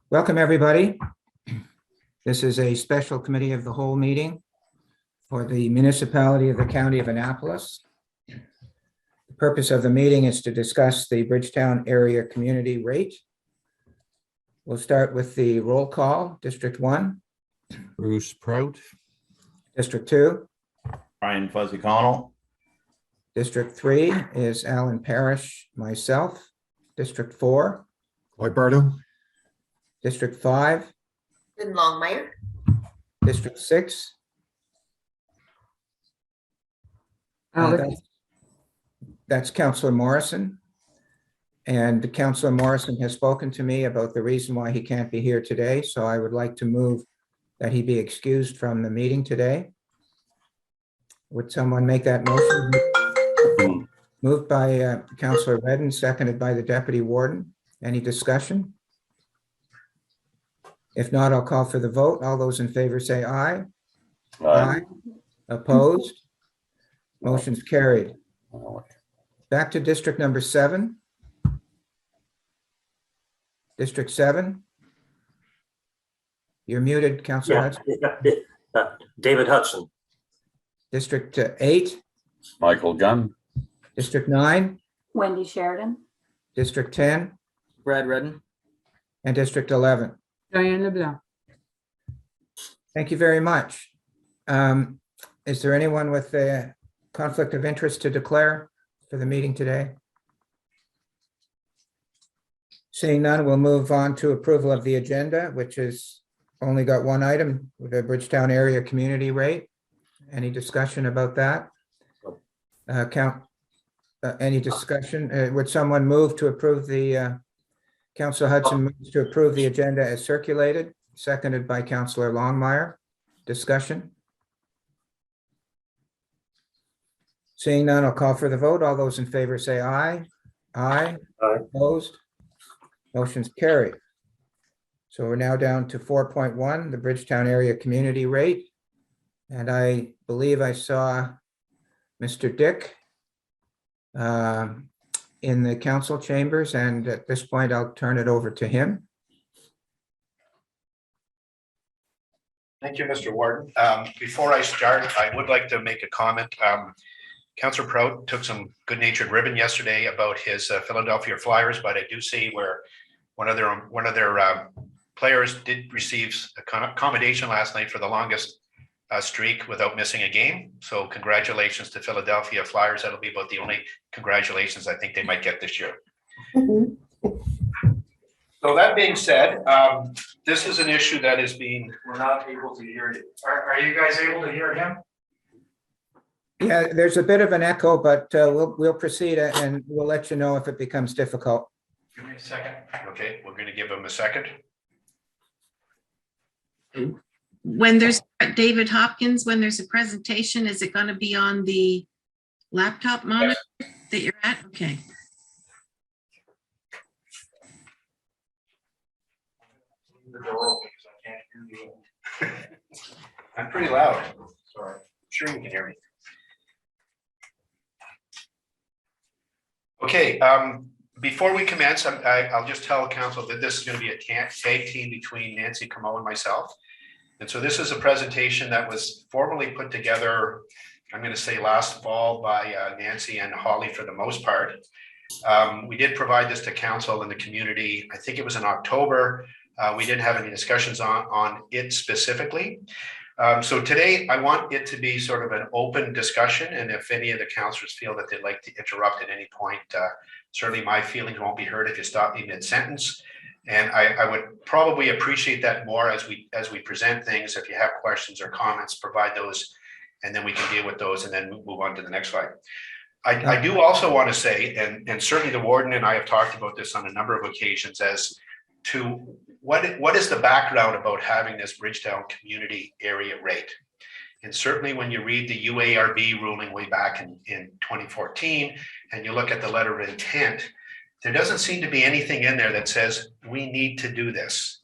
Welcome, everybody. This is a special committee of the whole meeting for the municipality of the county of Annapolis. The purpose of the meeting is to discuss the Bridgetown area community rate. We'll start with the roll call. District 1. Bruce Prout. District 2. Brian Fuzzy Connell. District 3 is Alan Parrish, myself. District 4. Alberto. District 5. Lynn Longmire. District 6. That's Councillor Morrison. And Councillor Morrison has spoken to me about the reason why he can't be here today. So I would like to move that he be excused from the meeting today. Would someone make that motion? Moved by Councillor Redden, seconded by the Deputy Warden. Any discussion? If not, I'll call for the vote. All those in favor say aye. Aye. Opposed? Motion's carried. Back to district number 7. District 7. You're muted, Councillor Hudson. David Hudson. District 8. Michael Gunn. District 9. Wendy Sheridan. District 10. Brad Redden. And District 11. Diane LeBlanc. Thank you very much. Is there anyone with a conflict of interest to declare for the meeting today? Seeing none, we'll move on to approval of the agenda, which has only got one item, the Bridgetown area community rate. Any discussion about that? Any discussion? Would someone move to approve the, Councillor Hudson moves to approve the agenda as circulated, seconded by Councillor Longmire. Discussion? Seeing none, I'll call for the vote. All those in favor say aye. Aye. Aye. Opposed? Motion's carried. So we're now down to 4.1, the Bridgetown area community rate. And I believe I saw Mr. Dick in the council chambers, and at this point, I'll turn it over to him. Thank you, Mr. Warden. Before I start, I would like to make a comment. Councillor Prout took some good-natured ribbon yesterday about his Philadelphia Flyers, but I do see where one of their players did receive accommodation last night for the longest streak without missing a game. So congratulations to Philadelphia Flyers. That'll be about the only congratulations I think they might get this year. So that being said, this is an issue that is being. We're not able to hear you. Are you guys able to hear him? Yeah, there's a bit of an echo, but we'll proceed and we'll let you know if it becomes difficult. Give me a second. Okay, we're going to give him a second. When there's David Hopkins, when there's a presentation, is it going to be on the laptop monitor that you're at? Okay. I'm pretty loud. Sorry. I'm sure you can hear me. Okay, before we commence, I'll just tell council that this is going to be a tag team between Nancy Camo and myself. And so this is a presentation that was formally put together, I'm going to say last fall, by Nancy and Holly for the most part. We did provide this to council and the community. I think it was in October. We didn't have any discussions on it specifically. So today I want it to be sort of an open discussion, and if any of the councillors feel that they'd like to interrupt at any point, certainly my feelings won't be hurt if you stop me mid-sentence. And I would probably appreciate that more as we present things. If you have questions or comments, provide those, and then we can deal with those and then move on to the next slide. I do also want to say, and certainly the warden and I have talked about this on a number of occasions, as to what is the background about having this Bridgetown community area rate. And certainly when you read the UARB ruling way back in 2014, and you look at the letter of intent, there doesn't seem to be anything in there that says we need to do this.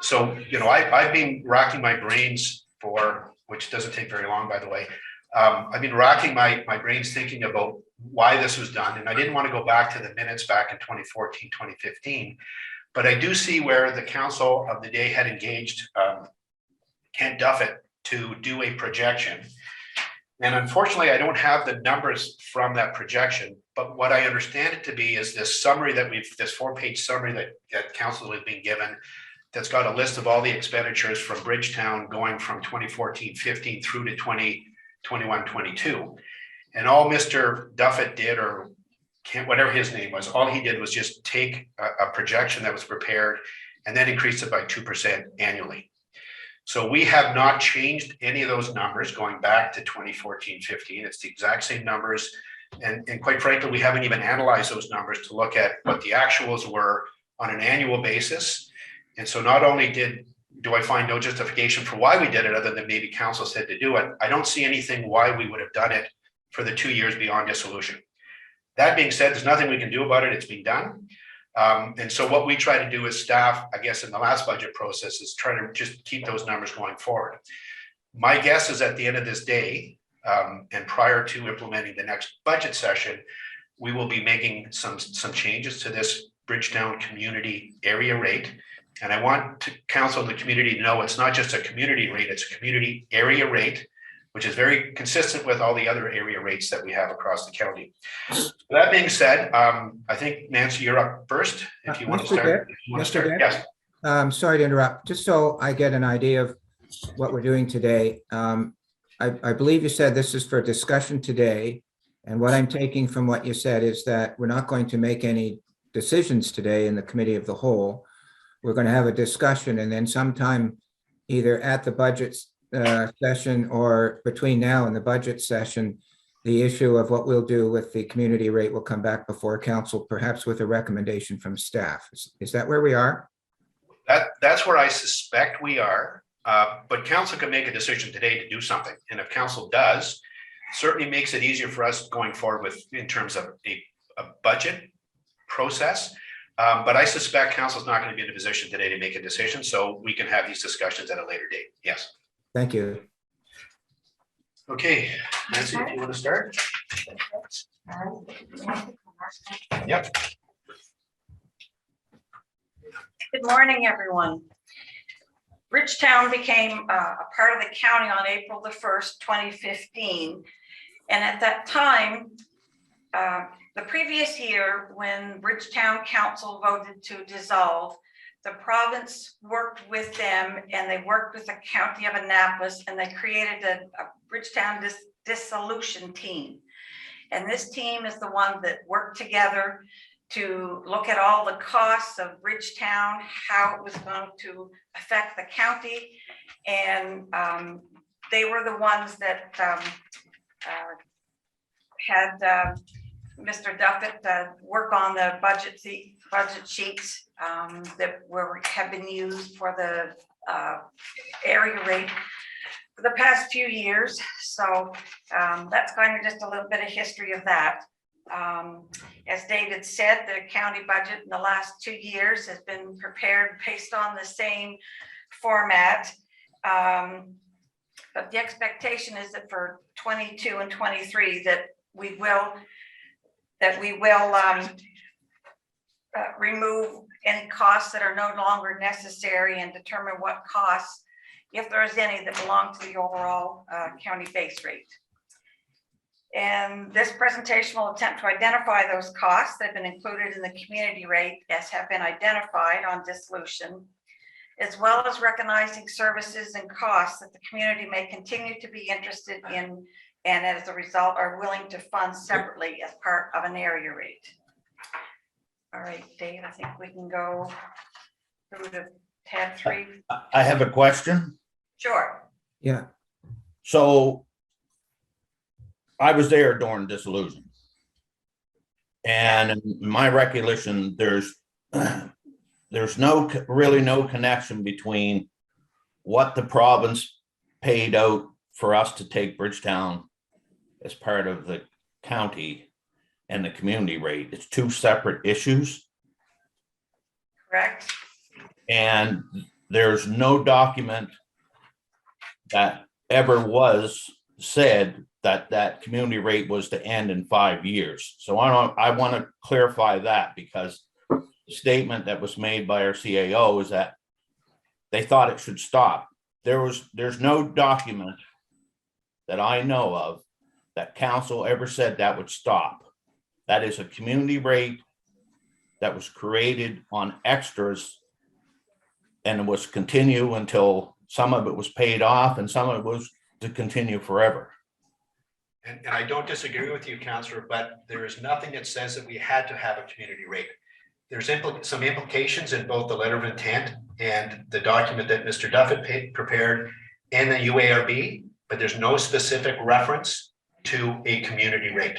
So, you know, I've been racking my brains for, which doesn't take very long, by the way. I've been racking my brains thinking about why this was done. And I didn't want to go back to the minutes back in 2014, 2015. But I do see where the council of the day had engaged Kent Duffett to do a projection. And unfortunately, I don't have the numbers from that projection, but what I understand it to be is this summary that this 4-page summary that council has been given, that's got a list of all the expenditures from Bridgetown going from 2014-15 through to 2021-22. And all Mr. Duffett did, or whatever his name was, all he did was just take a projection that was prepared and then increase it by 2% annually. So we have not changed any of those numbers going back to 2014-15. It's the exact same numbers. And quite frankly, we haven't even analyzed those numbers to look at what the actuals were on an annual basis. And so not only do I find no justification for why we did it, other than maybe council said to do it, I don't see anything why we would have done it for the 2 years beyond dissolution. That being said, there's nothing we can do about it. It's been done. And so what we try to do as staff, I guess, in the last budget process is try to just keep those numbers going forward. My guess is at the end of this day, and prior to implementing the next budget session, we will be making some changes to this Bridgetown community area rate. And I want to council and the community to know it's not just a community rate, it's a community area rate, which is very consistent with all the other area rates that we have across the county. So that being said, I think Nancy, you're up first. If you want to start. Yes. Sorry to interrupt. Just so I get an idea of what we're doing today. I believe you said this is for discussion today. And what I'm taking from what you said is that we're not going to make any decisions today in the committee of the whole. We're going to have a discussion, and then sometime either at the budget session or between now and the budget session, the issue of what we'll do with the community rate will come back before council, perhaps with a recommendation from staff. Is that where we are? That's where I suspect we are. But council can make a decision today to do something. And if council does, certainly makes it easier for us going forward with in terms of a budget process. But I suspect council is not going to be in a position today to make a decision, so we can have these discussions at a later date. Yes. Thank you. Okay, Nancy, if you want to start? Yep. Good morning, everyone. Bridgetown became a part of the county on April the 1st, 2015. And at that time, the previous year, when Bridgetown Council voted to dissolve, the province worked with them and they worked with the County of Annapolis, and they created a Bridgetown dissolution team. And this team is the one that worked together to look at all the costs of Bridgetown, how it was going to affect the county. And they were the ones that had Mr. Duffett work on the budget sheets that have been used for the area rate for the past few years. So that's kind of just a little bit of history of that. As David said, the county budget in the last 2 years has been prepared based on the same format. But the expectation is that for 22 and 23 that we will remove any costs that are no longer necessary and determine what costs, if there is any, that belong to the overall county base rate. And this presentation will attempt to identify those costs that have been included in the community rate as have been identified on dissolution, as well as recognizing services and costs that the community may continue to be interested in and as a result are willing to fund separately as part of an area rate. All right, Dave, I think we can go through to tab 3. I have a question. Sure. Yeah. So I was there during dissolution. And in my recollection, there's really no connection between what the province paid out for us to take Bridgetown as part of the county and the community rate. It's two separate issues. Correct. And there's no document that ever was said that community rate was to end in 5 years. So I want to clarify that, because statement that was made by our CAO is that they thought it should stop. There's no document that I know of that council ever said that would stop. That is a community rate that was created on extras and was continue until some of it was paid off and some of it was to continue forever. And I don't disagree with you, Councillor, but there is nothing that says that we had to have a community rate. There's some implications in both the letter of intent and the document that Mr. Duffett prepared and the UARB, but there's no specific reference to a community rate.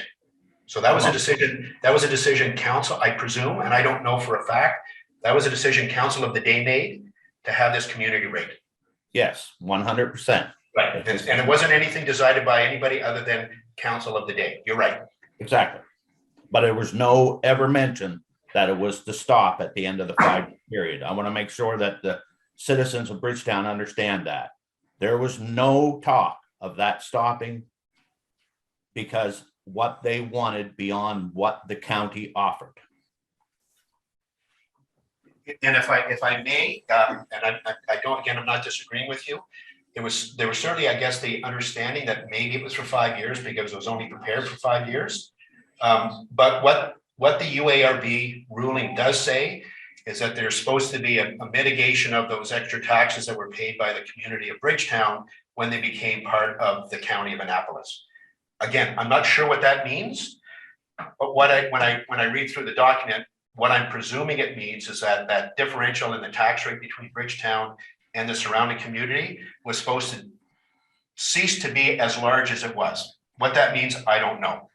So that was a decision council, I presume, and I don't know for a fact, that was a decision council of the day made to have this community rate. Yes, 100%. Right. And it wasn't anything decided by anybody other than council of the day. You're right. Exactly. But there was no ever mention that it was to stop at the end of the 5-year period. I want to make sure that the citizens of Bridgetown understand that. There was no talk of that stopping because what they wanted beyond what the county offered. And if I may, and I don't, again, I'm not disagreeing with you. There was certainly, I guess, the understanding that maybe it was for 5 years because it was only prepared for 5 years. But what the UARB ruling does say is that there's supposed to be a mitigation of those extra taxes that were paid by the community of Bridgetown when they became part of the county of Annapolis. Again, I'm not sure what that means, but when I read through the document, what I'm presuming it means is that that differential in the tax rate between Bridgetown and the surrounding community was supposed to cease to be as large as it was. What that means, I don't know.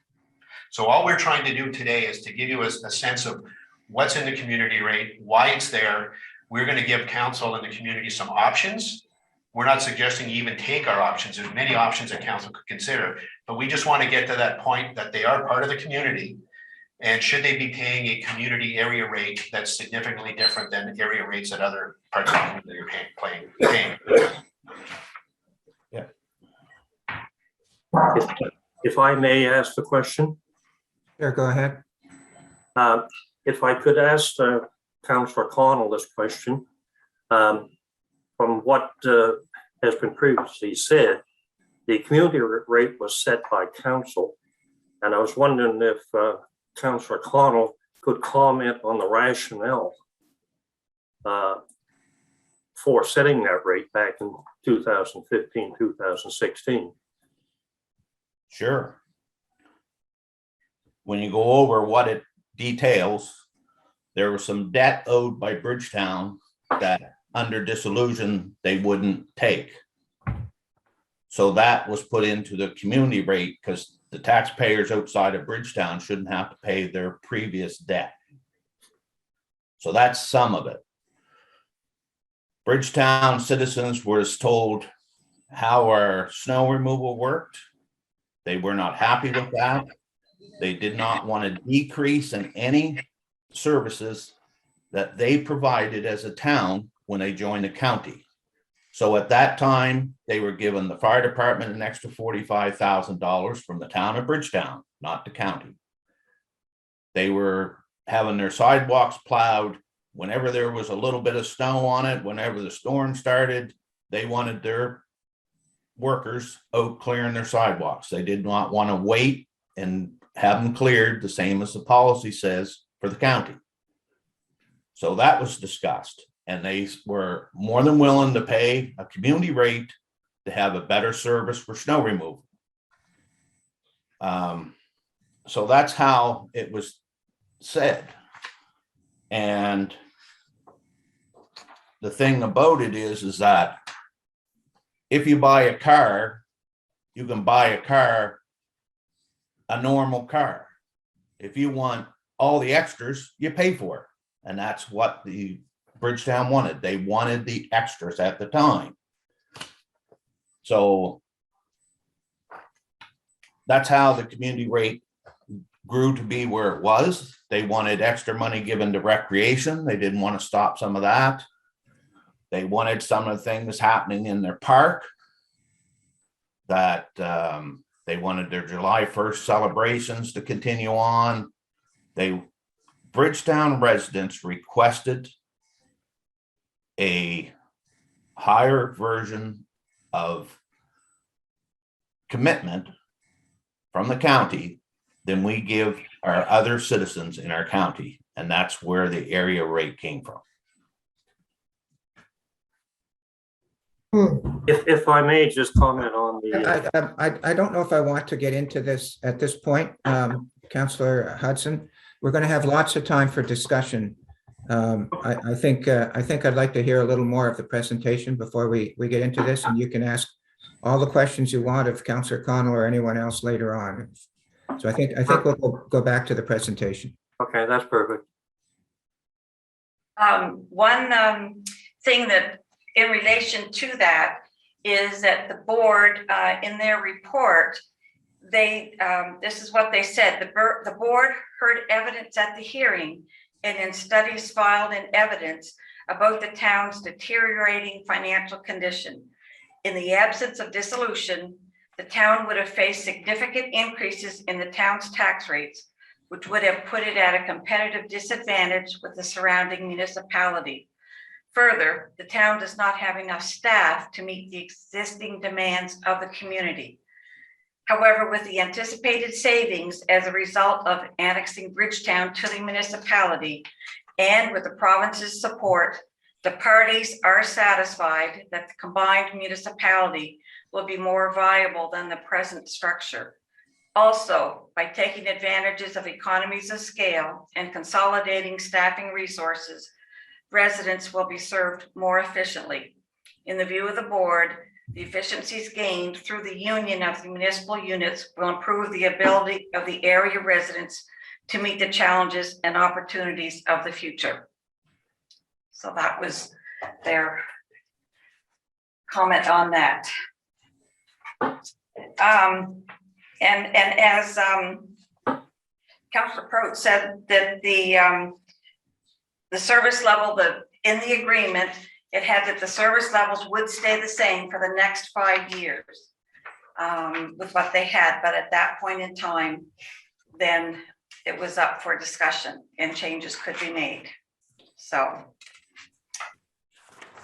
So all we're trying to do today is to give you a sense of what's in the community rate, why it's there. We're going to give council and the community some options. We're not suggesting you even take our options. There's many options that council could consider, but we just want to get to that point that they are part of the community. And should they be paying a community area rate that's significantly different than area rates that other parts of the community are paying? If I may ask the question, Sure, go ahead. if I could ask Councillor Connell this question, from what has been previously said, the community rate was set by council, and I was wondering if Councillor Connell could comment on the rationale for setting that rate back in 2015, 2016. Sure. When you go over what it details, there was some debt owed by Bridgetown that under dissolution they wouldn't take. So that was put into the community rate because the taxpayers outside of Bridgetown shouldn't have to pay their previous debt. So that's some of it. Bridgetown citizens was told how our snow removal worked. They were not happy with that. They did not want to decrease in any services that they provided as a town when they joined the county. So at that time, they were given the fire department an extra $45,000 from the town of Bridgetown, not the county. They were having their sidewalks plowed. Whenever there was a little bit of snow on it, whenever the storm started, they wanted their workers out clearing their sidewalks. They did not want to wait and have them cleared, the same as the policy says for the county. So that was discussed, and they were more than willing to pay a community rate to have a better service for snow removal. So that's how it was said. And the thing about it is that if you buy a car, you can buy a car, a normal car. If you want all the extras, you pay for it. And that's what the Bridgetown wanted. They wanted the extras at the time. So that's how the community rate grew to be where it was. They wanted extra money given to recreation. They didn't want to stop some of that. They wanted some of the things happening in their park, that they wanted their July 1st celebrations to continue on. They Bridgetown residents requested a higher version of commitment from the county than we give our other citizens in our county. And that's where the area rate came from. If I may just comment on the, I don't know if I want to get into this at this point, Councillor Hudson. We're going to have lots of time for discussion. I think I'd like to hear a little more of the presentation before we get into this, and you can ask all the questions you want of Councillor Connell or anyone else later on. So I think we'll go back to the presentation. okay, that's perfect. One thing that in relation to that is that the board in their report, this is what they said. The board heard evidence at the hearing and in studies filed in evidence about the town's deteriorating financial condition. In the absence of dissolution, the town would have faced significant increases in the town's tax rates, which would have put it at a competitive disadvantage with the surrounding municipality. Further, the town does not have enough staff to meet the existing demands of the community. However, with the anticipated savings as a result of annexing Bridgetown to the municipality and with the province's support, the parties are satisfied that the combined municipality will be more viable than the present structure. Also, by taking advantages of economies of scale and consolidating staffing resources, residents will be served more efficiently. In the view of the board, the efficiencies gained through the union of the municipal units will improve the ability of the area residents to meet the challenges and opportunities of the future. So that was their comment on that. And as Councillor Prout said, that the service level, in the agreement, it had that the service levels would stay the same for the next 5 years with what they had. But at that point in time, then it was up for discussion and changes could be made. So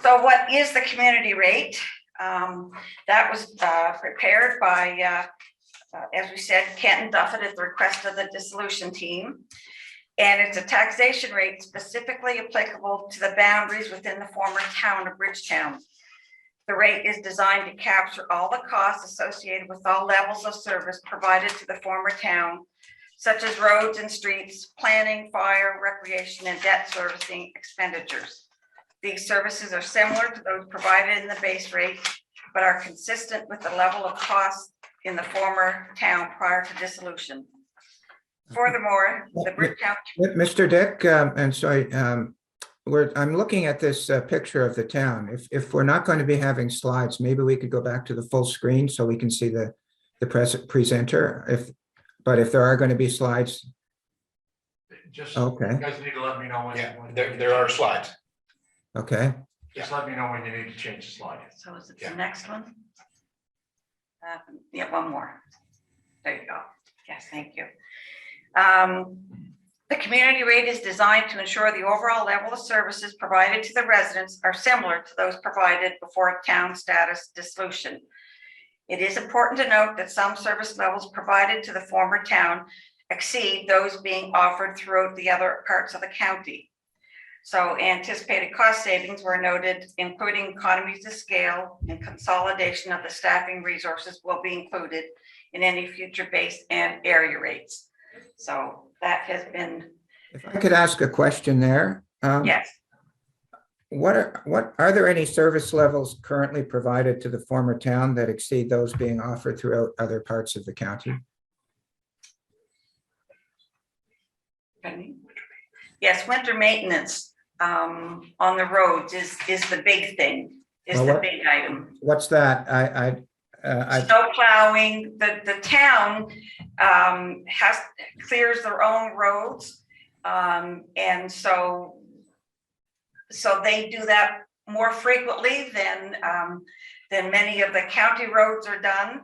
what is the community rate? That was prepared by, as we said, Kenton Duffett at the request of the dissolution team. And it's a taxation rate specifically applicable to the boundaries within the former town of Bridgetown. The rate is designed to capture all the costs associated with all levels of service provided to the former town, such as roads and streets, planning, fire, recreation, and debt servicing expenditures. These services are similar to those provided in the base rate, but are consistent with the level of costs in the former town prior to dissolution. Furthermore, the Bridgetown. Mr. Dick, and sorry, I'm looking at this picture of the town. If we're not going to be having slides, maybe we could go back to the full screen so we can see the presenter. But if there are going to be slides, just, okay, you guys need to let me know when. Yeah, when there are slides. okay. Just let me know when you need to change the slide. So is it Yeah. the next one? Yeah, one more. There you go. Yes, thank you. The community rate is designed to ensure the overall level of services provided to the residents are similar to those provided before town status dissolution. It is important to note that some service levels provided to the former town exceed those being offered throughout the other parts of the county. So anticipated cost savings were noted, including economies of scale and consolidation of the staffing resources will be included in any future base and area rates. So that has been. If I could ask a question there. Yes. Are there any service levels currently provided to the former town that exceed those being offered throughout other parts of the county? Yes, winter maintenance on the roads is the big thing, the big item. What's that? Snow plowing, the town clears their own roads. And so they do that more frequently than many of the county roads are done.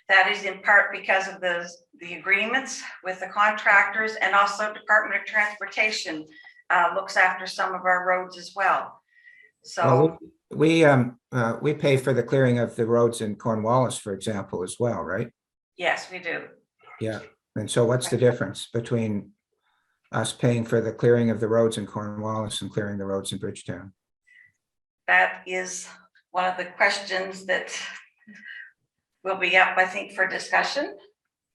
That is in part because of the the agreements with the contractors, and also Department of Transportation looks after some of our roads as well. So We pay for the clearing of the roads in Cornwallis, for example, as well, right? yes, we do. Yeah. And so what's the difference between us paying for the clearing of the roads in Cornwallis and clearing the roads in Bridgetown? That is one of the questions that will be up, I think, for discussion.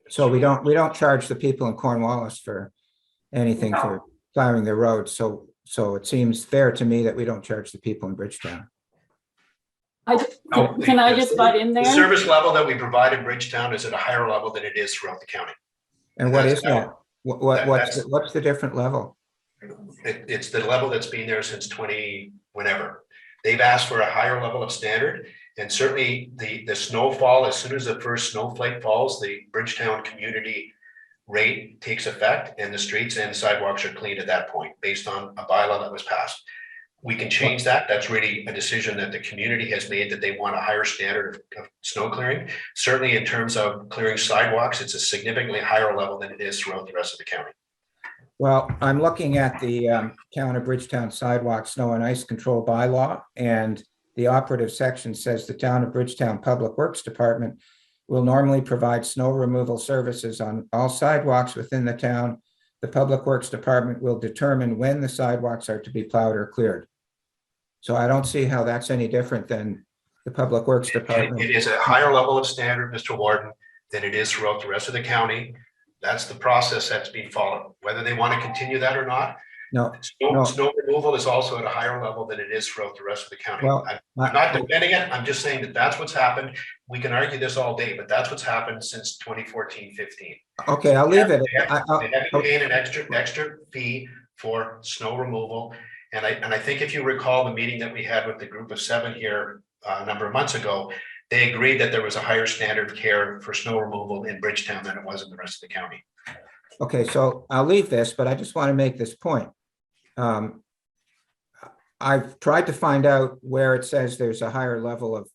So we don't charge the people in Cornwallis for anything No. for plowing their roads. So it seems fair to me that we don't charge the people in Bridgetown. Can I just butt in The there? service level that we provide in Bridgetown is at a higher level than it is throughout the county. And what That's is that? What's the different level? It's the level that's been there since 20 whenever. They've asked for a higher level of standard, and certainly the snowfall, as soon as the first snowflake falls, the Bridgetown community rate takes effect, and the streets and sidewalks are cleaned at that point based on a bylaw that was passed. We can change that. That's really a decision that the community has made, that they want a higher standard of snow clearing. Certainly in terms of clearing sidewalks, it's a significantly higher level than it is throughout the rest of the county. Well, I'm looking at the Town of Bridgetown Sidewalk Snow and Ice Control Bylaw, and the operative section says the Town of Bridgetown Public Works Department will normally provide snow removal services on all sidewalks within the town. The Public Works Department will determine when the sidewalks are to be plowed or cleared. So I don't see how that's any different than the Public Works Department. It is a higher level of standard, Mr. Warden, than it is throughout the rest of the county. That's the process that's being followed, whether they want to continue that or not. No, Snow removal is also at a higher level than it is throughout the rest of the county. Well, I'm not defending it. I'm just saying that that's what's happened. We can argue this all day, but that's what's happened since 2014-15. okay, I'll leave it. They haven't paid an extra fee for snow removal. And I think if you recall the meeting that we had with the group of 7 here a number of months ago, they agreed that there was a higher standard of care for snow removal in Bridgetown than it was in the rest of the county. Okay, so I'll leave this, but I just want to make this point. I've tried to find out where it says there's a higher level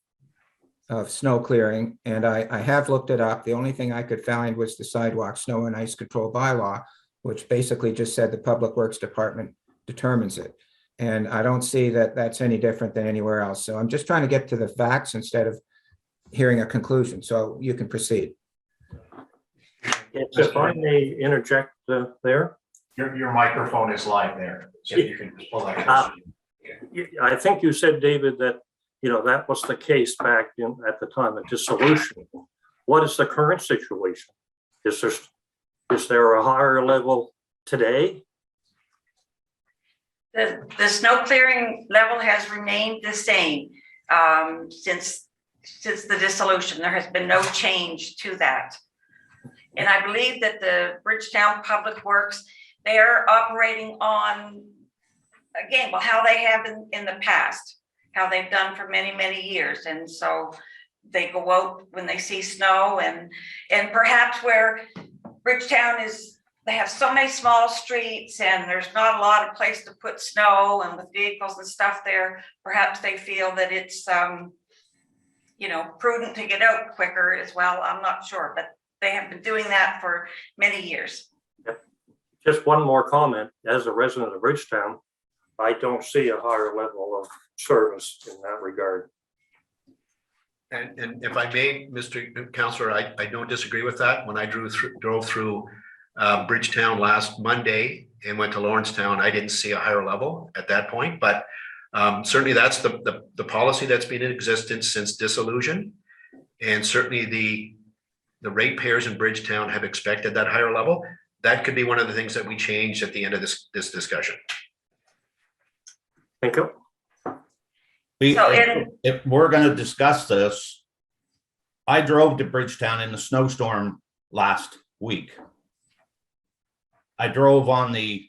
of snow clearing, and I have looked it up. The only thing I could find was the Sidewalk Snow and Ice Control Bylaw, which basically just said the Public Works Department determines it. And I don't see that that's any different than anywhere else. So I'm just trying to get to the facts instead of hearing a conclusion. So you can proceed. If I may interject there. Your microphone is live there, so you can just pull that. I think you said, David, that, that was the case back at the time of dissolution. What is the current situation? Is there a higher level today? The snow clearing level has remained the same since the dissolution. There has been no change to that. And I believe that the Bridgetown Public Works, they're operating on, again, well, how they have in the past, how they've done for many, many years. And so they go out when they see snow, and perhaps where Bridgetown is, they have so many small streets and there's not a lot of place to put snow, and with vehicles and stuff there, perhaps they feel that it's, prudent to get out quicker as well. I'm not sure, but they have been doing that for many years. Yep. Just one more comment. As a resident of Bridgetown, I don't see a higher level of service in that regard. And if I may, Mr. Councillor, I don't disagree with that. When I drove through Bridgetown last Monday and went to Lawrencetown, I didn't see a higher level at that point, but certainly that's the policy that's been in existence since dissolution. And certainly the ratepayers in Bridgetown have expected that higher level. That could be one of the things that we change at the end of this discussion. Thank you. If we're going to discuss this, I drove to Bridgetown in the snowstorm last week. I drove on the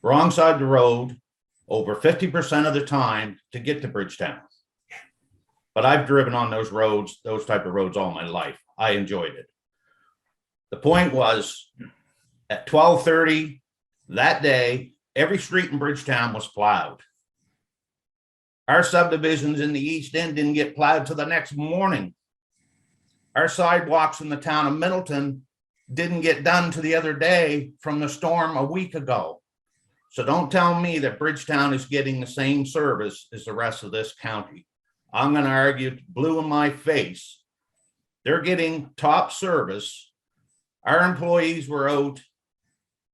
wrong side of the road over 50% of the time to get to Bridgetown. But I've driven on those roads, those type of roads all my life. I enjoyed it. The point was, at 12:30 that day, every street in Bridgetown was plowed. Our subdivisions in the east end didn't get plowed till the next morning. Our sidewalks in the town of Middleton didn't get done to the other day from the storm a week ago. So don't tell me that Bridgetown is getting the same service as the rest of this county. I'm going to argue blue in my face. They're getting top service. Our employees were out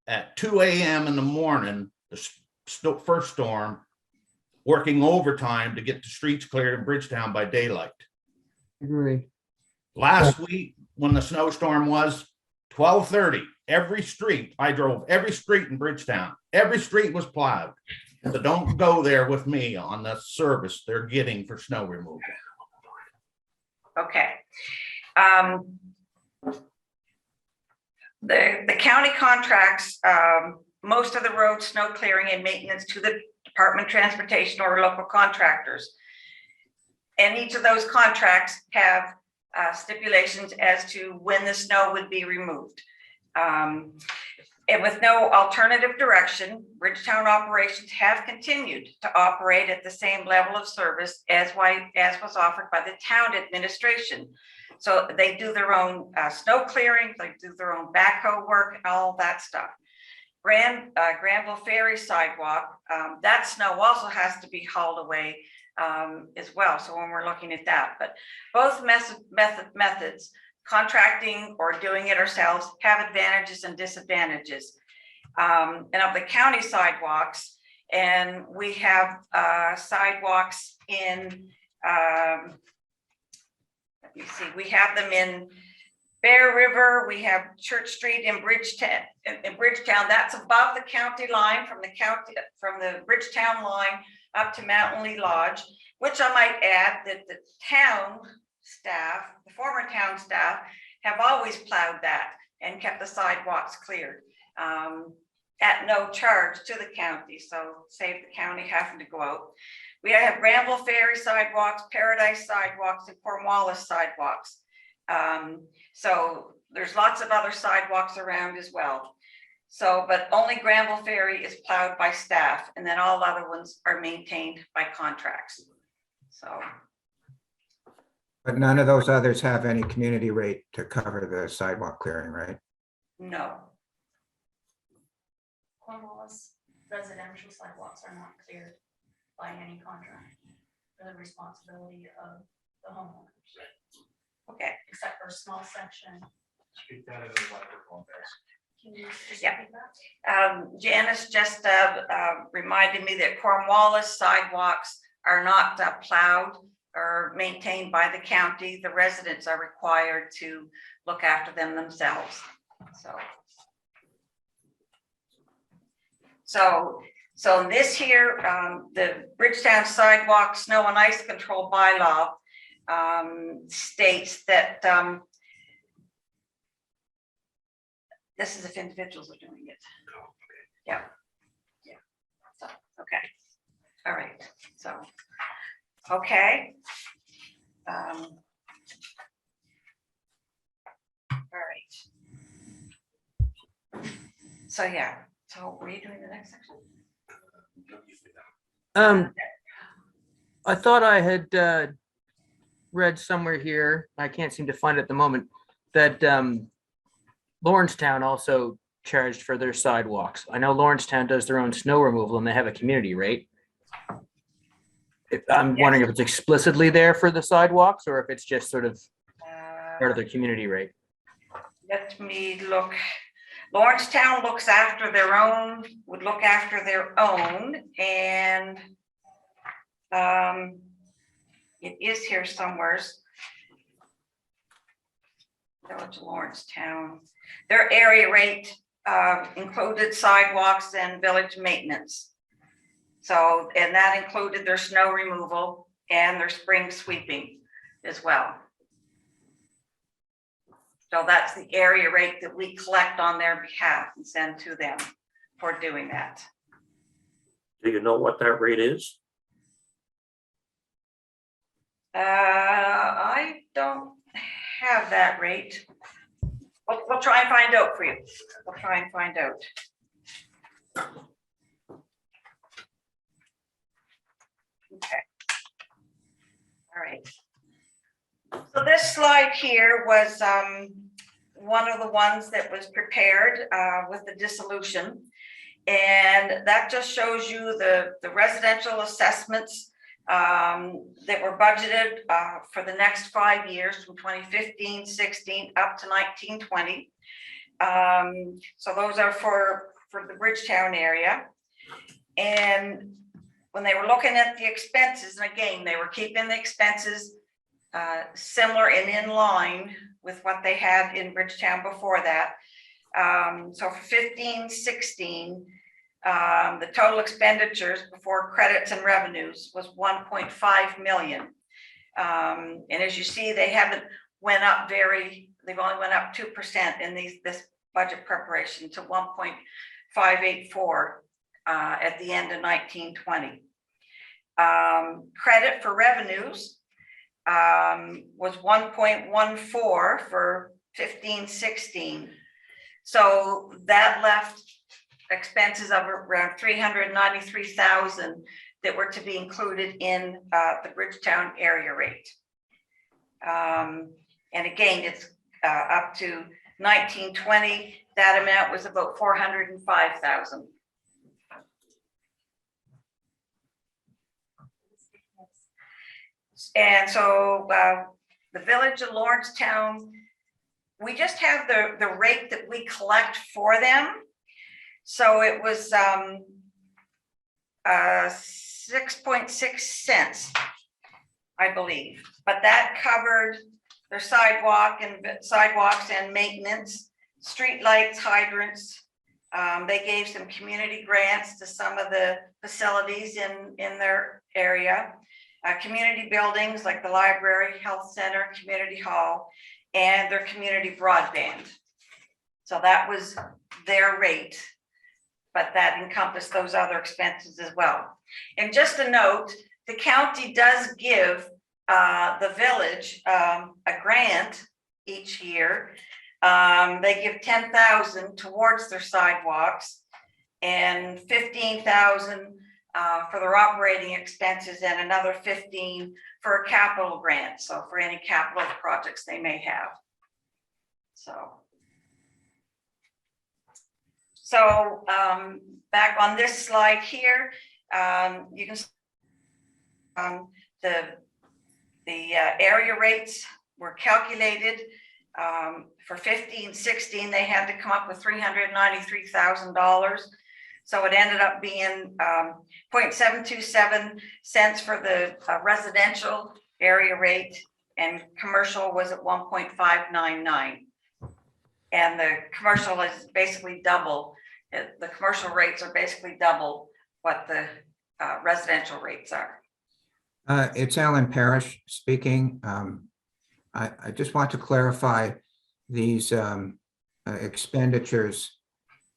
at 2 a.m. in the morning, the first storm, working overtime to get the streets cleared in Bridgetown by daylight. Agree. Last week, when the snowstorm was 12:30, every street, I drove every street in Bridgetown. Every street was plowed. So don't go there with me on the service they're getting for snow removal. Okay. The county contracts most of the road snow clearing and maintenance to the Department of Transportation or local contractors. And each of those contracts have stipulations as to when the snow would be removed. And with no alternative direction, Bridgetown operations have continued to operate at the same level of service as was offered by the town administration. So they do their own snow clearing, they do their own backhoe work and all that stuff. Granville Ferry sidewalk, that snow also has to be hauled away as well. So when we're looking at that, but both methods, contracting or doing it ourselves, have advantages and disadvantages. And of the county sidewalks, and we have sidewalks in, let me see, we have them in Bear River, we have Church Street in Bridgetown. That's above the county line, from the Bridgetown line up to Mountain Lee Lodge, which I might add that the town staff, the former town staff, have always plowed that and kept the sidewalks cleared at no charge to the county. So save the county having to go out. We have Granville Ferry sidewalks, Paradise sidewalks, and Cornwallis sidewalks. So there's lots of other sidewalks around as well. So, but only Granville Ferry is plowed by staff, and then all other ones are maintained by contracts. So. But none of those others have any community rate to cover the sidewalk clearing, right? No. Cornwallis residential sidewalks are not cleared by any contract. They're the responsibility of the homeowners. Okay. Except for a small section. Speak that into the microphone, guys. Can you just Yeah. repeat that? Janice just reminded me that Cornwallis sidewalks are not plowed or maintained by the county. The residents are required to look after them themselves. So this here, the Bridgetown sidewalk snow and ice control bylaw states that this is if individuals are doing it. Yeah. So, okay. All right. So, okay. All right. So yeah. So were you doing the next section? I thought I had read somewhere here, I can't seem to find it at the moment, that Lawrencetown also charged for their sidewalks. I know Lawrencetown does their own snow removal and they have a community rate. I'm wondering if it's explicitly there for the sidewalks or if it's just sort of part of their community rate. Let me look. Lawrencetown looks after their own, would look after their own, and it is here somewhere. Village of Lawrencetown. Their area rate included sidewalks and village maintenance. So, and that included their snow removal and their spring sweeping as well. So that's the area rate that we collect on their behalf and send to them for doing that. Do you know what that rate is? I don't have that rate. We'll try and find out for you. We'll try and find out. Okay. All right. So this slide here was one of the ones that was prepared with the dissolution. And that just shows you the residential assessments that were budgeted for the next 5 years from 2015, 16 up to 19, 20. So those are for the Bridgetown area. And when they were looking at the expenses, and again, they were keeping the expenses similar and in line with what they had in Bridgetown before that. So for 15, 16, the total expenditures before credits and revenues was 1.5 million. And as you see, they haven't went up they've only went up 2% in this budget preparation to 1.584 at the end of 1920. Credit for revenues was 1.14 for 15, 16. So that left expenses of around 393,000 that were to be included in the Bridgetown area rate. And again, it's up to 1920. That amount was about 405,000. And so the village of Lawrencetown, we just have the rate that we collect for them. So it was 6.6 cents, I believe, but that covered their sidewalks and maintenance, street lights, hydrants. They gave some community grants to some of the facilities in their area, community buildings like the library, health center, community hall, and their community broadband. So that was their rate, but that encompassed those other expenses as well. And just a note, the county does give the village a grant each year. They give 10,000 towards their sidewalks and 15,000 for their operating expenses and another 15 for a capital grant. So for any capital projects they may have. So back on this slide here, you can see the area rates were calculated for 15, 16. They had to come up with $393,000. So it ended up being 0.727 cents for the residential area rate, and commercial was at 1.599. And the commercial is basically double. The commercial rates are basically double what the residential rates are. It's Alan Parrish speaking. I just want to clarify these expenditures.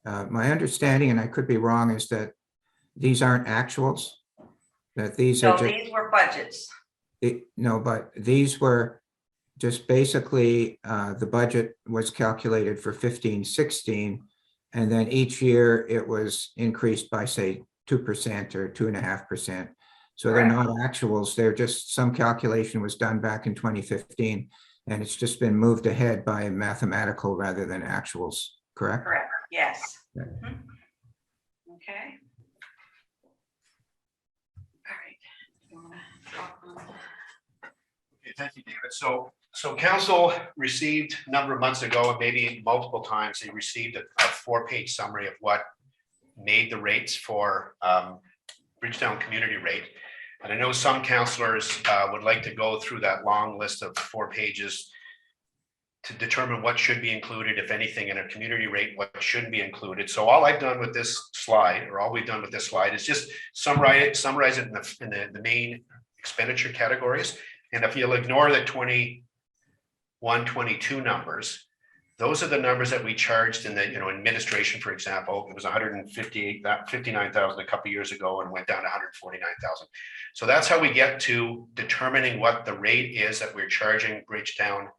My understanding, and I could be wrong, is that these aren't actuals, that these are just, these were budgets. no, but these were just basically the budget was calculated for 15, 16, and then each year it was increased by, say, 2% or 2.5%. So they're not actuals, they're just some calculation was done back in 2015, and it's just been moved ahead by mathematical rather than actuals, correct? Correct, yes. Okay. Okay. All right. Okay, thank you, David. So council received a number of months ago, and maybe multiple times, they received a 4-page summary of what made the rates for Bridgetown community rate. And I know some councillors would like to go through that long list of 4 pages to determine what should be included, if anything, in a community rate, what shouldn't be included. So all I've done with this slide, or all we've done with this slide, is just summarize it in the main expenditure categories. And if you'll ignore the 21, 22 numbers, those are the numbers that we charged in the administration, for example. It was 159,000 a couple of years ago and went down to 149,000. So that's how we get to determining what the rate is that we're charging Bridgetown,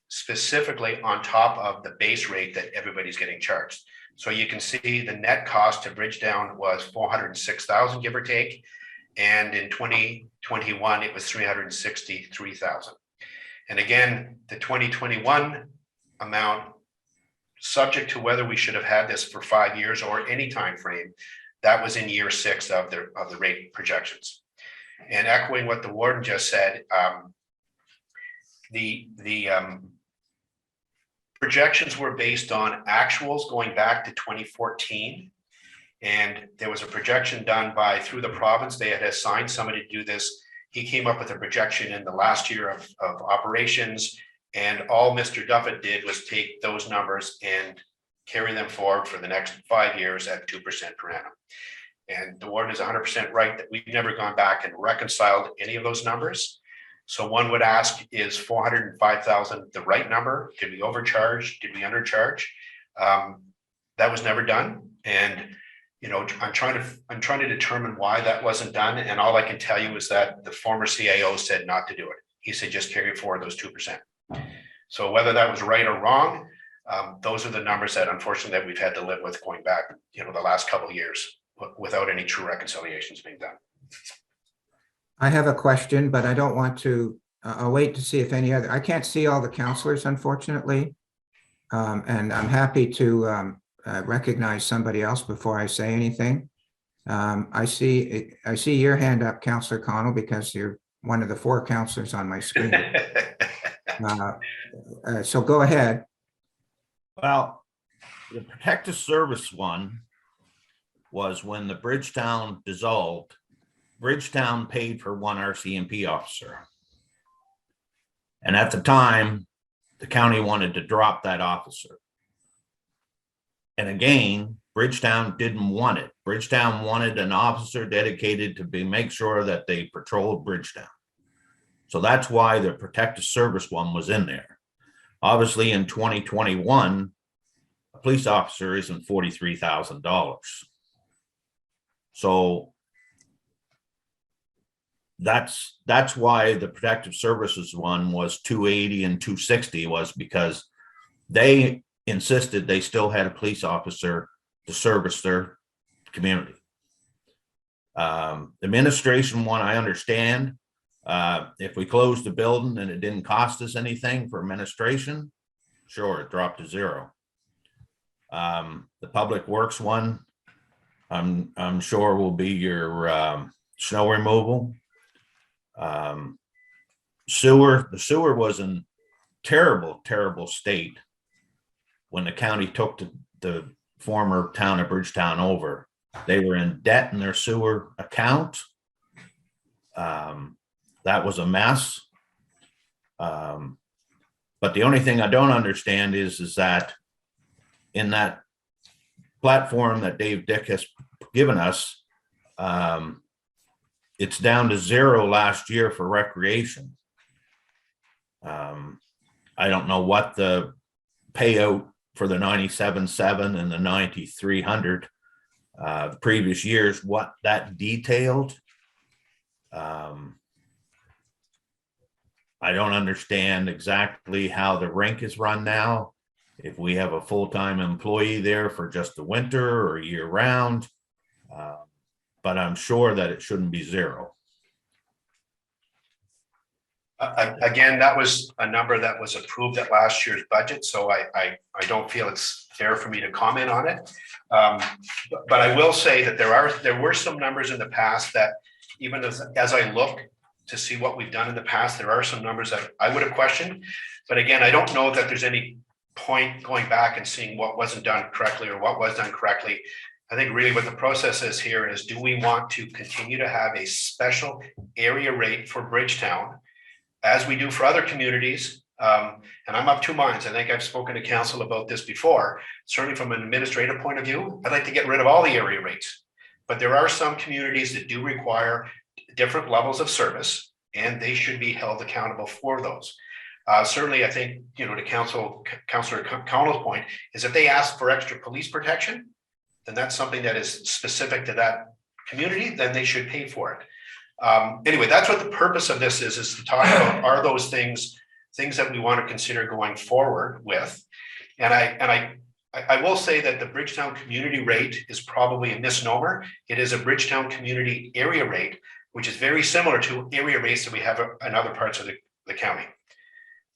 specifically on top of the base rate that everybody's getting charged. So you can see the net cost to Bridgetown was 406,000, give or take. And in 2021, it was 363,000. And again, the 2021 amount, subject to whether we should have had this for 5 years or any time frame, that was in year 6 of the rate projections. And echoing what the warden just said, the projections were based on actuals going back to 2014. And there was a projection done through the province. They had assigned somebody to do this. He came up with a projection in the last year of operations. And all Mr. Duffett did was take those numbers and carry them forward for the next 5 years at 2% per annum. And the warden is 100% right that we've never gone back and reconciled any of those numbers. So one would ask, is 405,000 the right number? Did we overcharge? Did we undercharge? That was never done. And you know, I'm trying to determine why that wasn't done. And all I can tell you is that the former CAO said not to do it. He said, just carry forward those 2%. So whether that was right or wrong, those are the numbers that unfortunately that we've had to live with going back, you know, the last couple of years without any true reconciliations being done. I have a question, but I don't want to, I'll wait to see if I can't see all the counselors, unfortunately. And I'm happy to recognize somebody else before I say anything. I see your hand up, Councillor Connell, because you're one of the 4 counselors on my screen. So go ahead. Well, the protective service one was when the Bridgetown dissolved. Bridgetown paid for 1 RCMP officer. And at the time, the county wanted to drop that officer. And again, Bridgetown didn't want it. Bridgetown wanted an officer dedicated to make sure that they patrolled Bridgetown. So that's why the protective service one was in there. Obviously, in 2021, a police officer isn't $43,000. So that's why the protective services one was 280 and 260, was because they insisted they still had a police officer to service their community. Administration one, I understand. If we closed the building and it didn't cost us anything for administration, sure, it dropped to 0. The public works one, I'm sure will be your snow removal. Sewer, the sewer was in terrible state when the county took the former town of Bridgetown over. They were in debt in their sewer account. That was a mess. But the only thing I don't understand is that in that platform that Dave Dick has given us, it's down to 0 last year for recreation. I don't know what the payout for the 97.7 and the 9300 the previous years, what that detailed. I don't understand exactly how the rink is run now. If we have a full-time employee there for just the winter or year round, but I'm sure that it shouldn't be 0. Again, that was a number that was approved at last year's budget, so I don't feel it's fair for me to comment on it. But I will say that there were some numbers in the past that, even as I look to see what we've done in the past, there are some numbers that I would have questioned. But again, I don't know that there's any point going back and seeing what wasn't done correctly or what was done correctly. I think really what the process is here is, do we want to continue to have a special area rate for Bridgetown, as we do for other communities? And I'm of 2 minds. I think I've spoken to council about this before. Certainly from an administrative point of view, I'd like to get rid of all the area rates. But there are some communities that do require different levels of service, and they should be held accountable for those. Certainly, I think, to Councillor Connell's point, is if they ask for extra police protection, then that's something that is specific to that community, then they should pay for it. Anyway, that's what the purpose of this is to talk about, are those things that we want to consider going forward with. And I will say that the Bridgetown community rate is probably a misnomer. It is a Bridgetown community area rate, which is very similar to area rates that we have in other parts of the county.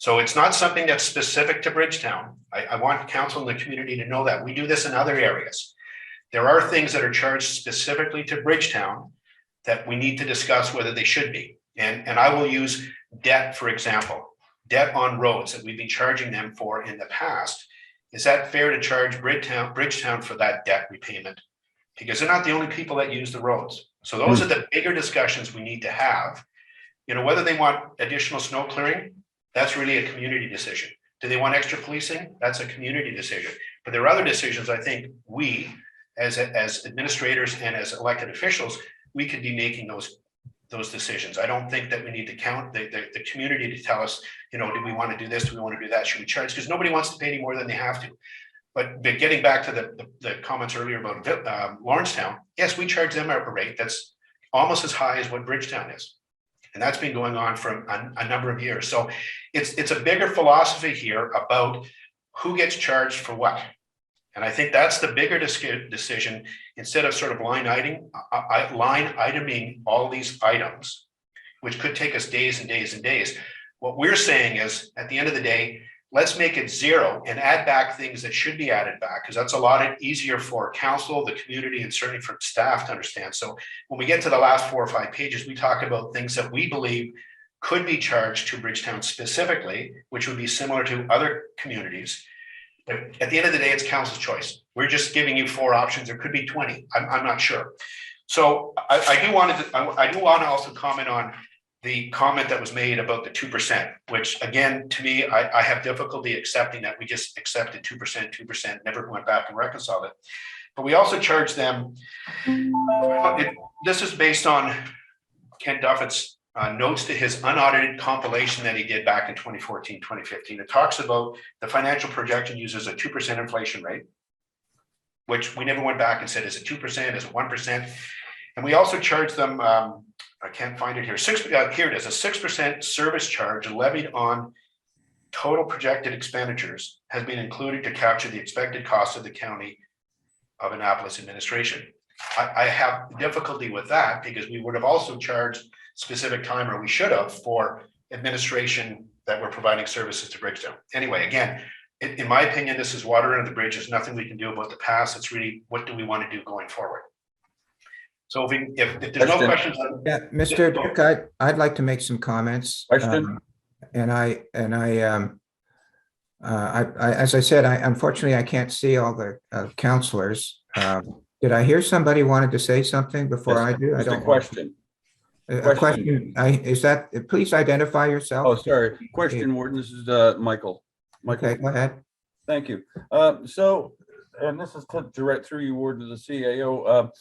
So it's not something that's specific to Bridgetown. I want council and the community to know that. We do this in other areas. There are things that are charged specifically to Bridgetown that we need to discuss whether they should be. And I will use debt, for example, debt on roads that we've been charging them for in the past. Is that fair to charge Bridgetown for that debt repayment? Because they're not the only people that use the roads. So those are the bigger discussions we need to have. You know, whether they want additional snow clearing, that's really a community decision. Do they want extra policing? That's a community decision. But there are other decisions I think we, as administrators and as elected officials, we could be making those decisions. I don't think that we need to count the community to tell us, you know, do we want to do this? Do we want to do that? Should we charge? Because nobody wants to pay any more than they have to. But getting back to the comments earlier about Lawrencetown, yes, we charge them a rate that's almost as high as what Bridgetown is. And that's been going on for a number of years. So it's a bigger philosophy here about who gets charged for what. And I think that's the bigger decision, instead of sort of line iteming all these items, which could take us days and days and days. What we're saying is, at the end of the day, let's make it zero and add back things that should be added back, because that's a lot easier for council, the community, and certainly for staff to understand. So when we get to the last 4 or 5 pages, we talk about things that we believe could be charged to Bridgetown specifically, which would be similar to other communities. But at the end of the day, it's council's choice. We're just giving you 4 options. There could be 20. I'm not sure. So I do want to also comment on the comment that was made about the 2%, which again, to me, I have difficulty accepting that. We just accepted 2%, never went back and reconciled it. But we also charged them, this is based on Kent Duffett's notes to his unaudited compilation that he did back in 2014, 2015. It talks about the financial projection uses a 2% inflation rate, which we never went back and said, is it 2%, is it 1%? And we also charged them, I can't find it here. Here it is, a 6% service charge levied on total projected expenditures has been included to capture the expected cost of the county of Annapolis administration. I have difficulty with that, because we would have also charged specific time, or we should have, for administration that we're providing services to Bridgetown. Anyway, again, in my opinion, this is water under the bridge. There's nothing we can do about the past. It's really, what do we want to do going forward? So if there's no questions. Yeah, Mr. Duke, I'd like to make some comments. Question? As I said, unfortunately, I can't see all the counselors. Did I hear somebody wanted to say something before I do? I don't. Question. A question. Is that? Please identify yourself. Oh, sorry. Question, Warden. This is Michael. Okay, go ahead. Thank you. So, and this is direct through you, Warden, to the CAO.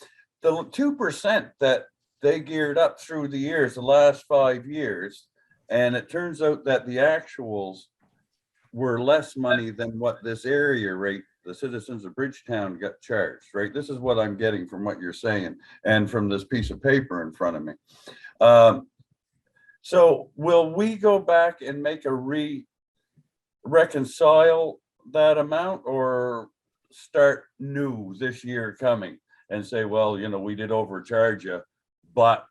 The 2% that they geared up through the years, the last 5 years, and it turns out that the actuals were less money than what this area rate, the citizens of Bridgetown, got charged, right? This is what I'm getting from what you're saying and from this piece of paper in front of me. So will we go back and make a reconcile that amount, or start new this year coming and say, well, you know, we did overcharge you, but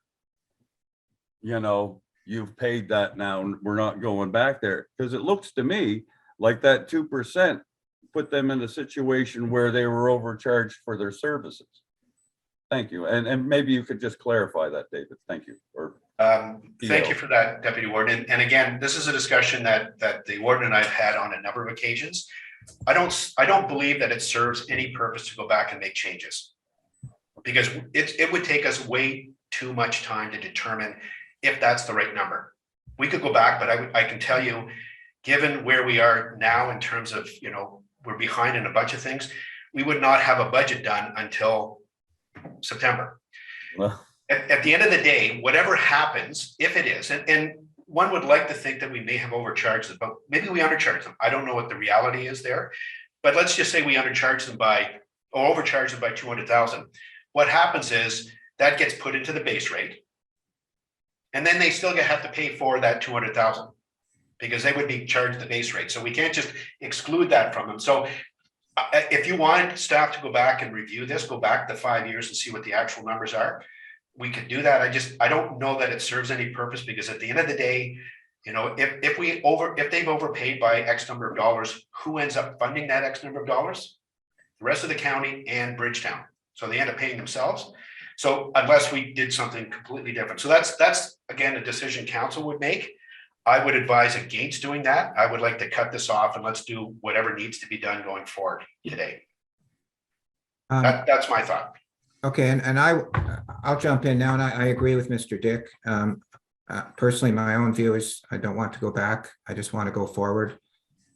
you know, you've paid that now and we're not going back there? Because it looks to me like that 2% put them in a situation where they were overcharged for their services. Thank you. And maybe you could just clarify that, David. Thank you. Or thank you for that, Deputy Warden. And again, this is a discussion that the Warden and I have had on a number of occasions. I don't believe that it serves any purpose to go back and make changes, because it would take us way too much time to determine if that's the right number. We could go back, but I can tell you, given where we are now in terms of, you know, we're behind in a bunch of things, we would not have a budget done until September. well, At the end of the day, whatever happens, if it is, and one would like to think that we may have overcharged them, but maybe we undercharged them. I don't know what the reality is there, but let's just say we undercharged them or overcharged them by 200,000. What happens is that gets put into the base rate, and then they still have to pay for that 200,000 because they would be charged the base rate. So we can't just exclude that from them. So if you want staff to go back and review this, go back to 5 years and see what the actual numbers are. We could do that. I don't know that it serves any purpose, because at the end of the day, You know, if they've overpaid by X number of dollars, who ends up funding that X number of dollars? The rest of the county and Bridgetown. So they end up paying themselves. So unless we did something completely different. So that's again, a decision council would make. I would advise against doing that. I would like to cut this off and let's do whatever needs to be done going forward today. That's my thought. Okay, and I'll jump in now, and I agree with Mr. Dick. Personally, my own view is I don't want to go back. I just want to go forward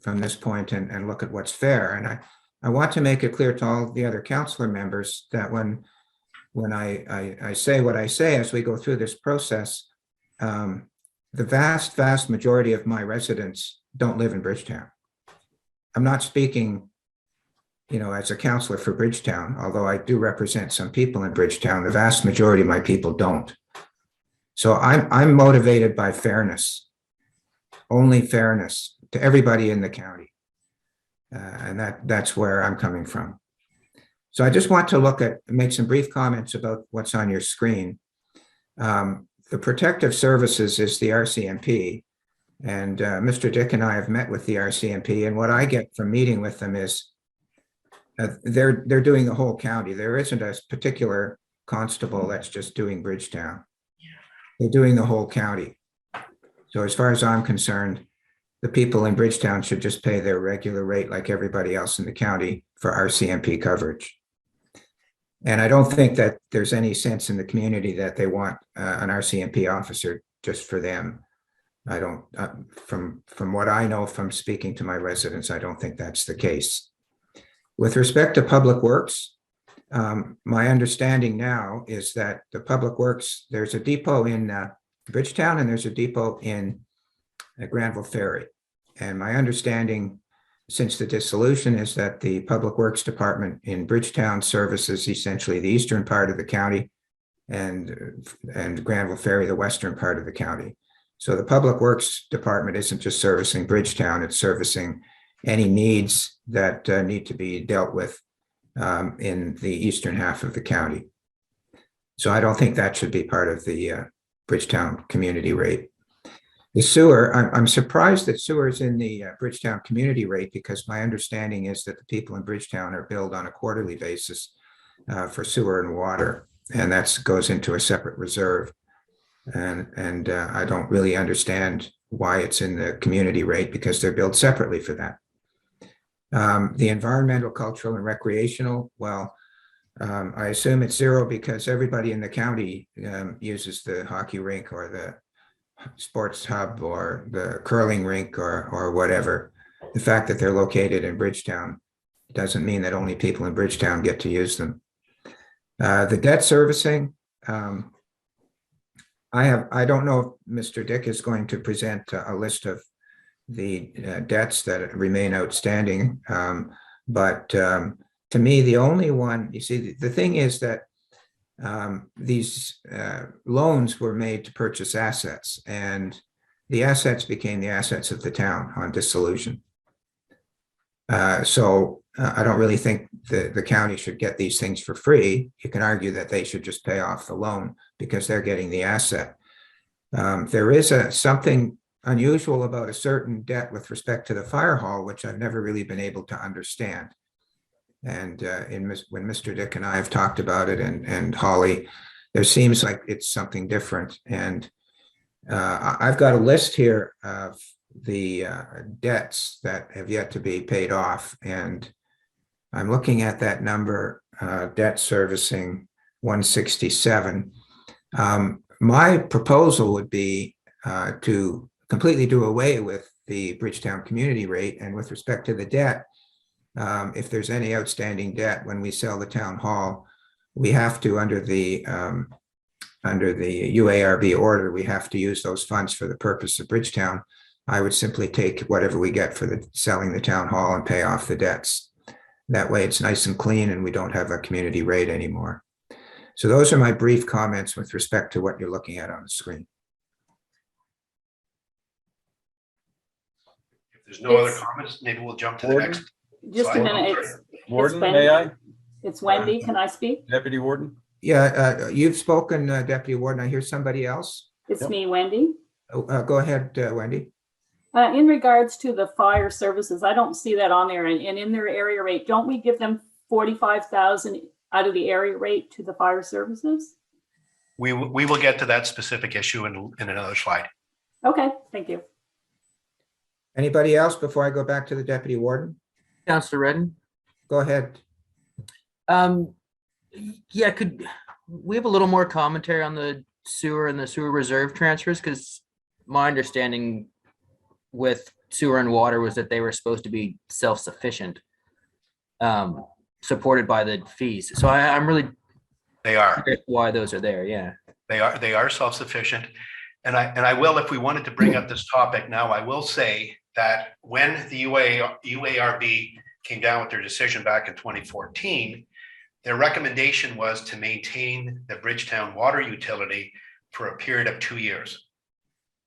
from this point and look at what's fair. And I want to make it clear to all the other councillor members that when I say what I say as we go through this process, the vast majority of my residents don't live in Bridgetown. I'm not speaking, you know, as a councillor for Bridgetown, although I do represent some people in Bridgetown. The vast majority of my people don't. So I'm motivated by fairness, only fairness to everybody in the county. And that's where I'm coming from. So I just want to make some brief comments about what's on your screen. The Protective Services is the RCMP, and Mr. Dick and I have met with the RCMP, and what I get from meeting with them is they're doing the whole county. There isn't a particular constable that's just doing Bridgetown. They're doing the whole county. So as far as I'm concerned, the people in Bridgetown should just pay their regular rate like everybody else in the county for RCMP coverage. And I don't think that there's any sense in the community that they want an RCMP officer just for them. I don't, from what I know from speaking to my residents, I don't think that's the case. With respect to Public Works, my understanding now is that the Public Works, there's a depot in Bridgetown and there's a depot in Granville Ferry. And my understanding since the dissolution is that the Public Works Department in Bridgetown services essentially the eastern part of the county and Granville Ferry, the western part of the county. So the Public Works Department isn't just servicing Bridgetown, it's servicing any needs that need to be dealt with in the eastern half of the county. So I don't think that should be part of the Bridgetown community rate. The sewer, I'm surprised that sewer is in the Bridgetown community rate because my understanding is that the people in Bridgetown are billed on a quarterly basis for sewer and water, and that goes into a separate reserve. And I don't really understand why it's in the community rate because they're billed separately for that. The environmental, cultural, and recreational, well, I assume it's zero because everybody in the county uses the hockey rink or the sports hub or the curling rink or whatever. The fact that they're located in Bridgetown doesn't mean that only people in Bridgetown get to use them. The debt servicing, I don't know if Mr. Dick is going to present a list of the debts that remain outstanding, but to me, the only one, you see, the thing is that these loans were made to purchase assets, and the assets became the assets of the town on dissolution. So I don't really think the county should get these things for free. You can argue that they should just pay off the loan because they're getting the asset. There is something unusual about a certain debt with respect to the fire hall, which I've never really been able to understand. And when Mr. Dick and I have talked about it, and Holly, there seems like it's something different. And I've got a list here of the debts that have yet to be paid off. And I'm looking at that number, debt servicing 167. My proposal would be to completely do away with the Bridgetown community rate. And with respect to the debt, if there's any outstanding debt when we sell the town hall, we have to, under the UARB order, we have to use those funds for the purpose of Bridgetown. I would simply take whatever we get for selling the town hall and pay off the debts. That way it's nice and clean and we don't have a community rate anymore. So those are my brief comments with respect to what you're looking at on the screen. If there's no other comments, maybe we'll jump to the Warden? next. Just a slide. minute. Warden, Wendy. may I? It's Wendy. Can I speak? Deputy Warden? Yeah, you've spoken, Deputy Warden. I hear somebody else. It's Yep. me, Wendy. Go ahead, Wendy. In regards to the fire services, I don't see that on there. And in their area rate, don't we give them 45,000 out of the area rate to the fire services? We will get to that specific issue in another slide. Okay, thank you. Anybody else before I go back to the deputy warden? Councillor Redden? Go ahead. Yeah, could we have a little more commentary on the sewer and the sewer reserve transfers? Because my understanding with sewer and water was that they were supposed to be self-sufficient, supported by the fees. So I'm really They are. curious why those are there. Yeah. They are self-sufficient. And I will, if we wanted to bring up this topic now, I will say that when the UARB came down with their decision back in 2014, their recommendation was to maintain the Bridgetown water utility for a period of 2 years.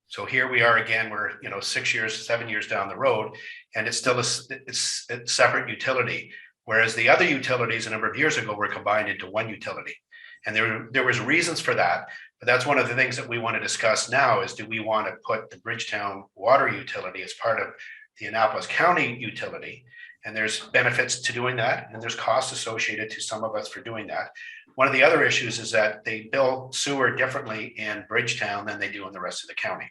So here we are again, we're 6 years, 7 years down the road, and it's still a separate utility. Whereas the other utilities a number of years ago were combined into one utility. And there was reasons for that, but that's one of the things that we want to discuss now is, do we want to put the Bridgetown water utility as part of the Annapolis County utility? And there's benefits to doing that, and there's costs associated to some of us for doing that. One of the other issues is that they bill sewer differently in Bridgetown than they do in the rest of the county.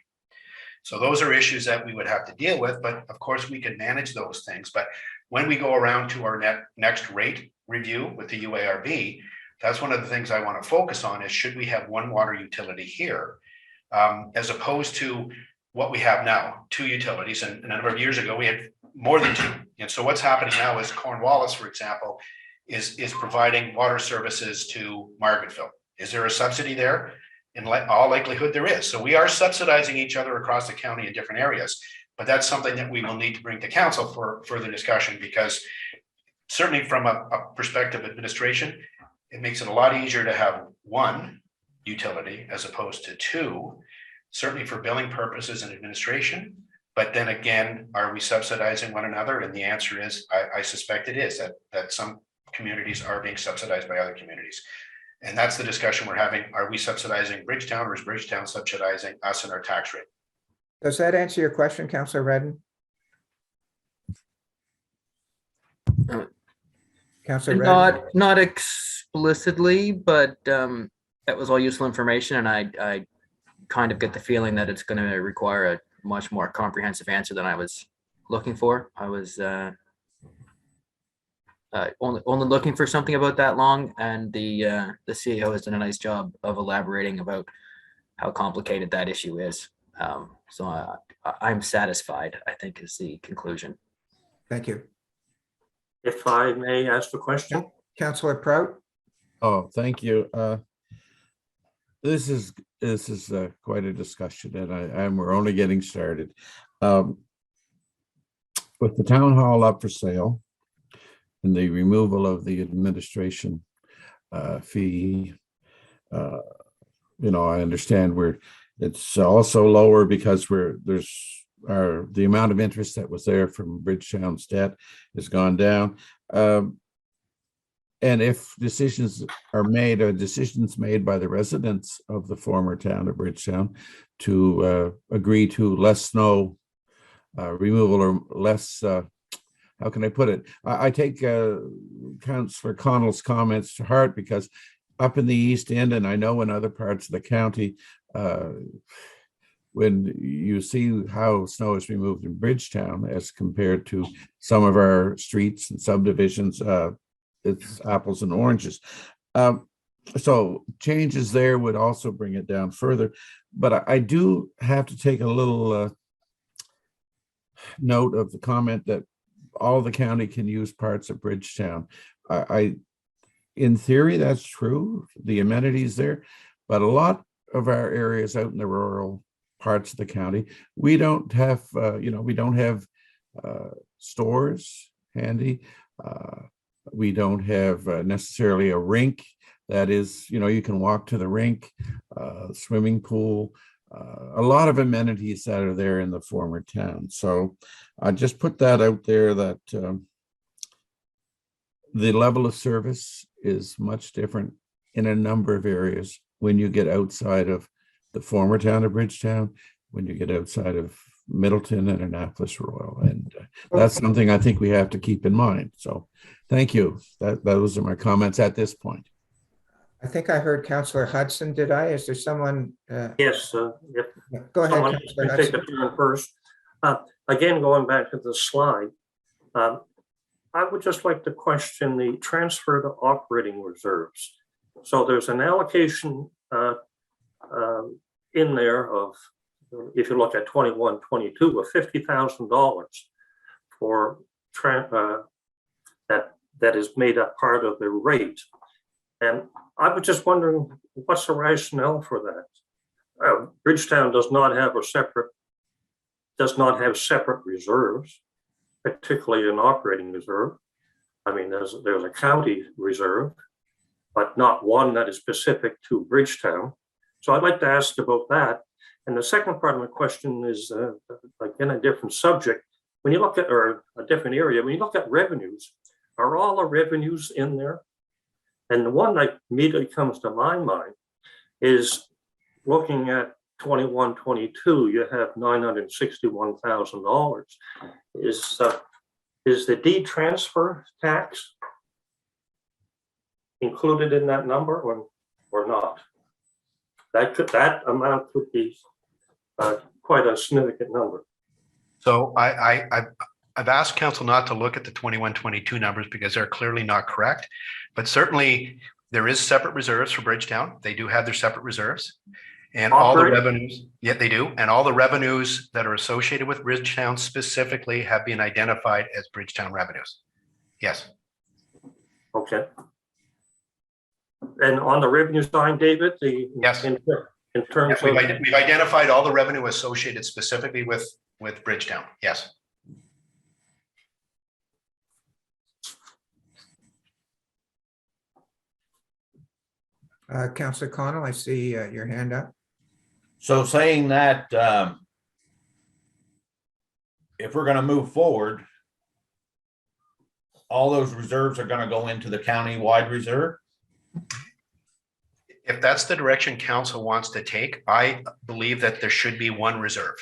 So those are issues that we would have to deal with, but of course we can manage those things. But when we go around to our next rate review with the UARB, that's one of the things I want to focus on is, should we have one water utility here as opposed to what we have now, two utilities. And a number of years ago, we had more than two. And so what's happening now is Cornwallis, for example, is providing water services to Margaretville. Is there a subsidy there? In all likelihood, there is. So we are subsidizing each other across the county in different areas, but that's something that we will need to bring to council for further discussion, because certainly from a perspective of administration, it makes it a lot easier to have one utility as opposed to two, certainly for billing purposes and administration. But then again, are we subsidizing one another? And the answer is, I suspect it is, that some communities are being subsidized by other communities. And that's the discussion we're having. Are we subsidizing Bridgetown, or is Bridgetown subsidizing us and our tax rate? Does that answer your question, Councillor Redden? Councillor Redden? Not explicitly, but that was all useful information, and I kind of get the feeling that it's going to require a much more comprehensive answer than I was looking for. I was only looking for something about that long, and the CEO has done a nice job of elaborating about how complicated that issue is. So I'm satisfied, I think, is the conclusion. Thank you. If I may ask a question? Councillor Prout? Oh, thank you. This is quite a discussion, and we're only getting started. With the town hall up for sale and the removal of the administration fee, I understand it's also lower because the amount of interest that was there from Bridgetown's debt has gone down. And if decisions are made, or decisions made by the residents of the former town of Bridgetown to agree to less snow removal, or less, how can I put it? I take Councillor Connell's comments to heart, because up in the East End, and I know in other parts of the county, when you see how snow is removed in Bridgetown as compared to some of our streets and subdivisions, it's apples and oranges. So changes there would also bring it down further. But I do have to take a little note of the comment that all the county can use parts of Bridgetown. In theory, that's true, the amenities there, but a lot of our areas out in the rural parts of the county, we don't have, stores handy. We don't have necessarily a rink that is, you can walk to the rink, swimming pool, a lot of amenities that are there in the former town. So I just put that out there, that the level of service is much different in a number of areas when you get outside of the former town of Bridgetown when you get outside of Middleton and Annapolis Royal. And that's something I think we have to keep in mind. So thank you. Those are my comments at this point. I think I heard Councillor Hudson, did I? Is there someone? Yes, if Go ahead, someone Councillor can take Hudson. a turn first. Again, going back to the slide, I would just like to question the transfer to operating reserves. So there's an allocation in there of, if you look at 21-22, of $50,000 for that is made up part of the rate. And I was just wondering, what's the rationale for that? Bridgetown does not have separate reserves, particularly an operating reserve. I mean, there's a county reserve, but not one that is specific to Bridgetown. So I'd like to ask about that. And the second part of my question is, again, a different subject. When you look at, or a different area, when you look at revenues, are all the revenues in there? And the one that immediately comes to my mind is looking at 21-22, you have $961,000. Is the deed transfer tax included in that number or not? That amount could be quite a significant number. So I've asked council not to look at the 21-22 numbers because they're clearly not correct. But certainly there is separate reserves for Bridgetown. They do have their separate reserves. And all the revenues, yeah, they do. And all the revenues that are associated with Bridgetown specifically have been identified as Bridgetown revenues. Yes. Okay. And on the revenue side, David, yes, in terms yeah, of we've identified all the revenue associated specifically with Bridgetown. Yes. Councillor Connell, I see your hand up. So saying that if we're going to move forward, all those reserves are going to go into the county-wide reserve? If that's the direction council wants to take, I believe that there should be one reserve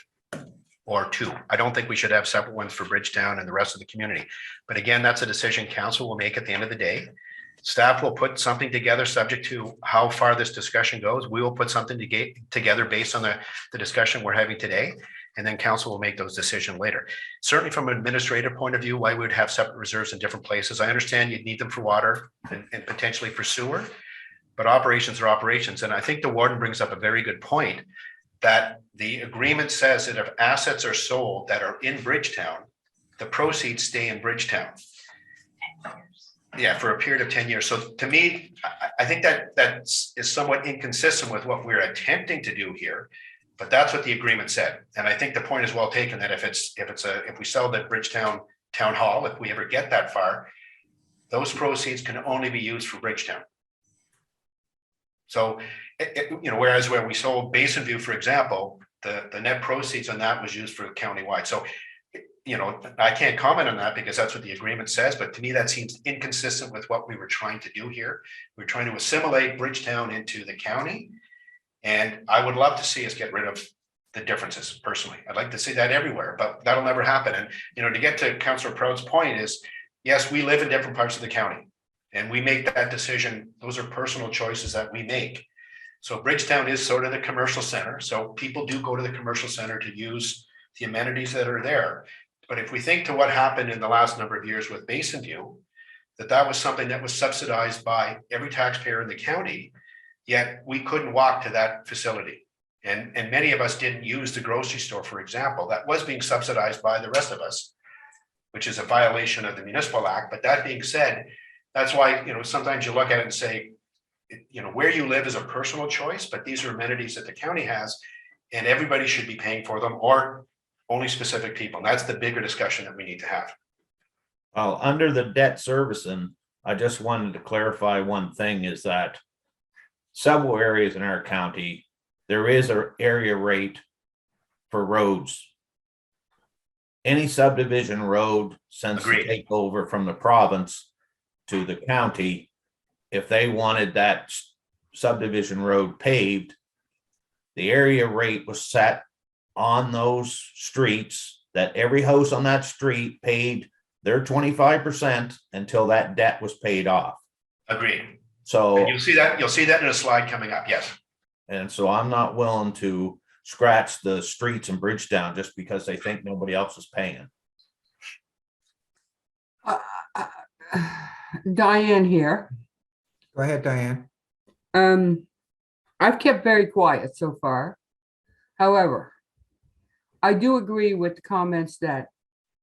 or two. I don't think we should have separate ones for Bridgetown and the rest of the community. But again, that's a decision council will make at the end of the day. Staff will put something together subject to how far this discussion goes. We will put something together based on the discussion we're having today. And then council will make those decisions later. Certainly from an administrative point of view, why we would have separate reserves in different places. I understand you'd need them for water and potentially for sewer, but operations are operations. And I think the warden brings up a very good point that the agreement says that if assets are sold that are in Bridgetown, the proceeds stay in Bridgetown. Yeah, for a period of 10 years. So to me, I think that is somewhat inconsistent with what we're attempting to do here, but that's what the agreement said. And I think the point is well taken that if we sell the Bridgetown Town Hall, if we ever get that far, those proceeds can only be used for Bridgetown. So, whereas where we sold Basin View, for example, the net proceeds on that was used for countywide. So, I can't comment on that because that's what the agreement says, but to me, that seems inconsistent with what we were trying to do here. We're trying to assimilate Bridgetown into the county. And I would love to see us get rid of the differences personally. I'd like to see that everywhere, but that'll never happen. And, to get to Councillor Proud's point is, yes, we live in different parts of the county and we make that decision. Those are personal choices that we make. So Bridgetown is sort of the commercial center. So people do go to the commercial center to use the amenities that are there. But if we think to what happened in the last number of years with Basin View, that was something that was subsidized by every taxpayer in the county, yet we couldn't walk to that facility. And many of us didn't use the grocery store, for example, that was being subsidized by the rest of us, which is a violation of the Municipal Act. But that being said, that's why, sometimes you look at it and say, where you live is a personal choice, but these are amenities that the county has and everybody should be paying for them or only specific people. And that's the bigger discussion that we need to have. Well, under the debt servicing, I just wanted to clarify one thing is that several areas in our county, there is an area rate for roads. Any subdivision road since the takeover from the province to the county, if they wanted that subdivision road paved, the area rate was set on those streets, that every house on that street paid their 25% until that debt was paid off. Agreed. So, And you'll see that in a slide coming up. Yes. and so I'm not willing to scratch the streets in Bridgetown just because they think nobody else is paying. Diane here. Go ahead, Diane. I've kept very quiet so far. However, I do agree with the comments that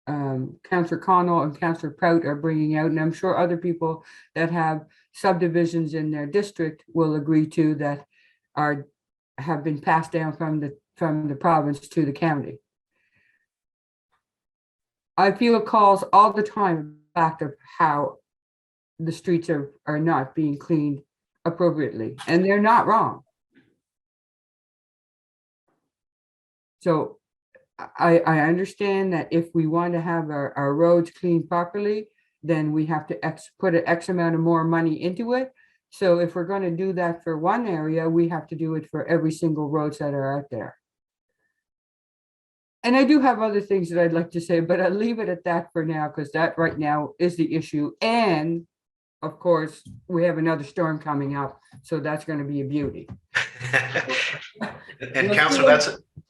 Councillor Connell and Councillor Prout are bringing out, and I'm sure other people that have subdivisions in their district will agree to that have been passed down from the province to the county. I feel calls all the time back of how the streets are not being cleaned appropriately, and they're not wrong. So I understand that if we want to have our roads cleaned properly, then we have to put an X amount of more money into it. So if we're going to do that for one area, we have to do it for every single roads that are out there. And I do have other things that I'd like to say, but I'll leave it at that for now, because that right now is the issue. And of course, we have another storm coming up, so that's going to be a beauty. And Councillor,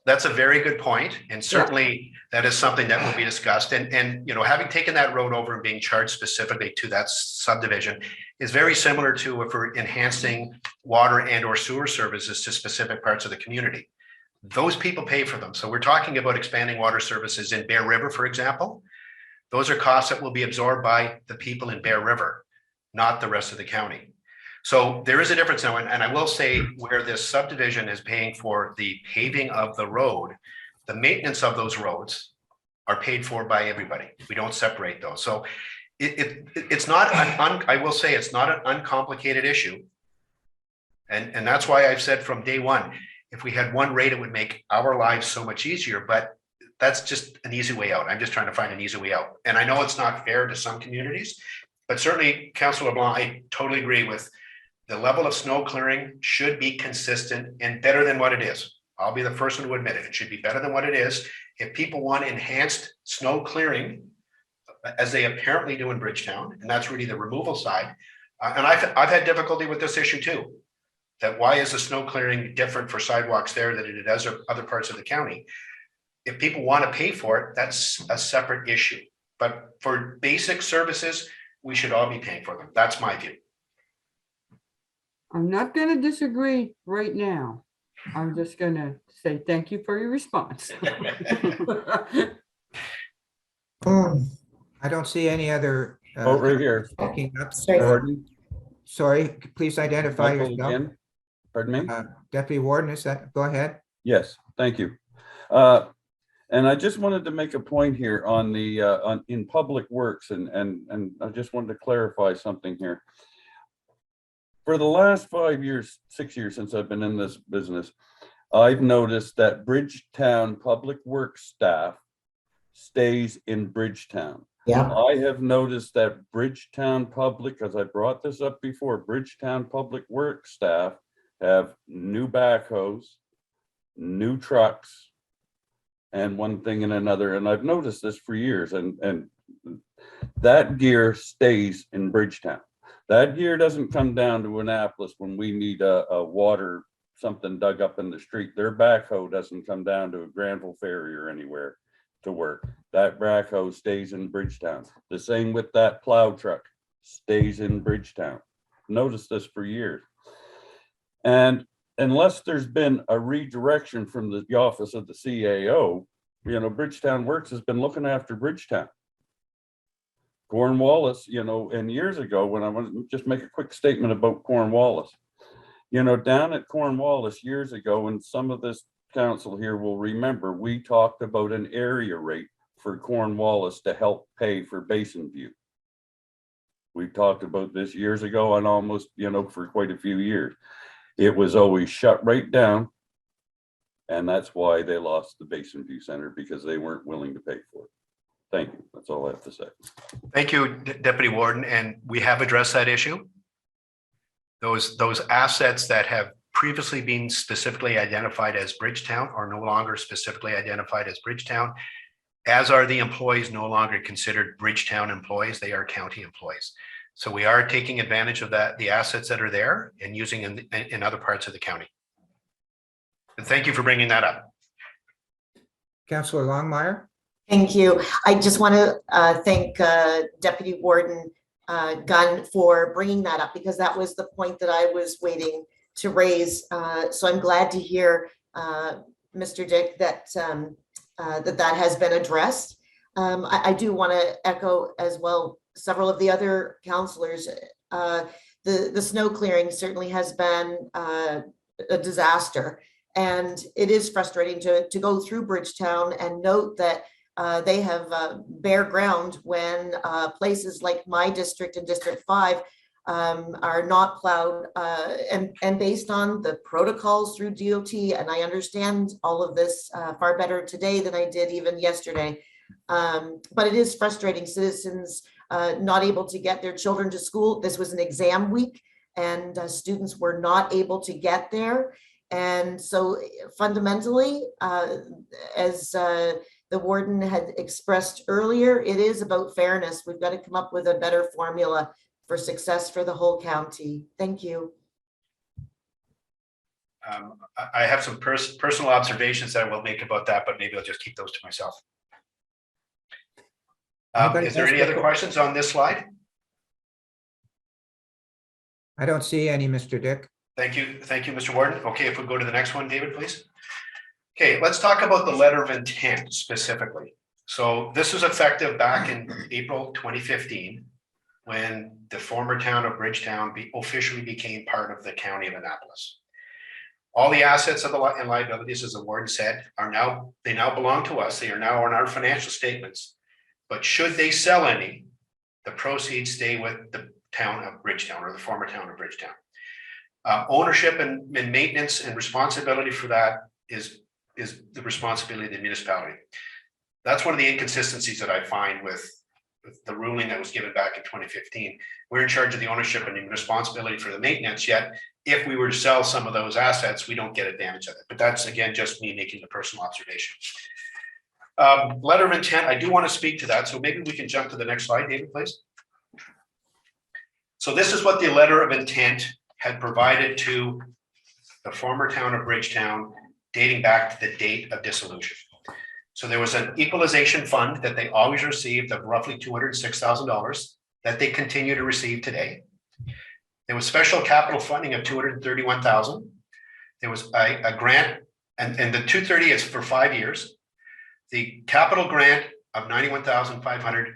that's a very good point, and certainly that is something that will be discussed. And you know, having taken that road over and being charged specifically to that subdivision is very similar to if we're enhancing water and or sewer services to specific parts of the community. Those people pay for them. So we're talking about expanding water services in Bear River, for example. Those are costs that will be absorbed by the people in Bear River, not the rest of the county. So there is a difference now, and I will say where this subdivision is paying for the paving of the road, the maintenance of those roads are paid for by everybody. We don't separate those. So it's not, I will say it's not an uncomplicated issue. And that's why I've said from day one, if we had one rate, it would make our lives so much easier, but that's just an easy way out. I'm just trying to find an easy way out. And I know it's not fair to some communities, but certainly, Councillor LeBlanc, I totally agree with the level of snow clearing should be consistent and better than what it is. I'll be the first one to admit it. It should be better than what it is. If people want enhanced snow clearing, as they apparently do in Bridgetown, and that's really the removal side, and I've had difficulty with this issue too. That why is the snow clearing different for sidewalks there than it is other parts of the county? If people want to pay for it, that's a separate issue. But for basic services, we should all be paying for them. That's my view. I'm not going to disagree right now. I'm just going to say thank you for your response. I don't see any other. Oh, right here. Speaking up. Pardon? Sorry, please identify Michael yourself. again? Pardon me? Deputy Warden, is that, go ahead. Yes, thank you. And I just wanted to make a point here on the in public works, and I just wanted to clarify something here. For the last 5 years, 6 years since I've been in this business, I've noticed that Bridgetown Public Works staff stays in Bridgetown. Yeah. I have noticed that Bridgetown Public, because I brought this up before, Bridgetown Public Works staff have new backhoes, new trucks, and one thing and another. And I've noticed this for years, and that gear stays in Bridgetown. That gear doesn't come down to Annapolis when we need a water, something dug up in the street. Their backhoe doesn't come down to a Granville Ferry or anywhere to work. That backhoe stays in Bridgetown. The same with that plow truck, stays in Bridgetown. Noticed this for years. And unless there's been a redirection from the office of the CAO, you know, Bridgetown Works has been looking after Bridgetown. Cornwallis, you know, and years ago, when I want to just make a quick statement about Cornwallis, you know, down at Cornwallis years ago, and some of this council here will remember, we talked about an area rate for Cornwallis to help pay for Basin View. We talked about this years ago and almost, you know, for quite a few years. It was always shut right down. And that's why they lost the Basin View Center, because they weren't willing to pay for it. Thank you. That's all I have to say. Thank you, Deputy Warden. And we have addressed that issue. Those assets that have previously been specifically identified as Bridgetown are no longer specifically identified as Bridgetown, as are the employees no longer considered Bridgetown employees, they are county employees. So we are taking advantage of that, the assets that are there and using in other parts of the county. And thank you for bringing that up. Councillor Longmire? Thank you. I just want to thank Deputy Warden Gunn for bringing that up, because that was the point that I was waiting to raise. So I'm glad to hear, Mr. Dick, that that has been addressed. I do want to echo as well several of the other councillors. The snow clearing certainly has been a disaster, and it is frustrating to go through Bridgetown and note that they have bare ground when places like my district and District 5 are not plowed, and based on the protocols through DOT, and I understand all of this far better today than I did even yesterday. But it is frustrating, citizens not able to get their children to school. This was an exam week, and students were not able to get there. And so fundamentally, as the warden had expressed earlier, it is about fairness. We've got to come up with a better formula for success for the whole county. Thank you. I have some personal observations that I will make about that, but maybe I'll just keep those to myself. Is there any other questions on this slide? I don't see any, Mr. Dick. Thank you, Mr. Warden. Okay, if we go to the next one, David, please. Okay, let's talk about the letter of intent specifically. So this was effective back in April 2015, when the former town of Bridgetown officially became part of the county of Annapolis. All the assets of and liabilities, as the warden said, they now belong to us. They are now on our financial statements. But should they sell any, the proceeds stay with the town of Bridgetown, or the former town of Bridgetown. Ownership and maintenance and responsibility for that is the responsibility of the municipality. That's one of the inconsistencies that I find with the ruling that was given back in 2015. We're in charge of the ownership and the responsibility for the maintenance, yet if we were to sell some of those assets, we don't get advantage of it. But that's, again, just me making a personal observation. Letter of intent, I do want to speak to that. So maybe we can jump to the next slide, David, please. So this is what the letter of intent had provided to the former town of Bridgetown, dating back to the date of dissolution. So there was an equalization fund that they always received of roughly $206,000 that they continue to receive today. There was special capital funding of $231,000. There was a grant, and the 230 is for 5 years. The capital grant of $91,500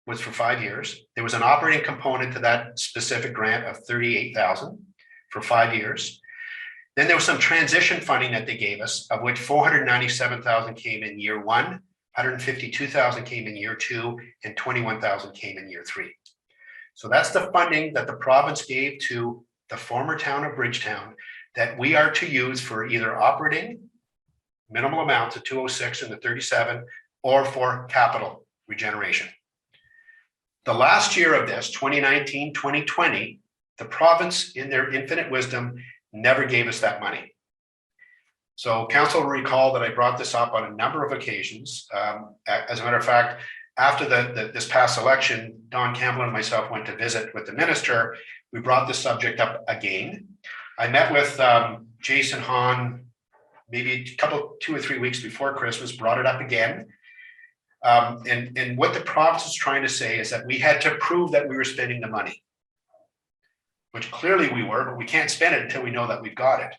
was for 5 years. There was an operating component to that specific grant of $38,000 for 5 years. Then there was some transition funding that they gave us, of which $497,000 came in year 1, $152,000 came in year 2, and $21,000 came in year 3. So that's the funding that the province gave to the former town of Bridgetown that we are to use for either operating minimal amounts of 206 and the 37, or for capital regeneration. The last year of this, 2019, 2020, the province, in their infinite wisdom, never gave us that money. So council will recall that I brought this up on a number of occasions. As a matter of fact, after this past election, Don Campbell and myself went to visit with the minister. We brought this subject up again. I met with Jason Hahn maybe 2 or 3 weeks before Christmas, brought it up again. And what the province is trying to say is that we had to prove that we were spending the money, which clearly we were, but we can't spend it until we know that we've got it.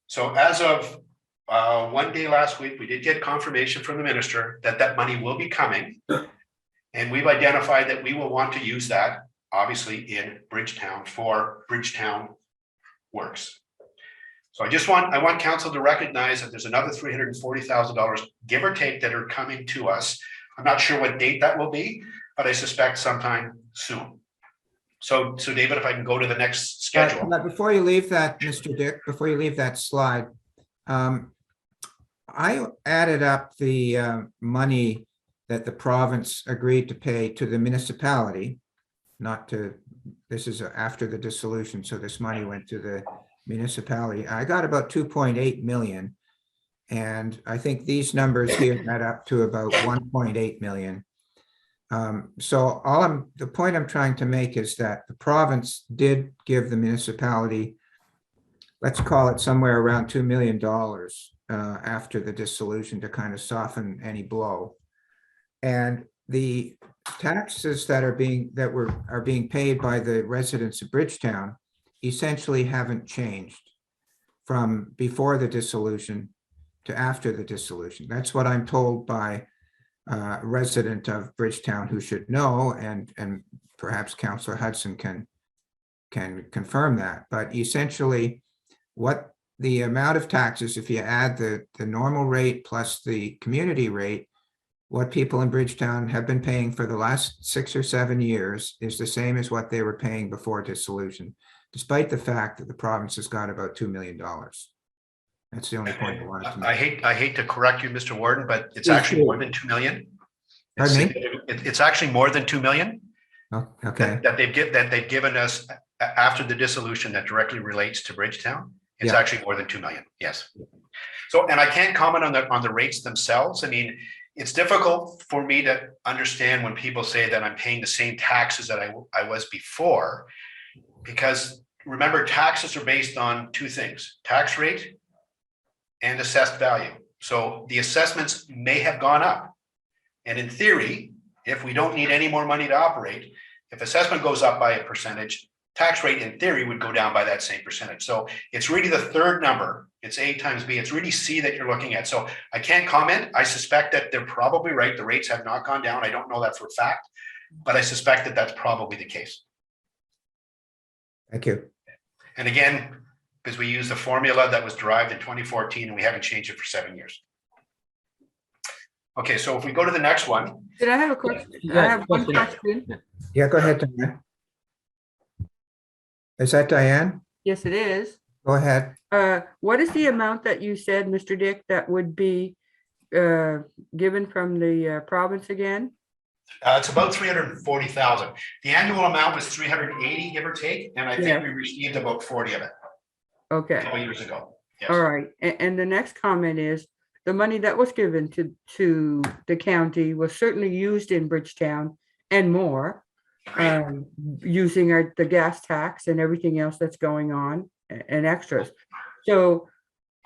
So as of one day last week, we did get confirmation from the minister that that money will be coming. And we've identified that we will want to use that, obviously, in Bridgetown for Bridgetown works. So I want council to recognize that there's another $340,000, give or take, that are coming to us. I'm not sure what date that will be, but I suspect sometime soon. So David, if I can go to the next schedule. But before you leave that, Mr. Dick, before you leave that slide, I added up the money that the province agreed to pay to the municipality, not to, this is after the dissolution, so this money went to the municipality. I got about 2.8 million. And I think these numbers here add up to about 1.8 million. So the point I'm trying to make is that the province did give the municipality, let's call it somewhere around $2 million after the dissolution to kind of soften any blow. And the taxes that are being paid by the residents of Bridgetown essentially haven't changed from before the dissolution to after the dissolution. That's what I'm told by a resident of Bridgetown who should know, and perhaps Councillor Hudson can confirm that. But essentially, what the amount of taxes, if you add the normal rate plus the community rate, what people in Bridgetown have been paying for the last 6 or 7 years is the same as what they were paying before dissolution, despite the fact that the province has got about $2 million. That's the only point I wanted to make. I hate to correct you, Mr. Warden, but it's actually more than 2 million. Pardon me? It's actually more than 2 million. Oh, okay. That they've given us after the dissolution that directly relates to Bridgetown. It's Yeah. actually more than 2 million. Yes. So, and I can't comment on the rates themselves. I mean, it's difficult for me to understand when people say that I'm paying the same taxes that I was before, because remember, taxes are based on two things: tax rate and assessed value. So the assessments may have gone up. And in theory, if we don't need any more money to operate, if assessment goes up by a percentage, tax rate in theory would go down by that same percentage. So it's really the third number. It's A times B. It's really C that you're looking at. So I can't comment. I suspect that they're probably right. The rates have not gone down. I don't know that for a fact, but I suspect that that's probably the case. Thank you. And again, because we use the formula that was derived in 2014 and we haven't changed it for 7 years. Okay, so if we go to the next one. Did I have a question? Yeah, I have one question. question. Yeah, go ahead, Diane. Is that Diane? Yes, it is. Go ahead. What is the amount that you said, Mr. Dick, that would be given from the province again? It's about 340,000. The annual amount was 380, give or take, and I think Yeah. we received about 40 of it a Okay, couple years ago. Yes. all right. And the next comment is, the money that was given to the county was certainly used in Bridgetown and more, using the gas tax and everything else that's going on and extras. So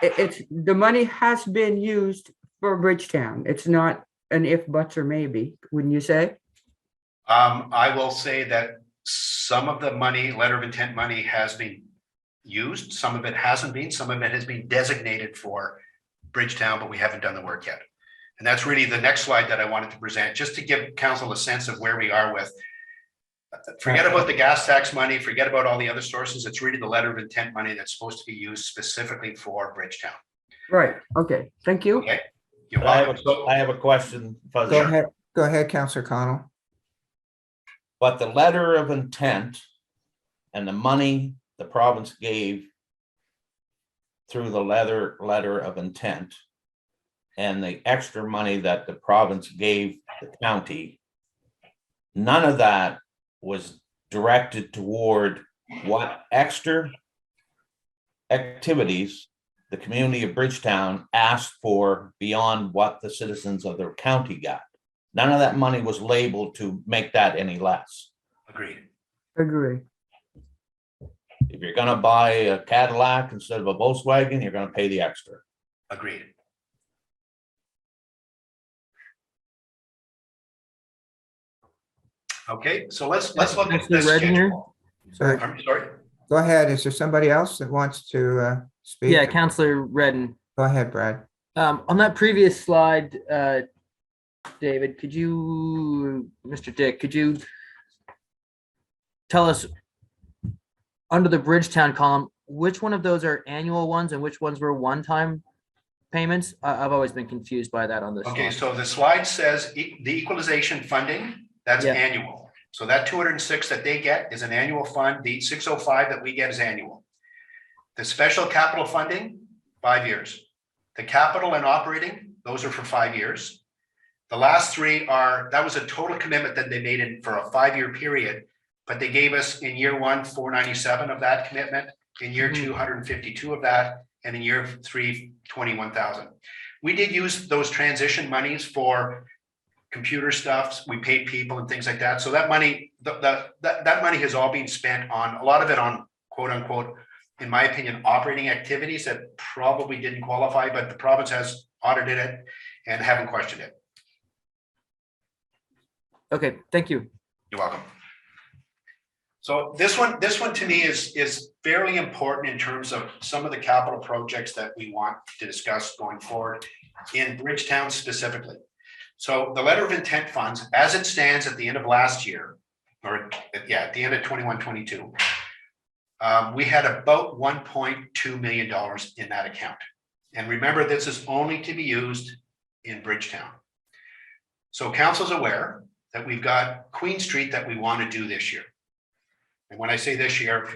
it's the money has been used for Bridgetown. It's not an if, buts, or maybe, wouldn't you say? I will say that some of the money, letter of intent money, has been used. Some of it hasn't been. Some of it has been designated for Bridgetown, but we haven't done the work yet. And that's really the next slide that I wanted to present, just to give council a sense of where we are with. Forget about the gas tax money, forget about all the other sources. It's really the letter of intent money that's supposed to be used specifically for Bridgetown. Right, okay, thank you. Okay. You're I welcome. have a question. Fuzzy. Go ahead, Councillor Connell. But the letter of intent and the money the province gave through the letter of intent and the extra money that the province gave the county, none of that was directed toward what extra activities the community of Bridgetown asked for beyond what the citizens of their county got. None of that money was labeled to make that any less. Agreed. Agree. If you're gonna buy a Cadillac instead of a Volkswagen, you're gonna pay the extra. Agreed. Okay, so let's look at this schedule. I'm sorry. Go ahead. Is there somebody else that wants to speak? Yeah, Councillor Redden. Go ahead, Brad. On that previous slide, David, could you, Mr. Dick, could you tell us under the Bridgetown column, which one of those are annual ones and which ones were one-time payments? I've always been confused by that on this. Okay, slide. so the slide says the equalization funding, that's Yeah. annual. So that 206 that they get is an annual fund. The 605 that we get is annual. The special capital funding, 5 years. The capital and operating, those are for 5 years. The last three are, that was a total commitment that they made in for a 5-year period, but they gave us in year one, 497 of that commitment. In year 2, 152 of that, and in year 3, 21,000. We did use those transition monies for computer stuff. We paid people and things like that. So that money, that money has all been spent on, a lot of it on quote unquote, in my opinion, operating activities that probably didn't qualify, but the province has audited it and haven't questioned it. Okay, thank you. You're welcome. So this one to me is fairly important in terms of some of the capital projects that we want to discuss going forward in Bridgetown specifically. So the letter of intent funds, as it stands at the end of last year, or yeah, at the end of 21-22, we had about $1.2 million in that account. And remember, this is only to be used in Bridgetown. So council's aware that we've got Queen Street that we want to do this year. And when I say this year,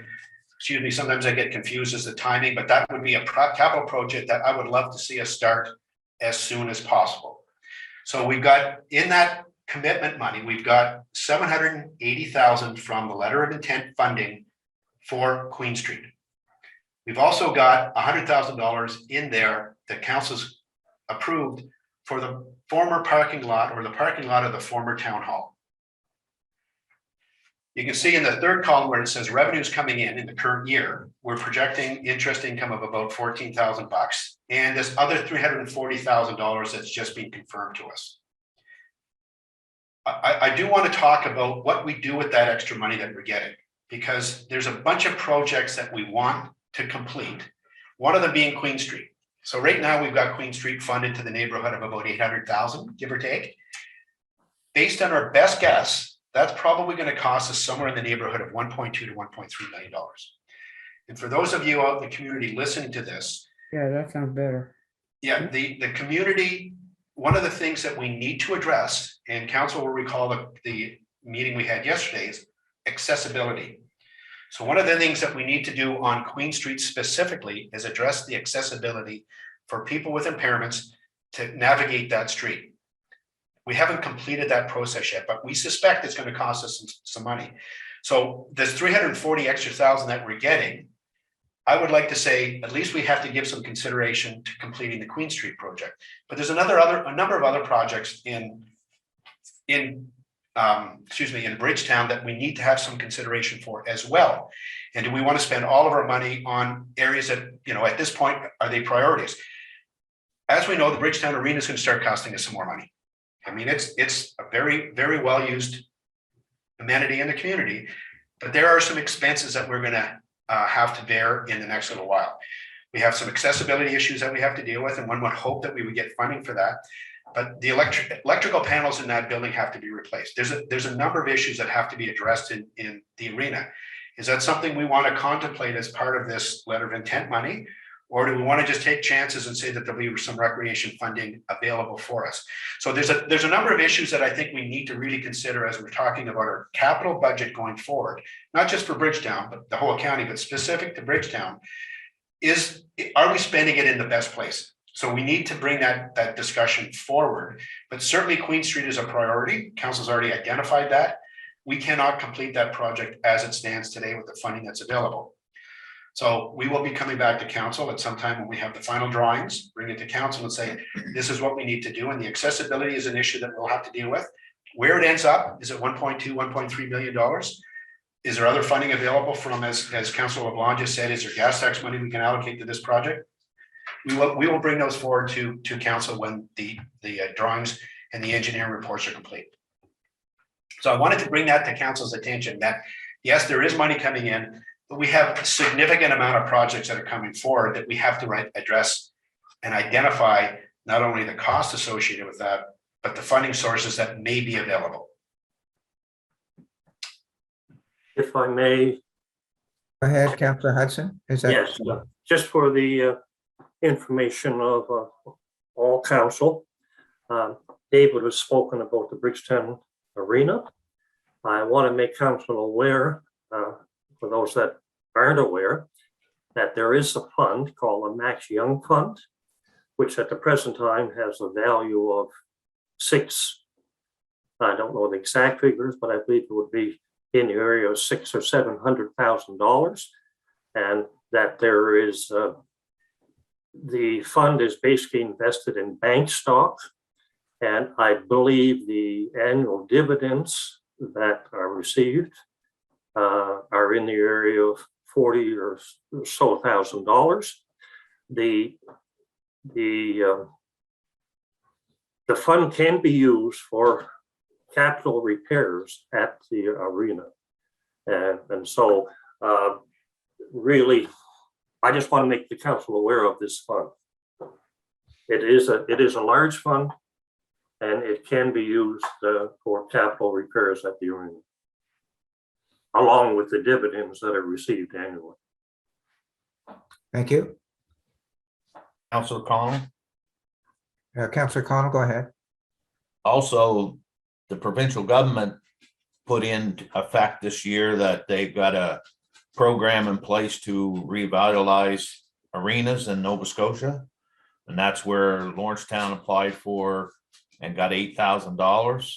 excuse me, sometimes I get confused as the timing, but that would be a capital project that I would love to see us start as soon as possible. So we've got in that commitment money, we've got $780,000 from the letter of intent funding for Queen Street. We've also got $100,000 in there that council's approved for the former parking lot or the parking lot of the former town hall. You can see in the third column where it says revenues coming in the current year, we're projecting interest income of about $14,000 and this other $340,000 that's just been confirmed to us. I do want to talk about what we do with that extra money that we're getting, because there's a bunch of projects that we want to complete. One of them being Queen Street. So right now we've got Queen Street funded to the neighborhood of about 800,000, give or take. Based on our best guess, that's probably going to cost us somewhere in the neighborhood of $1.2 to $1.3 million. And for those of you out in the community listening to this, Yeah, that sounds better. yeah, the community, one of the things that we need to address, and council will recall the meeting we had yesterday, is accessibility. So one of the things that we need to do on Queen Street specifically is address the accessibility for people with impairments to navigate that street. We haven't completed that process yet, but we suspect it's going to cost us some money. So this 340 extra thousand that we're getting, I would like to say at least we have to give some consideration to completing the Queen Street project. But there's a number of other projects in Bridgetown that we need to have some consideration for as well. And do we want to spend all of our money on areas that, you know, at this point, are they priorities? As we know, the Bridgetown Arena is going to start costing us some more money. I mean, it's a very, very well-used amenity in the community, but there are some expenses that we're going to have to bear in the next little while. We have some accessibility issues that we have to deal with, and one would hope that we would get funding for that. But the electrical panels in that building have to be replaced. There's a number of issues that have to be addressed in the arena. Is that something we want to contemplate as part of this letter of intent money? Or do we want to just take chances and say that there'll be some recreation funding available for us? So there's a number of issues that I think we need to really consider as we're talking about our capital budget going forward, not just for Bridgetown, but the whole county, but specific to Bridgetown. Are we spending it in the best place? So we need to bring that discussion forward, but certainly Queen Street is a priority. Council's already identified that. We cannot complete that project as it stands today with the funding that's available. So we will be coming back to council at some time when we have the final drawings, bring it to council and say, this is what we need to do. And the accessibility is an issue that we'll have to deal with. Where it ends up, is it $1.2, $1.3 million? Is there other funding available from, as Councilor LeBlanc just said, is there gas tax money we can allocate to this project? We will bring those forward to council when the drawings and the engineering reports are complete. So I wanted to bring that to council's attention that yes, there is money coming in, but we have a significant amount of projects that are coming forward that we have to address and identify not only the cost associated with that, but the funding sources that may be available. If I may. Go ahead, Councillor Hudson. Is that? Yes, just for the information of all council. David has spoken about the Bridgetown Arena. I want to make council aware, for those that aren't aware, that there is a fund called the Max Young Fund, which at the present time has a value of I don't know the exact figures, but I believe it would be in the area of $600,000 or $700,000. And that there is, the fund is basically invested in bank stock. And I believe the annual dividends that are received are in the area of $40 or so thousand. The fund can be used for capital repairs at the arena. And so really, I just want to make the council aware of this fund. It is a large fund, and it can be used for capital repairs at the arena, along with the dividends that are received annually. Thank you. Councilor Connell. Councillor Connell, go ahead. Also, the provincial government put in effect this year that they've got a program in place to revitalize arenas in Nova Scotia. And that's where Lawrencetown applied for and got $8,000.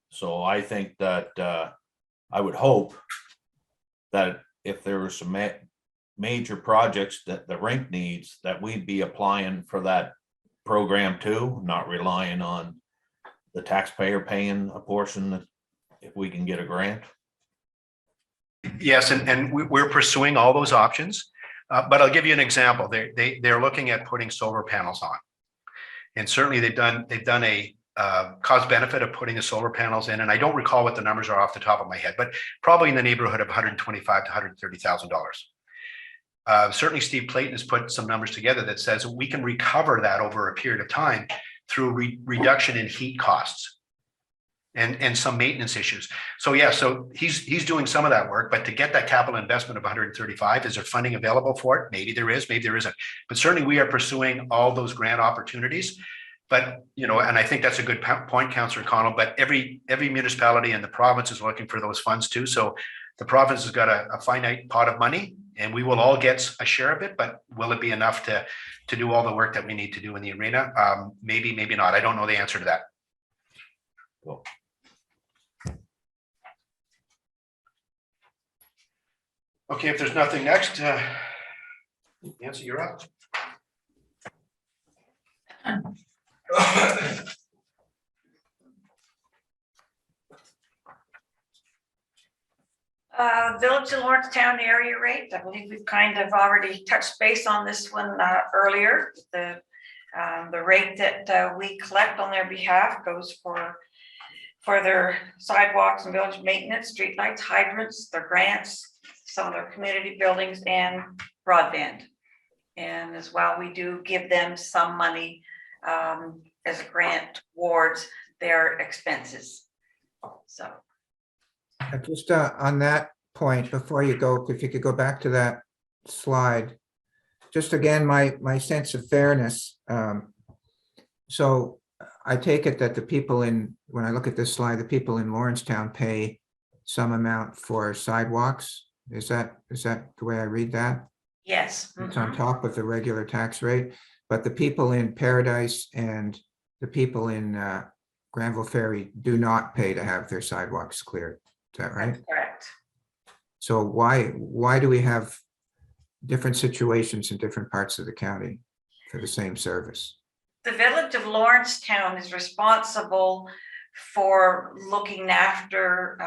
So I think that I would hope that if there were some major projects that the rink needs, that we'd be applying for that program too, not relying on the taxpayer paying a portion if we can get a grant. Yes, and we're pursuing all those options, but I'll give you an example. They're looking at putting solar panels on, and certainly they've done a cost benefit of putting the solar panels in, and I don't recall what the numbers are off the top of my head, but probably in the neighborhood of $125,000 to $130,000. Certainly, Steve Clayton has put some numbers together that says we can recover that over a period of time through reduction in heat costs and some maintenance issues. So yeah, so he's doing some of that work, but to get that capital investment of 135, is there funding available for it? Maybe there is, maybe there isn't. But certainly we are pursuing all those grant opportunities. But, you know, and I think that's a good point, Councillor Connell, but every municipality in the province is looking for those funds too. So the province has got a finite pot of money, and we will all get a share of it, but will it be enough to do all the work that we need to do in the arena? Maybe, maybe not. I don't know the answer to that. Cool. Okay, if there's nothing next, Nancy, you're up. Village of Lawrencetown area rate. I believe we've kind of already touched base on this one earlier. The rate that we collect on their behalf goes for their sidewalks and village maintenance, streetlights, hydrants, their grants, some of their community buildings, and broadband. And as well, we do give them some money as a grant towards their expenses. So. Just on that point, before you go, if you could go back to that slide, just again, my sense of fairness. So I take it that the people when I look at this slide, the people in Lawrencetown pay some amount for sidewalks. Is that the way I read that? Yes. It's on top of the regular tax rate, but the people in Paradise and the people in Granville Ferry do not pay to have their sidewalks cleared. Is that right? That's correct. So why do we have different situations in different parts of the county for the same service? The village of Lawrencetown is responsible for looking after,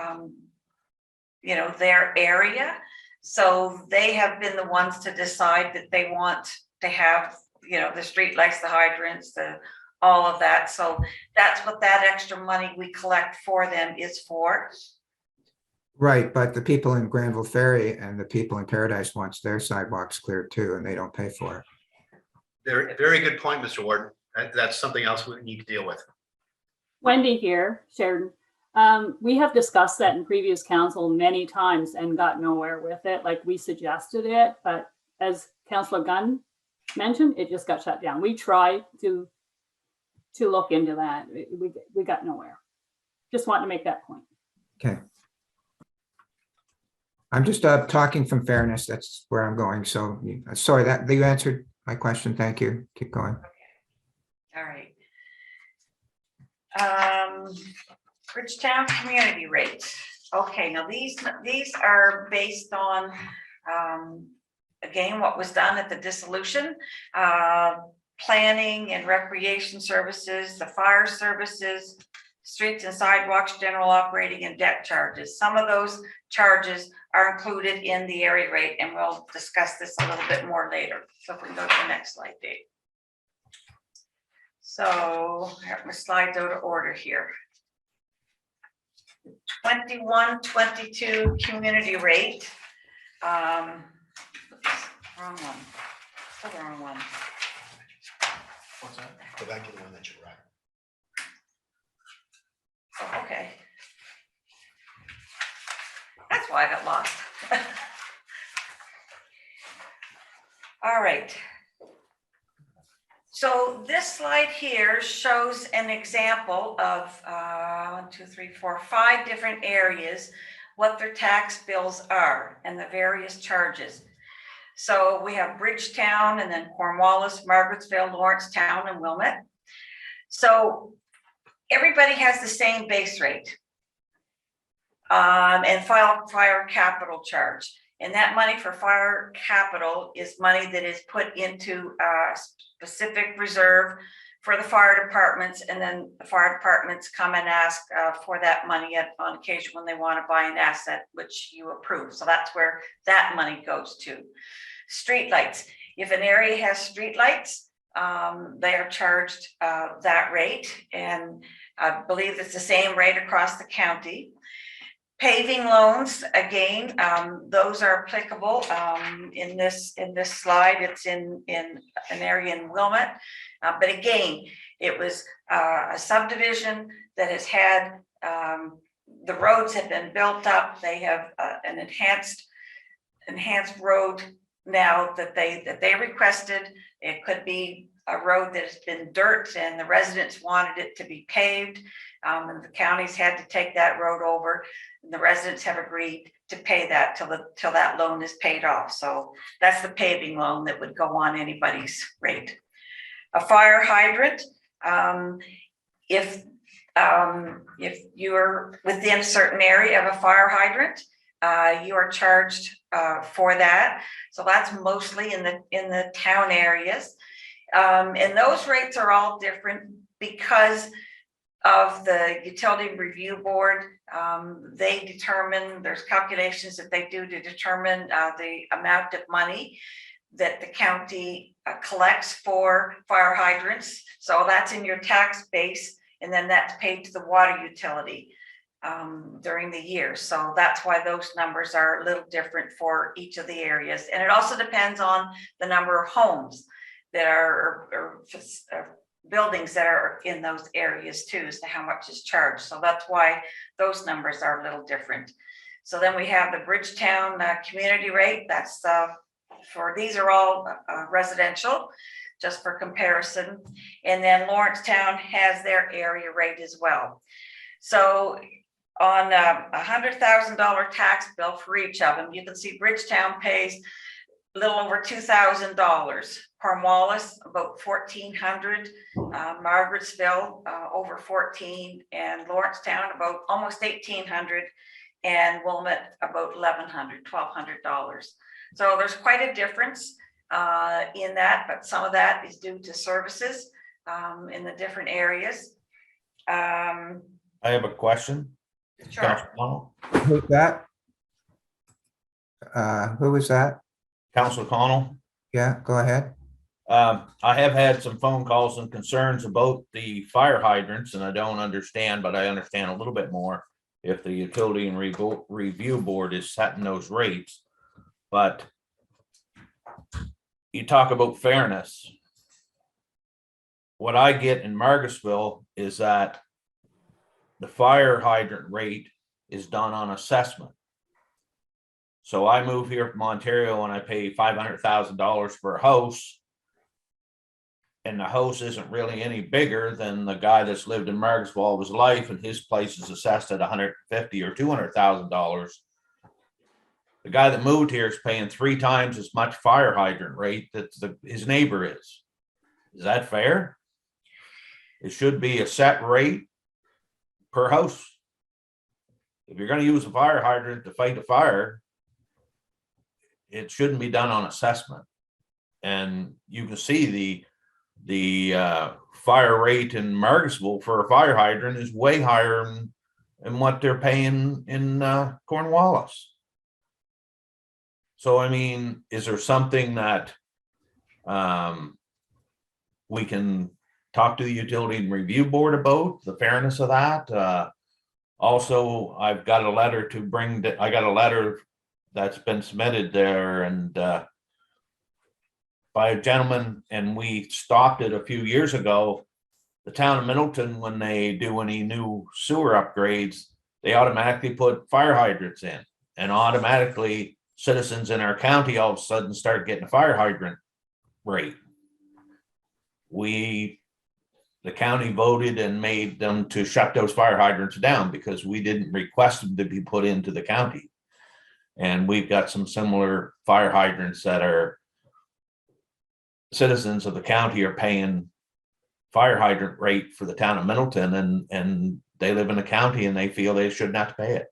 you know, their area. So they have been the ones to decide that they want to have, you know, the streetlights, the hydrants, all of that. So that's what that extra money we collect for them is for. Right, but the people in Granville Ferry and the people in Paradise wants their sidewalks cleared too, and they don't pay for it. Very good point, Mr. Warden. That's something else we need to deal with. Wendy here, Sheridan. We have discussed that in previous council many times and got nowhere with it. Like we suggested it, but as Councillor Gunn mentioned, it just got shut down. We tried to look into that. We got nowhere. Just wanted to make that point. Okay. I'm just talking from fairness. That's where I'm going. So sorry that you answered my question. Thank you. Keep going. All right. Bridgetown community rates. Okay, now these are based on again, what was done at the dissolution, planning and recreation services, the fire services, streets and sidewalks, general operating and debt charges. Some of those charges are included in the area rate, and we'll discuss this a little bit more later. So if we can go to the next slide, Dave. So have my slides out of order here. 21-22 community rate. Oops, wrong one. Still the wrong one. What's that? Go back to the one that you were at. Oh, okay. That's why I got lost. All right. So this slide here shows an example of 1, 2, 3, 4, 5 different areas, what their tax bills are and the various charges. So we have Bridgetown, and then Cornwallis, Margarettsville, Lawrencetown, and Wilmette. So everybody has the same base rate and fire capital charge. And that money for fire capital is money that is put into a specific reserve for the fire departments, and then the fire departments come and ask for that money on occasion when they want to buy an asset, which you approve. So that's where that money goes to. Streetlights. If an area has streetlights, they are charged that rate, and I believe it's the same rate across the county. Paving loans, again, those are applicable in this slide. It's in an area in Wilmette, but again, it was a subdivision that has had the roads have been built up. They have an enhanced road now that they requested. It could be a road that has been dirt and the residents wanted it to be paved, and the counties had to take that road over, and the residents have agreed to pay that till that loan is paid off. So that's the paving loan that would go on anybody's rate. A fire hydrant, if you're within a certain area of a fire hydrant, you are charged for that. So that's mostly in the town areas. And those rates are all different because of the utility review board. They determine, there's calculations that they do to determine the amount of money that the county collects for fire hydrants. So that's in your tax base, and then that's paid to the water utility during the year. So that's why those numbers are a little different for each of the areas. And it also depends on the number of homes that are or buildings that are in those areas too, as to how much is charged. So that's why those numbers are a little different. So then we have the Bridgetown community rate. That's for, these are all residential, just for comparison. And then Lawrencetown has their area rate as well. So on $100,000 tax bill for each of them, you can see Bridgetown pays a little over $2,000. Cornwallis about $1,400, Margarettsville over $1,400, and Lawrencetown about almost $1,800, and Wilmette about $1,200. So there's quite a difference in that, but some of that is due to services in the different areas. I have a question. Sure. Councilor Connell? Who's that? Who was that? Councilor Connell? Yeah, go ahead. I have had some phone calls and concerns about the fire hydrants, and I don't understand, but I understand a little bit more if the utility and review board is setting those rates. But you talk about fairness. What I get in Margarettsville is that the fire hydrant rate is done on assessment. So I move here from Ontario and I pay $500,000 for a house, and the house isn't really any bigger than the guy that's lived in Margarettsville all his life, and his place is assessed at $150,000 or $200,000. The guy that moved here is paying 3 times as much fire hydrant rate that his neighbor is. Is that fair? It should be a set rate per house. If you're going to use a fire hydrant to fight a fire, it shouldn't be done on assessment. And you can see the fire rate in Margansville for a fire hydrant is way higher than what they're paying in Cornwallis. So, I mean, is there something that we can talk to the utility and review board about the fairness of that? Also, I've got a letter to bring, I got a letter that's been submitted there and by a gentleman, and we stopped it a few years ago. The town of Middleton, when they do any new sewer upgrades, they automatically put fire hydrants in, and automatically citizens in our county all of a sudden start getting a fire hydrant rate. The county voted and made them to shut those fire hydrants down because we didn't request them to be put into the county. And we've got some similar fire hydrants that are citizens of the county are paying fire hydrant rate for the town of Middleton, and they live in the county and they feel they shouldn't have to pay it.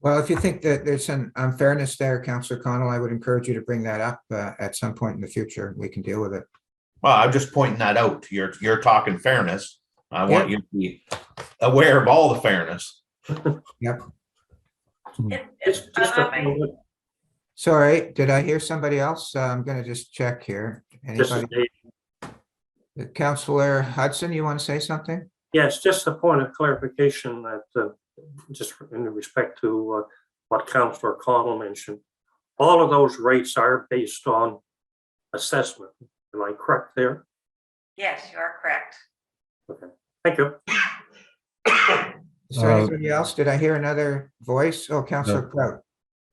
Well, if you think that there's some unfairness there, Councillor Connell, I would encourage you to bring that up at some point in the future. We can deal with it. Well, I'm just pointing that out. You're talking fairness. I want you to be aware of all the fairness. Yep. It's just a, Sorry, did I hear somebody else? I'm going to just check here. just a, Anybody? Councillor Hudson, you want to say something? yes, just a point of clarification that just in respect to what Councillor Connell mentioned. All of those rates are based on assessment. Am I correct there? Yes, you are correct. Okay, thank you. Is there anybody else? Did I hear another voice? Oh, Councillor Prout.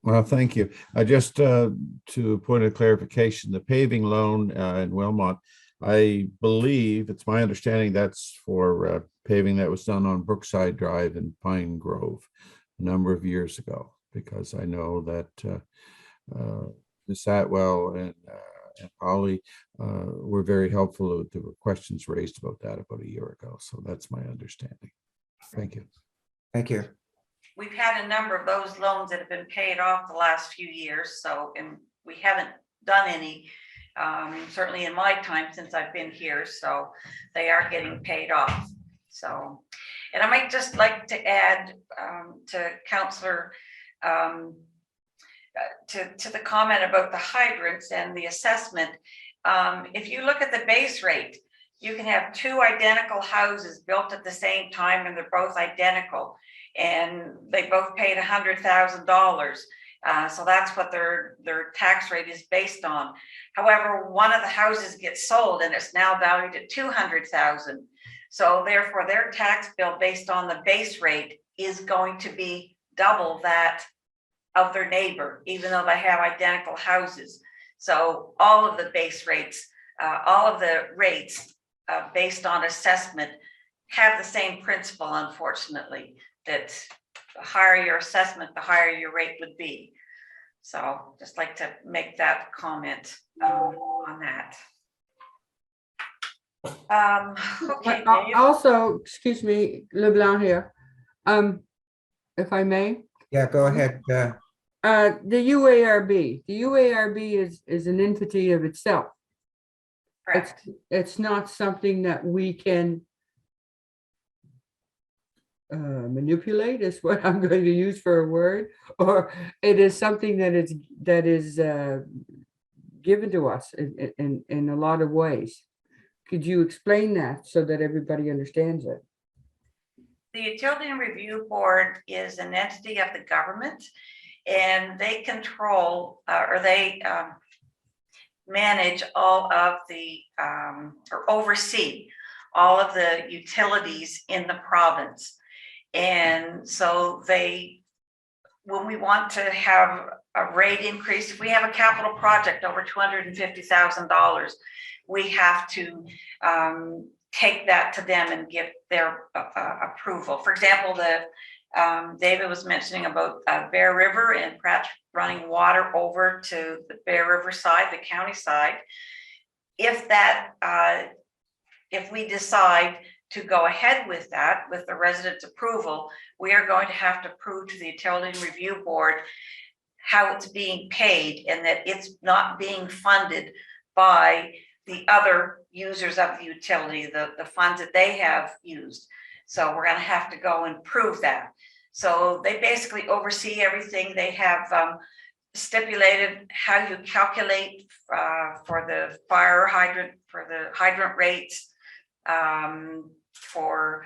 Well, thank you. I just to point of clarification, the paving loan in Wilmot, I believe it's my understanding that's for paving that was done on Brookside Drive in Pine Grove a number of years ago, because I know that Ms. Atwell and Polly were very helpful. There were questions raised about that about a year ago. So that's my understanding. Thank you. Thank you. We've had a number of those loans that have been paid off the last few years. So, and we haven't done any, certainly in my time since I've been here. So they are getting paid off. So, and I might just like to add to Councillor, to the comment about the hydrants and the assessment. If you look at the base rate, you can have two identical houses built at the same time and they're both identical and they both paid $100,000. So that's what their tax rate is based on. However, one of the houses gets sold and it's now valued at $200,000. So therefore their tax bill based on the base rate is going to be double that of their neighbor, even though they have identical houses. So all of the base rates, all of the rates based on assessment have the same principle, unfortunately, that the higher your assessment, the higher your rate would be. So just like to make that comment on that. Okay, Dave. Also, excuse me, LeBlanc here. If I may. Yeah, go ahead. The UARB. The UARB is an entity of itself. Correct. It's not something that we can manipulate, is what I'm going to use for a word, or it is something that is given to us in a lot of ways. Could you explain that so that everybody understands it? The Utility and Review Board is an entity of the government, and they control or they manage all of the or oversee all of the utilities in the province. And so when we want to have a rate increase, if we have a capital project over $250,000, we have to take that to them and give their approval. For example, David was mentioning about Bear River and perhaps running water over to the Bear River side, the county side. If we decide to go ahead with that, with the residents' approval, we are going to have to prove to the Utility and Review Board how it's being paid and that it's not being funded by the other users of the utility, the funds that they have used. So we're going to have to go and prove that. So they basically oversee everything. They have stipulated how you calculate for the fire hydrant, for the hydrant rates, for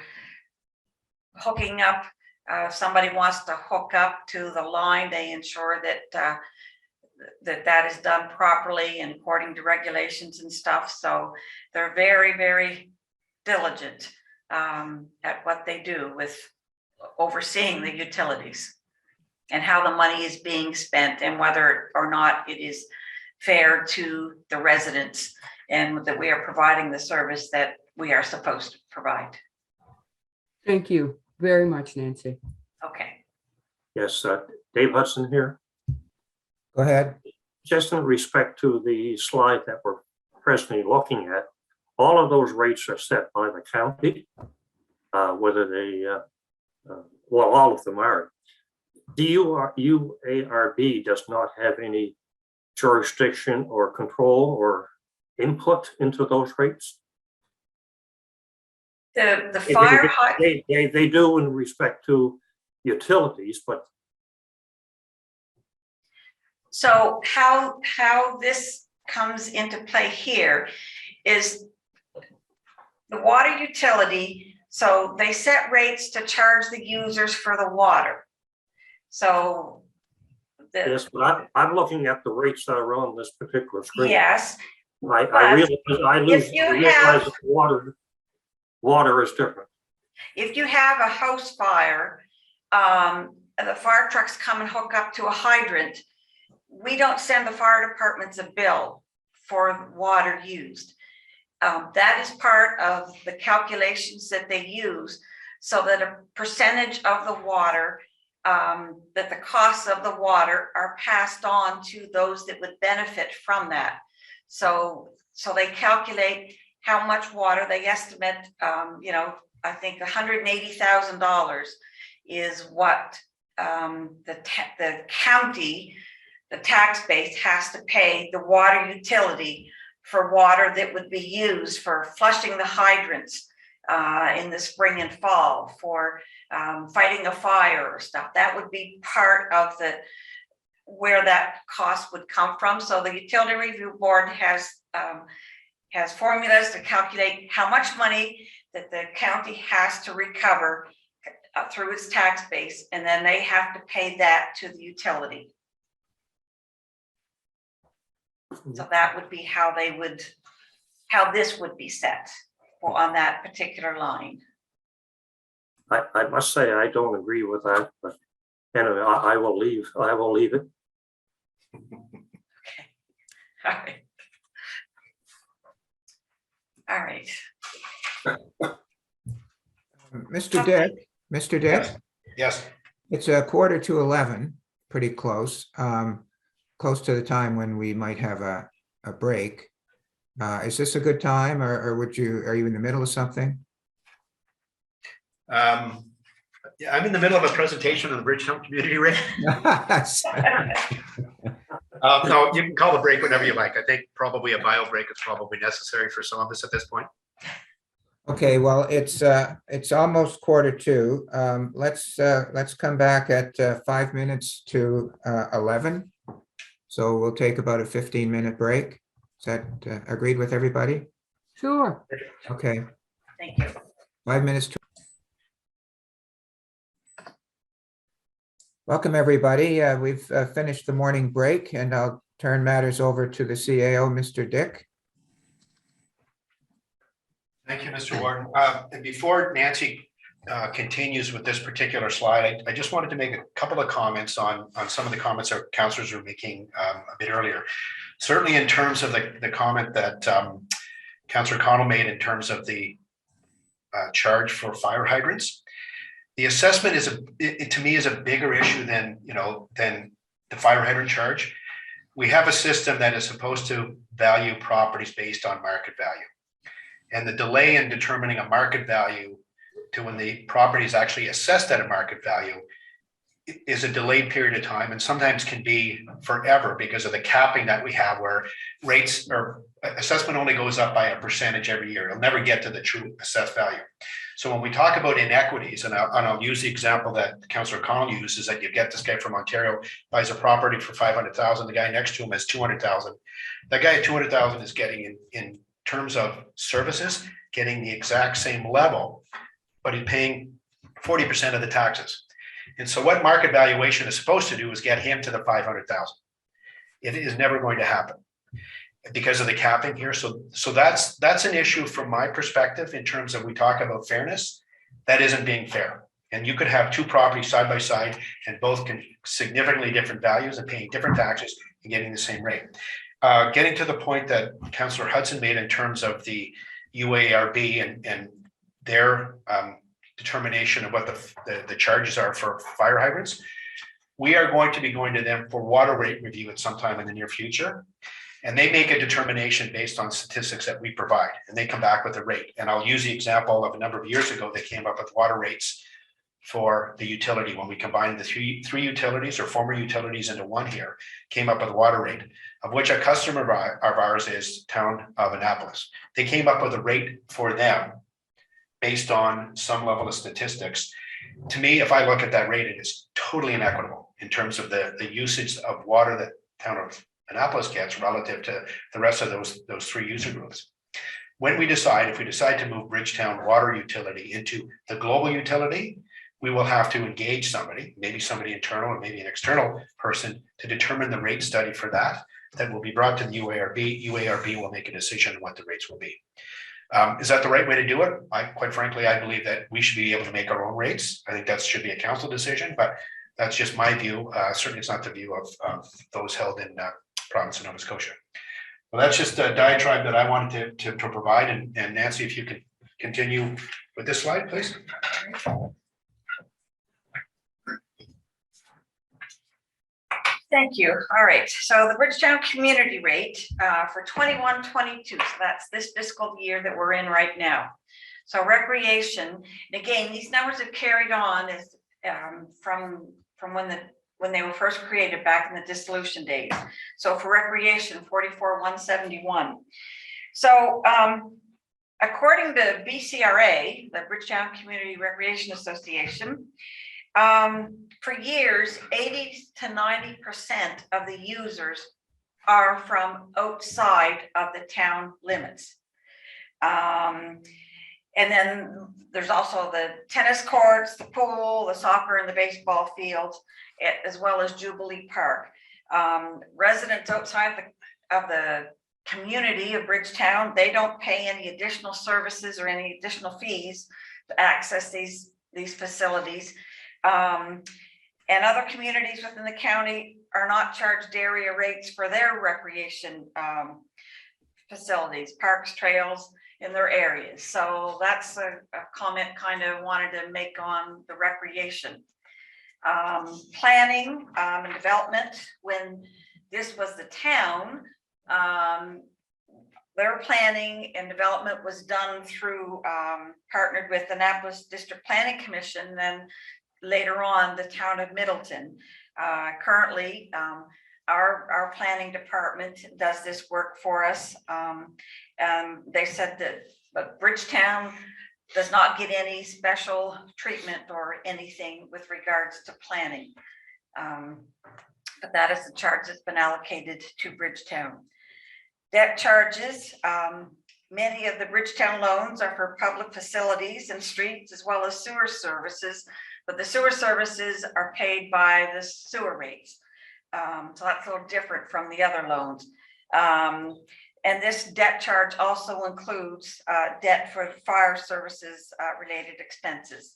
hooking up. If somebody wants to hook up to the line, they ensure that that is done properly and according to regulations and stuff. So they're very, very diligent at what they do with overseeing the utilities and how the money is being spent and whether or not it is fair to the residents and that we are providing the service that we are supposed to provide. Thank you very much, Nancy. Okay. Yes, Dave Hudson here. Go ahead. Just in respect to the slide that we're presently looking at, all of those rates are set by the county, whether they, well, all of them are. UARB does not have any jurisdiction or control or input into those rates? The fire they do in respect to utilities, but so how this comes into play here is the water utility. So they set rates to charge the users for the water. So yes, but I'm looking at the rates that are on this particular screen. yes, I realize that water is different. if you have a house fire, the fire trucks come and hook up to a hydrant, we don't send the fire departments a bill for water used. That is part of the calculations that they use so that a percentage of the water, that the costs of the water are passed on to those that would benefit from that. So they calculate how much water they estimate, you know, I think $180,000 is what the county, the tax base has to pay the water utility for water that would be used for flushing the hydrants in the spring and fall, for fighting a fire or stuff. That would be part of where that cost would come from. So the Utility Review Board has formulas to calculate how much money that the county has to recover through its tax base, and then they have to pay that to the utility. So that would be how this would be set on that particular line. I must say I don't agree with that, but anyway, I will leave it. All right. All right. Mr. Dick, Yes. it's a 11:15, pretty close, close to the time when we might have a break. Is this a good time, or are you in the middle of something? Yeah, I'm in the middle of a presentation on the Bridgetown community rate. No, you can call the break whenever you like. I think probably a bio break is probably necessary for some of us at this point. Okay, well, it's almost 1:45. Let's come back at 5 minutes to 11. So we'll take about a 15-minute break. Is that agreed with everybody? Sure. Okay. Thank you. 5 minutes. Welcome, everybody. We've finished the morning break, and I'll turn matters over to the CAO, Mr. Dick. Thank you, Mr. Warden. And before Nancy continues with this particular slide, I just wanted to make a couple of comments on some of the comments our councillors were making a bit earlier. Certainly in terms of the comment that Councillor Connell made in terms of the charge for fire hydrants. The assessment to me is a bigger issue than the fire hydrant charge. We have a system that is supposed to value properties based on market value. And the delay in determining a market value to when the property is actually assessed at a market value, is a delayed period of time and sometimes can be forever because of the capping that we have where rates or assessment only goes up by a percentage every year. It'll never get to the true assessed value. So when we talk about inequities, and I'll use the example that Councillor Connell used, is that you get this guy from Ontario, buys a property for 500,000, the guy next to him has 200,000. That guy at 200,000 is getting in terms of services, getting the exact same level, but he's paying 40% of the taxes. And so what market valuation is supposed to do is get him to the 500,000. It is never going to happen because of the capping here. So that's an issue from my perspective in terms of we talk about fairness. That isn't being fair. And you could have two properties side by side and both can significantly different values and paying different taxes and getting the same rate. Getting to the point that Councillor Hudson made in terms of the UARB and their determination of what the charges are for fire hydrants. We are going to be going to them for water rate review at some time in the near future. And they make a determination based on statistics that we provide, and they come back with a rate. And I'll use the example of a number of years ago, they came up with water rates for the utility when we combined the three utilities or former utilities into one here, came up with a water rate, of which a customer of ours is town of Annapolis. They came up with a rate for them based on some level of statistics. To me, if I look at that rate, it is totally inequitable in terms of the usage of water that town of Annapolis gets relative to the rest of those three user groups. When if we decide to move Bridgetown water utility into the global utility, we will have to engage somebody, maybe somebody internal or maybe an external person to determine the rate study for that will be brought to the UARB. UARB will make a decision on what the rates will be. Is that the right way to do it? Quite frankly, I believe that we should be able to make our own rates. I think that should be a council decision, but that's just my view. Certainly it's not the view of those held in province of Nova Scotia. Well, that's just a diatribe that I wanted to provide. And Nancy, if you could continue with this slide, please. Thank you. All right. So the Bridgetown community rate for 21-22. So that's this fiscal year that we're in right now. So recreation, and again, these numbers have carried on as from when they were first created back in the dissolution days. So for recreation, 44,171. So according to BCRA, the Bridgetown Community Recreation Association, for years, 80 to 90% of the users are from outside of the town limits. And then there's also the tennis courts, the pool, the soccer and the baseball fields, as well as Jubilee Park. Residents outside of the community of Bridgetown, they don't pay any additional services or any additional fees to access these facilities. And other communities within the county are not charged area rates for their recreation facilities, parks, trails in their areas. So that's a comment kind of wanted to make on the recreation. Planning and development, when this was the town, their planning and development was done through, partnered with the Annapolis District Planning Commission, then later on the town of Middleton. Currently, our planning department does this work for us. And they said that Bridgetown does not get any special treatment or anything with regards to planning. But that is the charge that's been allocated to Bridgetown. Debt charges, many of the Bridgetown loans are for public facilities and streets as well as sewer services, but the sewer services are paid by the sewer rates. So that's a little different from the other loans. And this debt charge also includes debt for fire services related expenses.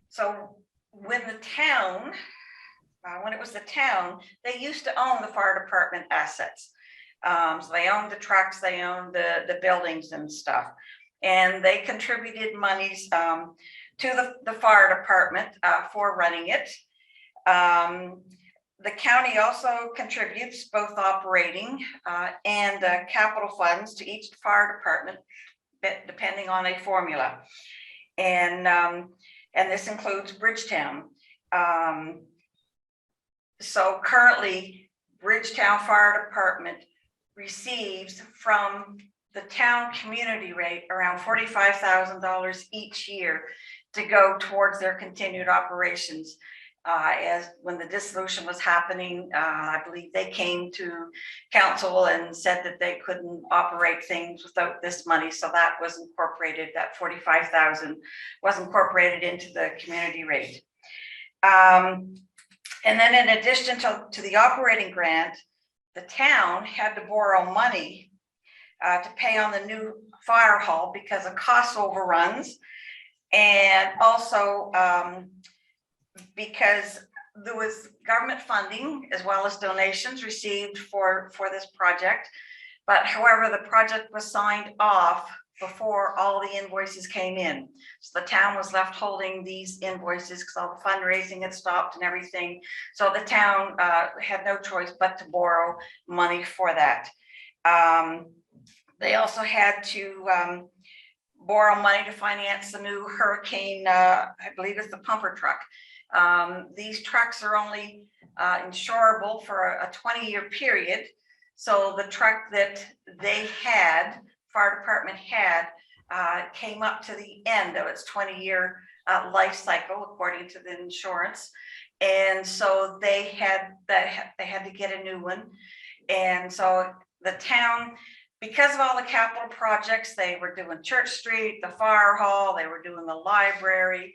So when the town, when it was the town, they used to own the fire department assets. So they owned the trucks, they owned the buildings and stuff. And they contributed monies to the fire department for running it. The county also contributes both operating and capital funds to each fire department, depending on a formula. And this includes Bridgetown. So currently, Bridgetown Fire Department receives from the town community rate around $45,000 each year to go towards their continued operations. As when the dissolution was happening, I believe they came to council and said that they couldn't operate things without this money. So that was incorporated, that 45,000 was incorporated into the community rate. And then in addition to the operating grant, the town had to borrow money to pay on the new fire hall because of cost overruns. And also because there was government funding as well as donations received for this project. But however, the project was signed off before all the invoices came in. So the town was left holding these invoices because all the fundraising had stopped and everything. So the town had no choice but to borrow money for that. They also had to borrow money to finance the new hurricane, I believe it's the pumper truck. These trucks are only insurable for a 20-year period. So the truck that they had, fire department had, came up to the end of its 20-year life cycle according to the insurance. And so they had to get a new one. And so the town, because of all the capital projects, they were doing Church Street, the fire hall, they were doing the library,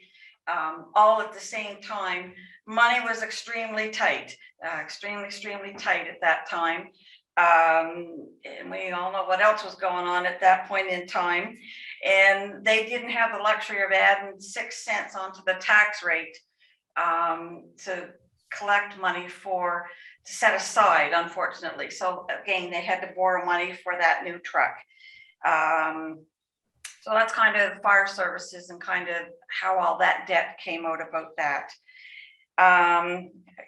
all at the same time. Money was extremely tight, extremely tight at that time. And we all know what else was going on at that point in time. And they didn't have the luxury of adding 6 cents onto the tax rate to collect money to set aside, unfortunately. So again, they had to borrow money for that new truck. So that's kind of fire services and kind of how all that debt came out about that.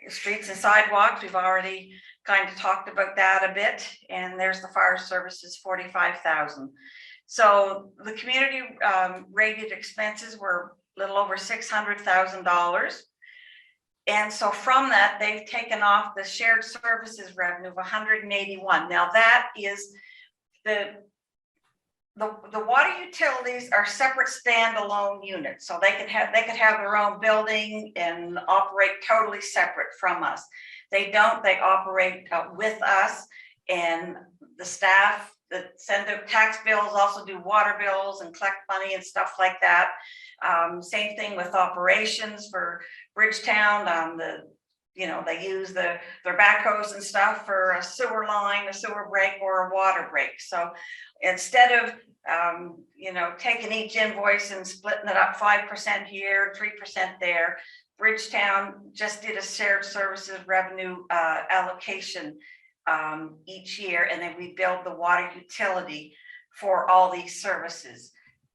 Streets and sidewalks, we've already kind of talked about that a bit, and there's the fire services 45,000. So the community rated expenses were a little over $600,000. And so from that, they've taken off the shared services revenue of 181. Now that is the water utilities are separate standalone units. So they could have their own building and operate totally separate from us. They don't, they operate with us, and the staff that send out tax bills also do water bills and collect money and stuff like that. Same thing with operations for Bridgetown. They use their backhoes and stuff for a sewer line, a sewer break, or a water break. So instead of taking each invoice and splitting it up 5% here, 3% there, Bridgetown just did a shared services revenue allocation each year, and then we billed the water utility for all these services.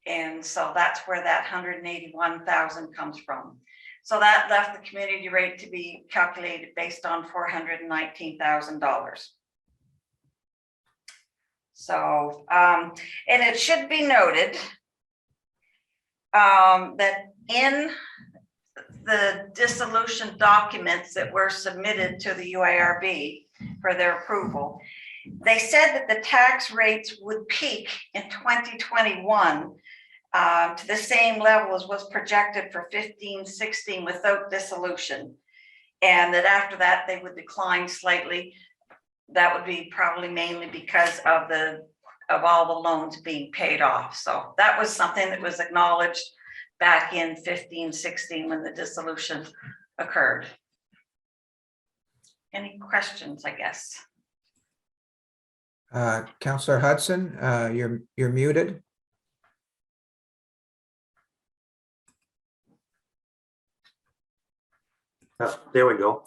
And so that's where that 181,000 comes from. So that left the community rate to be calculated based on $419,000. So, and it should be noted that in the dissolution documents that were submitted to the UARB for their approval, they said that the tax rates would peak in 2021 to the same level as was projected for 15-16 without dissolution, and that after that they would decline slightly. That would be probably mainly because of all the loans being paid off. So that was something that was acknowledged back in 15-16 when the dissolution occurred. Any questions, I guess? Councillor Hudson, you're muted. There we go.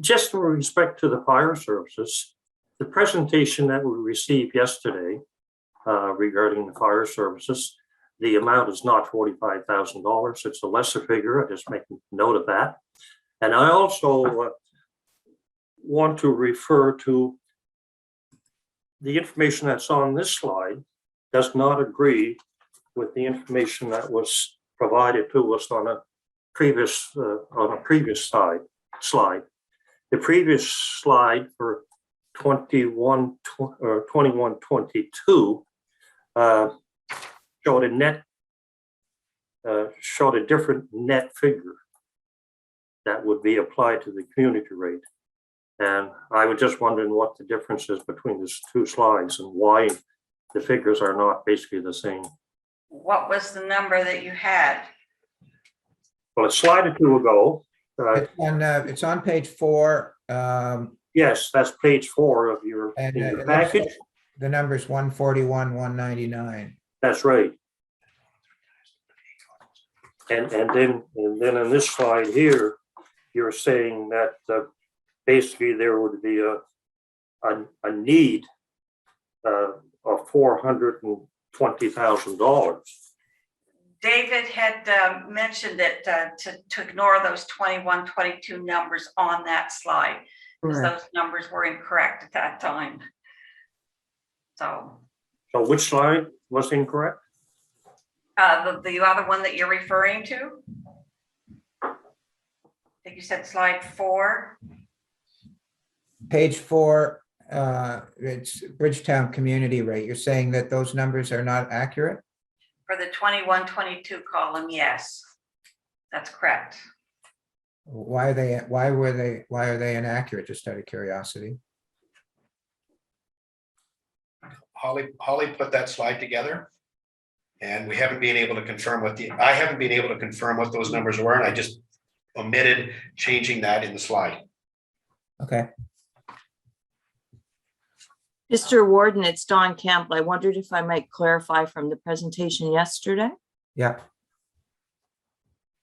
Just with respect to the fire services, the presentation that we received yesterday regarding the fire services, the amount is not $45,000. It's a lesser figure. I just make note of that. And I also want to refer to the information that's on this slide does not agree with the information that was provided to us on a previous, on a previous slide, the previous slide for 21-22 showed a net, showed a different net figure that would be applied to the community rate. And I was just wondering what the difference is between these two slides and why the figures are not basically the same. What was the number that you had? Well, a slide or two ago, It's on page 4. yes, that's page 4 of your, And in it your looks package. like the number's 141, 199. That's right. And then in this slide here, you're saying that basically there would be a need of $420,000. David had mentioned that to ignore those 21, 22 numbers on that slide, because Correct. those numbers were incorrect at that time. So So which slide was incorrect? the other one that you're referring to? I think you said slide 4. Page 4, it's Bridgetown community rate. You're saying that those numbers are not accurate? For the 21, 22 column, yes, that's correct. Why are they inaccurate, just out of curiosity? Holly put that slide together. And we haven't been able to confirm I haven't been able to confirm what those numbers were, and I just omitted changing that in the slide. Okay. Mr. Warden, it's Dawn Campbell. I wondered if I might clarify from the presentation yesterday. Yeah.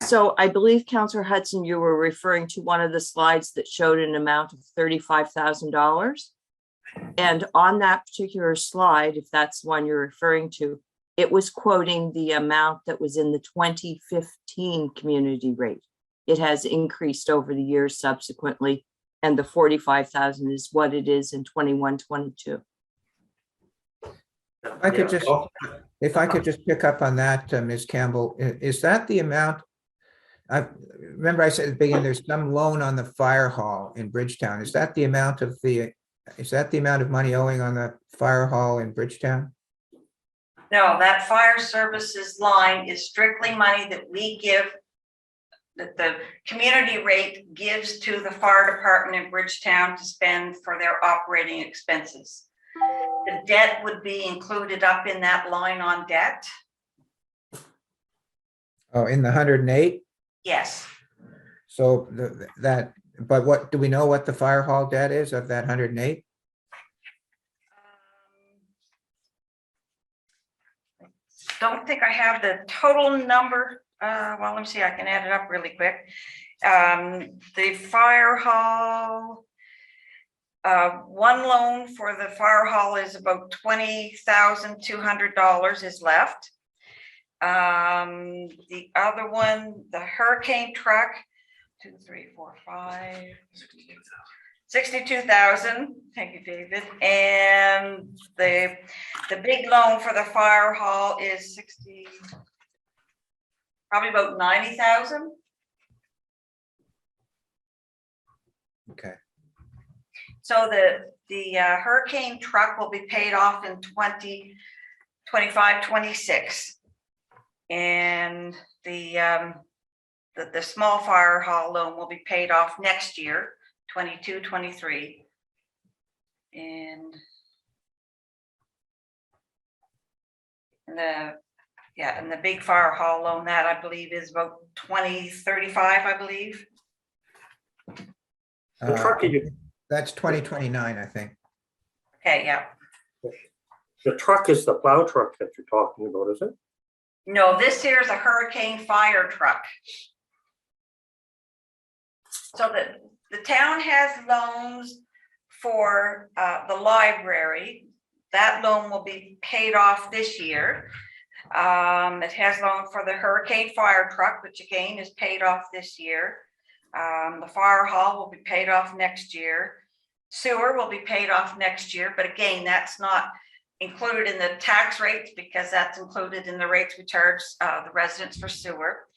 So I believe, Councillor Hudson, you were referring to one of the slides that showed an amount of $35,000. And on that particular slide, if that's the one you're referring to, it was quoting the amount that was in the 2015 community rate. It has increased over the years subsequently, and the 45,000 is what it is in 21, 22. If I could just pick up on that, Ms. Campbell, is that the amount? Remember I said at the beginning, there's some loan on the fire hall in Bridgetown. Is that the amount of money owing on the fire hall in Bridgetown? No, that fire services line is strictly money that we give, that the community rate gives to the fire department in Bridgetown to spend for their operating expenses. The debt would be included up in that line on debt. Oh, in the 108? Yes. So but what, do we know what the fire hall debt is of that 108? Don't think I have the total number. Well, let me see, I can add it up really quick. The fire hall, one loan for the fire hall is about $20,200 is left. The other one, the hurricane truck, 2, 3, 4, 5, 62,000. Thank you, David. And the big loan for the fire hall is probably about 90,000. Okay. So the hurricane truck will be paid off in 2025, 26. And the small fire hall loan will be paid off next year, 22, 23. And the big fire hall loan, that I believe is about 2035, I believe. That's 2029, I think. Okay, yeah. The truck is the plow truck that you're talking about, is it? No, this here is a hurricane fire truck. So the town has loans for the library. That loan will be paid off this year. It has loan for the hurricane fire truck, which again is paid off this year. The fire hall will be paid off next year. Sewer will be paid off next year, but again, that's not included in the tax rates because that's included in the rates we charge the residents for sewer.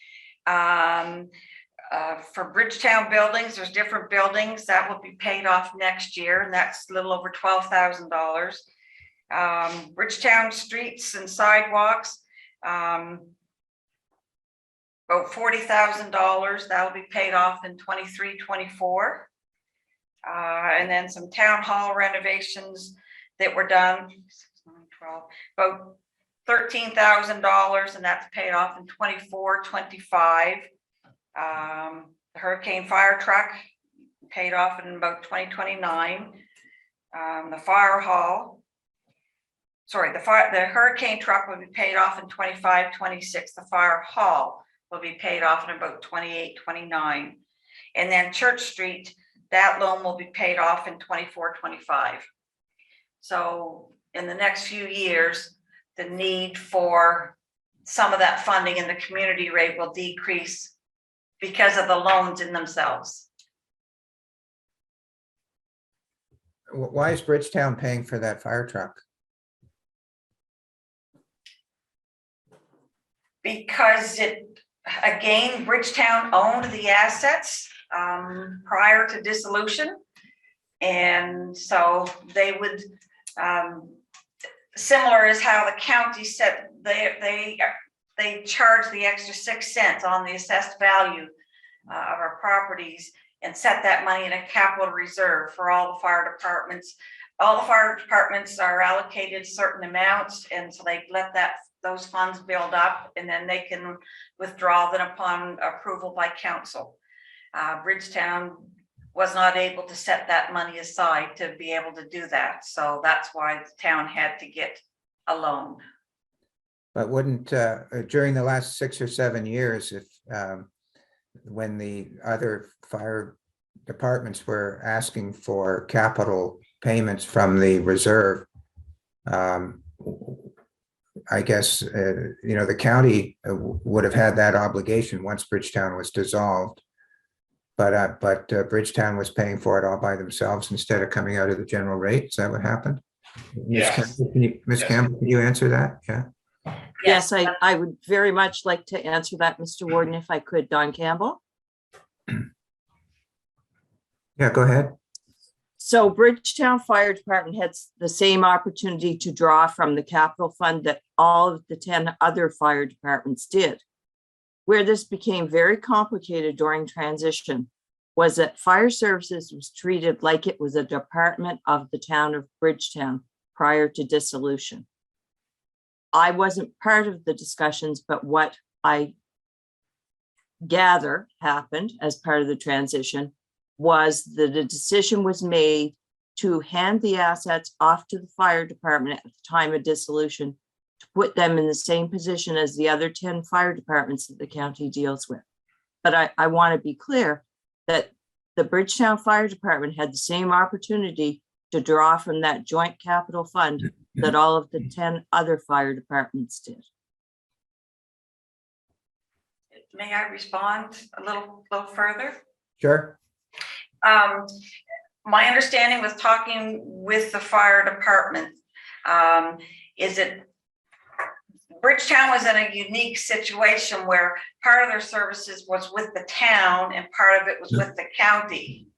For Bridgetown buildings, there's different buildings that will be paid off next year, and that's a little over $12,000. Bridgetown streets and sidewalks, about $40,000. That'll be paid off in 23-24. And then some town hall renovations that were done, 12, about $13,000, and that's paid off in 24-25. The hurricane fire truck paid off in about 2029. The fire hall, sorry, the hurricane truck will be paid off in 25-26. The fire hall will be paid off in about 28-29. And then Church Street, that loan will be paid off in 24-25. So in the next few years, the need for some of that funding in the community rate will decrease because of the loans in themselves. Why is Bridgetown paying for that fire truck? Because again, Bridgetown owned the assets prior to dissolution. And so they would, similar as how the county said, they charge the extra 6 cents on the assessed value of our properties and set that money in a capital reserve for all the fire departments. All the fire departments are allocated certain amounts, and so they let those funds build up, and then they can withdraw them upon approval by council. Bridgetown was not able to set that money aside to be able to do that, so that's why the town had to get a loan. But wouldn't, during the last 6 or 7 years, if when the other fire departments were asking for capital payments from the reserve, I guess, the county would have had that obligation once Bridgetown was dissolved. But Bridgetown was paying for it all by themselves instead of coming out of the general rate. Is that what happened? Yes. Ms. Campbell, can you answer that? Yeah. Yes, I would very much like to answer that, Mr. Warden, if I could. Don Campbell. Yeah, go ahead. So Bridgetown Fire Department had the same opportunity to draw from the capital fund that all of the 10 other fire departments did. Where this became very complicated during transition was that fire services was treated like it was a department of the town of Bridgetown prior to dissolution. I wasn't part of the discussions, but what I gather happened as part of the transition was that a decision was made to hand the assets off to the fire department at the time of dissolution to put them in the same position as the other 10 fire departments that the county deals with. But I want to be clear that the Bridgetown Fire Department had the same opportunity to draw from that joint capital fund that all of the 10 other fire departments did. May I respond a little further? Sure. My understanding with talking with the fire department is that Bridgetown was in a unique situation where part of their services was with the town and part of it was with the county.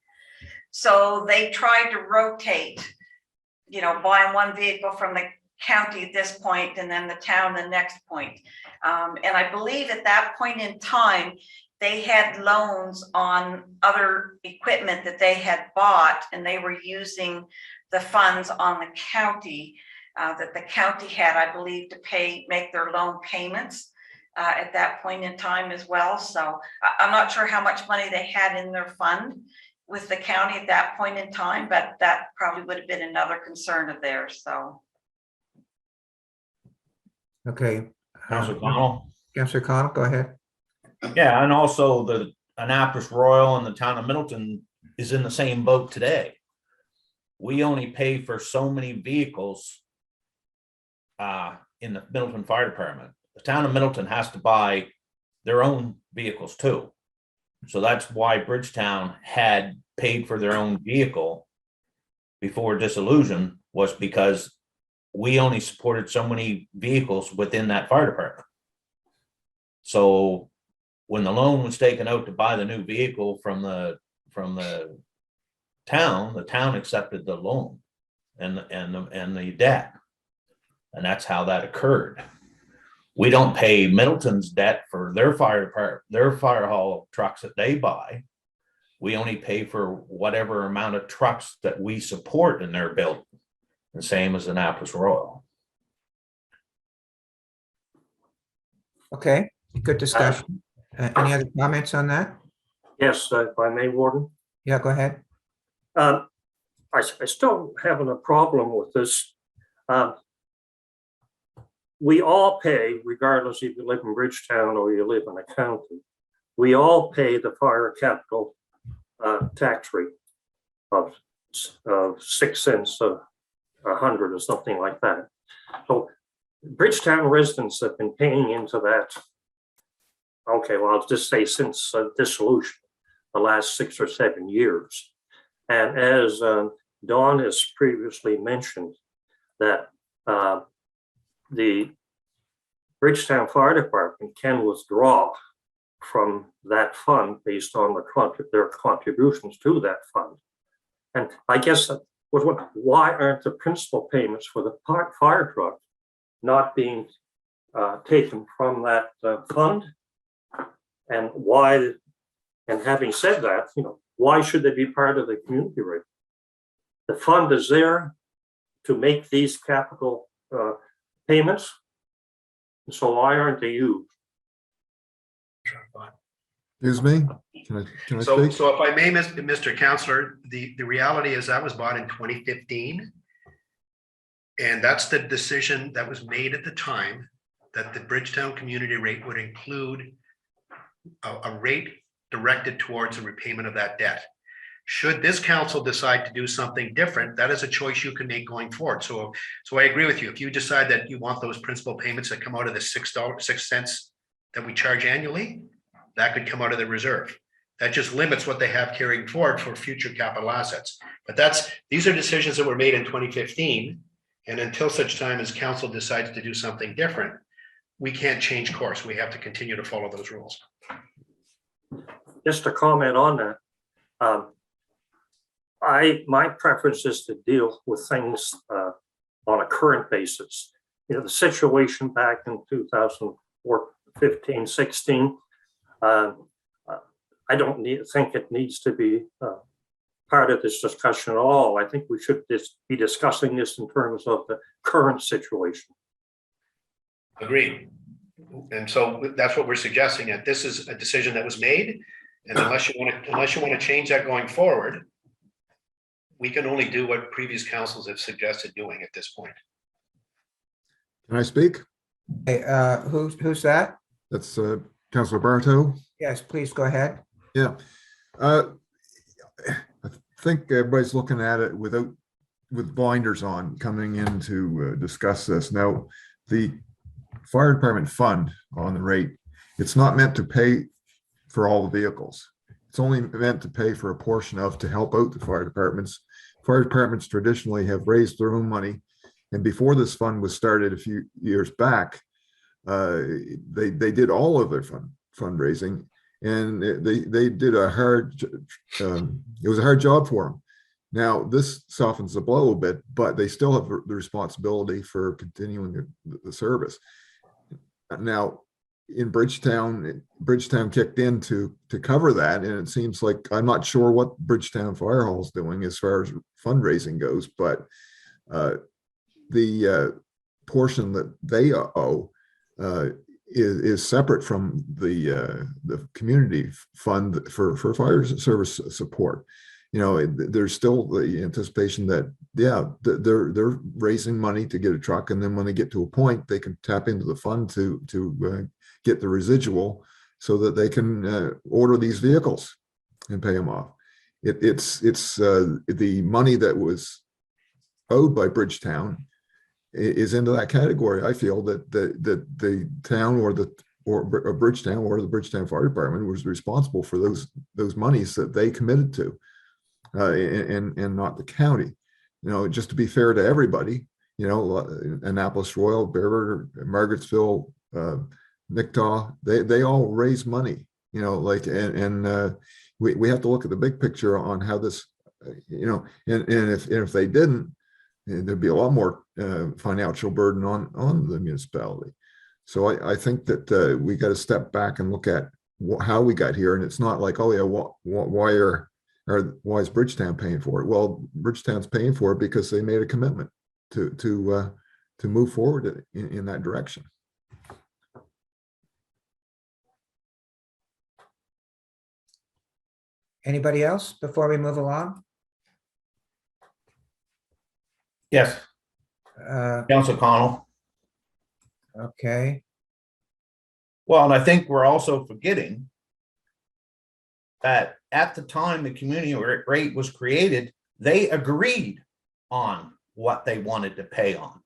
So they tried to rotate, buying one vehicle from the county at this point and then the town the next point. And I believe at that point in time, they had loans on other equipment that they had bought, and they were using the funds on the county that the county had, I believe, to make their loan payments at that point in time as well. So I'm not sure how much money they had in their fund with the county at that point in time, but that probably would have been another concern of theirs. So. Okay. Councilor Connell? Councilor Connell, go ahead. Yeah, and also the Annapolis Royal and the town of Middleton is in the same boat today. We only pay for so many vehicles in the Middleton Fire Department. The town of Middleton has to buy their own vehicles too. So that's why Bridgetown had paid for their own vehicle before dissolution, was because we only supported so many vehicles within that fire department. So when the loan was taken out to buy the new vehicle from the town accepted the loan and the debt. And that's how that occurred. We don't pay Middleton's debt for their fire department, their fire hall trucks that they buy. We only pay for whatever amount of trucks that we support in their building. The same as Annapolis Royal. Okay, good discussion. Any other comments on that? Yes, if I may, Warden. Yeah, go ahead. I still having a problem with this. We all pay, regardless if you live in Bridgetown or you live in a county, we all pay the fire capital tax rate of 6 cents a 100 or something like that. So Bridgetown residents have been paying into that. Okay, well, I'll just say since dissolution, the last 6 or 7 years. And as Dawn has previously mentioned, that the Bridgetown Fire Department can withdraw from that fund based on their contributions to that fund. And I guess why aren't the principal payments for the fire truck not being taken from that fund? And why? And having said that, why should they be part of the community rate? The fund is there to make these capital payments. So why aren't they used? Excuse me, can I So speak? if I may, Mr. Counselor, the reality is that was bought in 2015. And that's the decision that was made at the time, that the Bridgetown community rate would include a rate directed towards the repayment of that debt. Should this council decide to do something different, that is a choice you can make going forward. So I agree with you. If you decide that you want those principal payments that come out of the 6 cents that we charge annually, that could come out of the reserve. That just limits what they have carrying forward for future capital assets. But these are decisions that were made in 2015. And until such time as council decides to do something different, we can't change course. We have to continue to follow those rules. Just to comment on that, my preference is to deal with things on a current basis. The situation back in 2015, 16, I don't think it needs to be part of this discussion at all. I think we should be discussing this in terms of the current situation. Agreed. And so that's what we're suggesting, that this is a decision that was made. And unless you want to change that going forward, we can only do what previous councils have suggested doing at this point. Can I speak? Hey, who's that? That's Councillor Bartow. Yes, please go ahead. Yeah. I think everybody's looking at it with blinders on coming in to discuss this. Now, the fire department fund on the rate, it's not meant to pay for all the vehicles. It's only meant to pay for a portion to help out the fire departments. Fire departments traditionally have raised their own money. And before this fund was started a few years back, they did all of their fundraising, and they did a hard, it was a hard job for them. Now this softens the blow a bit, but they still have the responsibility for continuing the service. Now, in Bridgetown kicked in to cover that, and it seems like, I'm not sure what Bridgetown Fire Hall is doing as far as fundraising goes, but the portion that they owe is separate from the community fund for fire service support. There's still the anticipation that, yeah, they're raising money to get a truck, and then when they get to a point, they can tap into the fund to get the residual so that they can order these vehicles and pay them off. It's the money that was owed by Bridgetown is into that category. I feel that the town or Bridgetown or the Bridgetown Fire Department was responsible for those monies that they committed to, and not the county. Just to be fair to everybody, Annapolis Royal, Bear, Margarettsville, Nicktaw, they all raise money like, we have to look at the big picture on how this, and if they didn't, there'd be a lot more financial burden on the municipality. So I think that we got to step back and look at how we got here. And it's not like, oh yeah, why is Bridgetown paying for it? Well, Bridgetown's paying for it because they made a commitment to move forward in that direction. Anybody else before we move along? Yes, Council Connell. Okay, Well, and I think we're also forgetting that at the time the community rate was created, they agreed on what they wanted to pay on.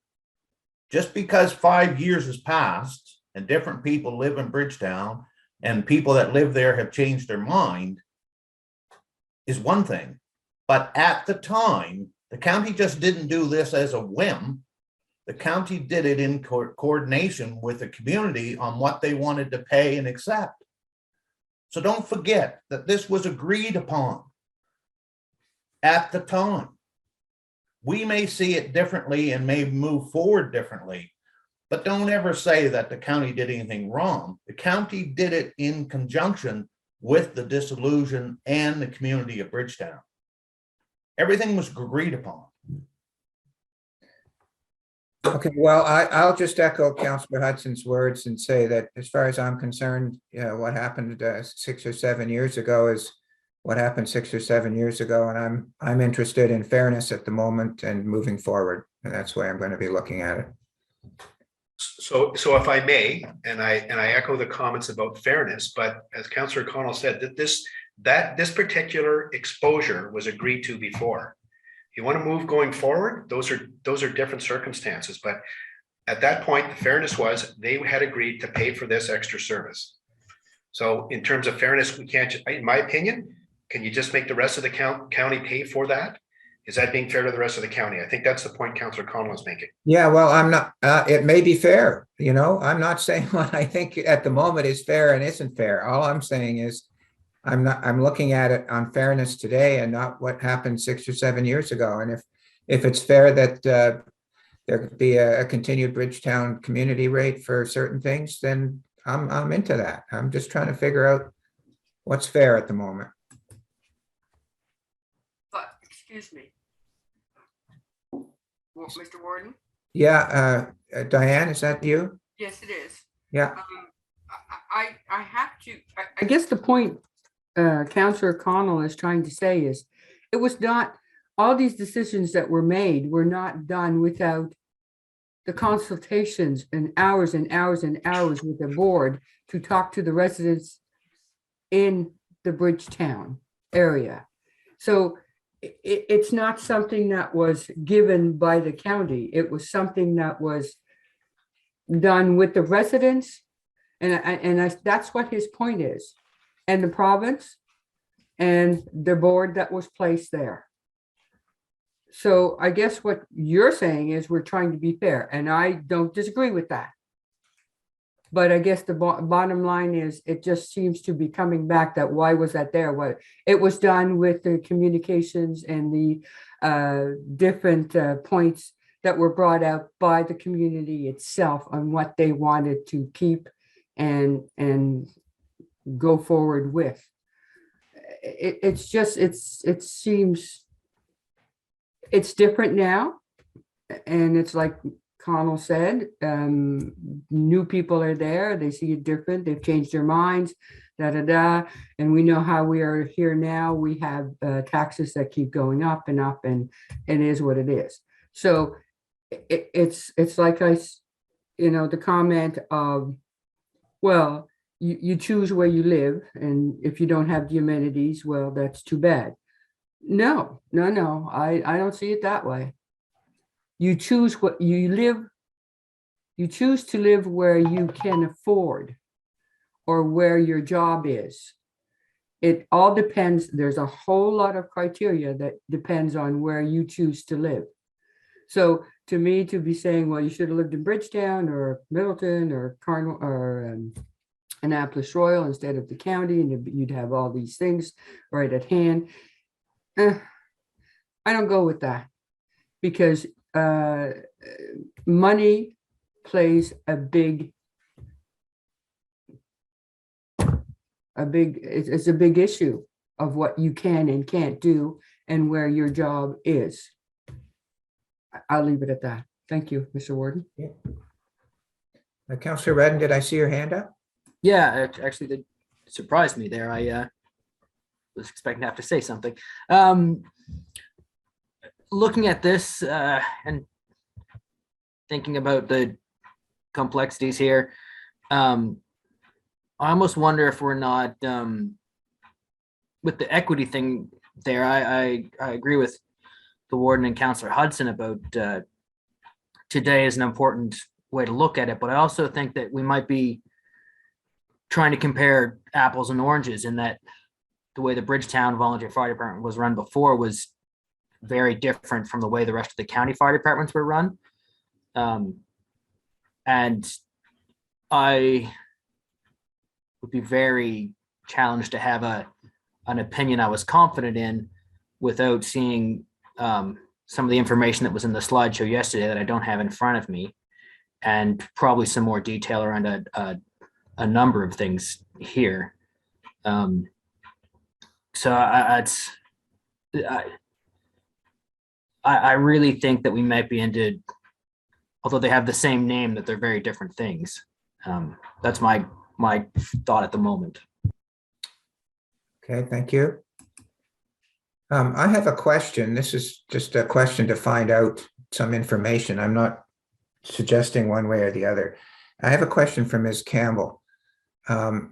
Just because 5 years has passed and different people live in Bridgetown and people that live there have changed their mind is one thing. But at the time, the county just didn't do this as a whim. The county did it in coordination with the community on what they wanted to pay and accept. So don't forget that this was agreed upon at the time. We may see it differently and may move forward differently, but don't ever say that the county did anything wrong. The county did it in conjunction with the dissolution and the community of Bridgetown. Everything was agreed upon. okay, well, I'll just echo Councillor Hudson's words and say that as far as I'm concerned, what happened 6 or 7 years ago is what happened 6 or 7 years ago, and I'm interested in fairness at the moment and moving forward, and that's the way I'm going to be looking at it. So if I may, and I echo the comments about fairness, but as Councillor Connell said, that this particular exposure was agreed to before. You want to move going forward, those are different circumstances, but at that point, the fairness was they had agreed to pay for this extra service. So in terms of fairness, we can't, in my opinion, can you just make the rest of the county pay for that? Is that being fair to the rest of the county? I think that's the point Councillor Connell is making. Yeah, well, I'm not, it may be fair, I'm not saying what I think at the moment is fair and isn't fair. All I'm saying is I'm looking at it on fairness today and not what happened 6 or 7 years ago. And if it's fair that there could be a continued Bridgetown community rate for certain things, then I'm into that. I'm just trying to figure out what's fair at the moment. But, excuse me. Well, Mr. Warden? Yeah, Diane, is that you? Yes, it is. Yeah. I have to, I guess the point Councillor Connell is trying to say is it was not, all these decisions that were made were not done without the consultations and hours and hours and hours with the board to talk to the residents in the Bridgetown area. So it's not something that was given by the county. It was something that was done with the residents. And that's what his point is. And the province and the board that was placed there. So I guess what you're saying is we're trying to be fair, and I don't disagree with that. But I guess the bottom line is it just seems to be coming back that why was that there? What it was done with the communications and the different points that were brought out by the community itself on what they wanted to keep and go forward with. It seems it's different now, and it's like Connell said, new people are there, they see it different, they've changed their minds, and we know how we are here now. We have taxes that keep going up, and it is what it is. So it's like the comment of, well, you choose where you live, and if you don't have the amenities, well, that's too bad. No, I don't see it that way. You choose what you live, you choose to live where you can afford or where your job is. It all depends. There's a whole lot of criteria that depends on where you choose to live. So to me, to be saying, well, you should have lived in Bridgetown or Middleton or Annapolis Royal instead of the county, and you'd have all these things right at hand. I don't go with that because money plays a big, it's a big issue of what you can and can't do and where your job is. I'll leave it at that. Thank you, Mr. Warden. Councillor Redden, did I see your hand up? Yeah, actually, that surprised me there. I was expecting to have to say something. Looking at this and thinking about the complexities here, I almost wonder if we're not, with the equity thing there, I agree with the warden and Councillor Hudson about today is an important way to look at it, but I also think that we might be trying to compare apples and oranges in that the way the Bridgetown Volunteer Fire Department was run before was very different from the way the rest of the county fire departments were run. And I would be very challenged to have an opinion I was confident in without seeing some of the information that was in the slideshow yesterday that I don't have in front of me, and probably some more detail around a number of things here. So I really think that we might be into, although they have the same name, that they're very different things. That's my thought at the moment. Okay, thank you. I have a question. This is just a question to find out some information. I'm not suggesting one way or the other. I have a question for Ms. Campbell. As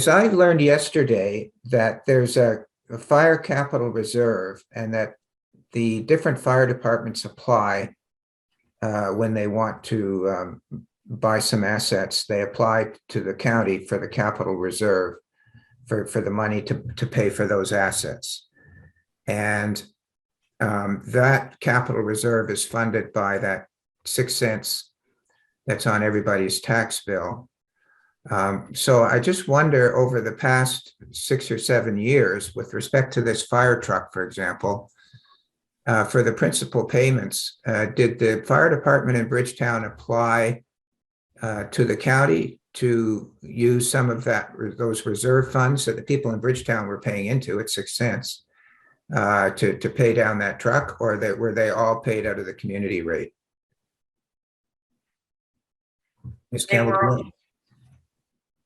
I learned yesterday, that there's a fire capital reserve and that the different fire departments apply when they want to buy some assets. They apply to the county for the capital reserve for the money to pay for those assets. And that capital reserve is funded by that 6 cents that's on everybody's tax bill. So I just wonder, over the past 6 or 7 years, with respect to this fire truck, for example, for the principal payments, did the fire department in Bridgetown apply to the county to use some of those reserve funds that the people in Bridgetown were paying into at 6 cents to pay down that truck, or were they all paid out of the community rate? Ms. Campbell,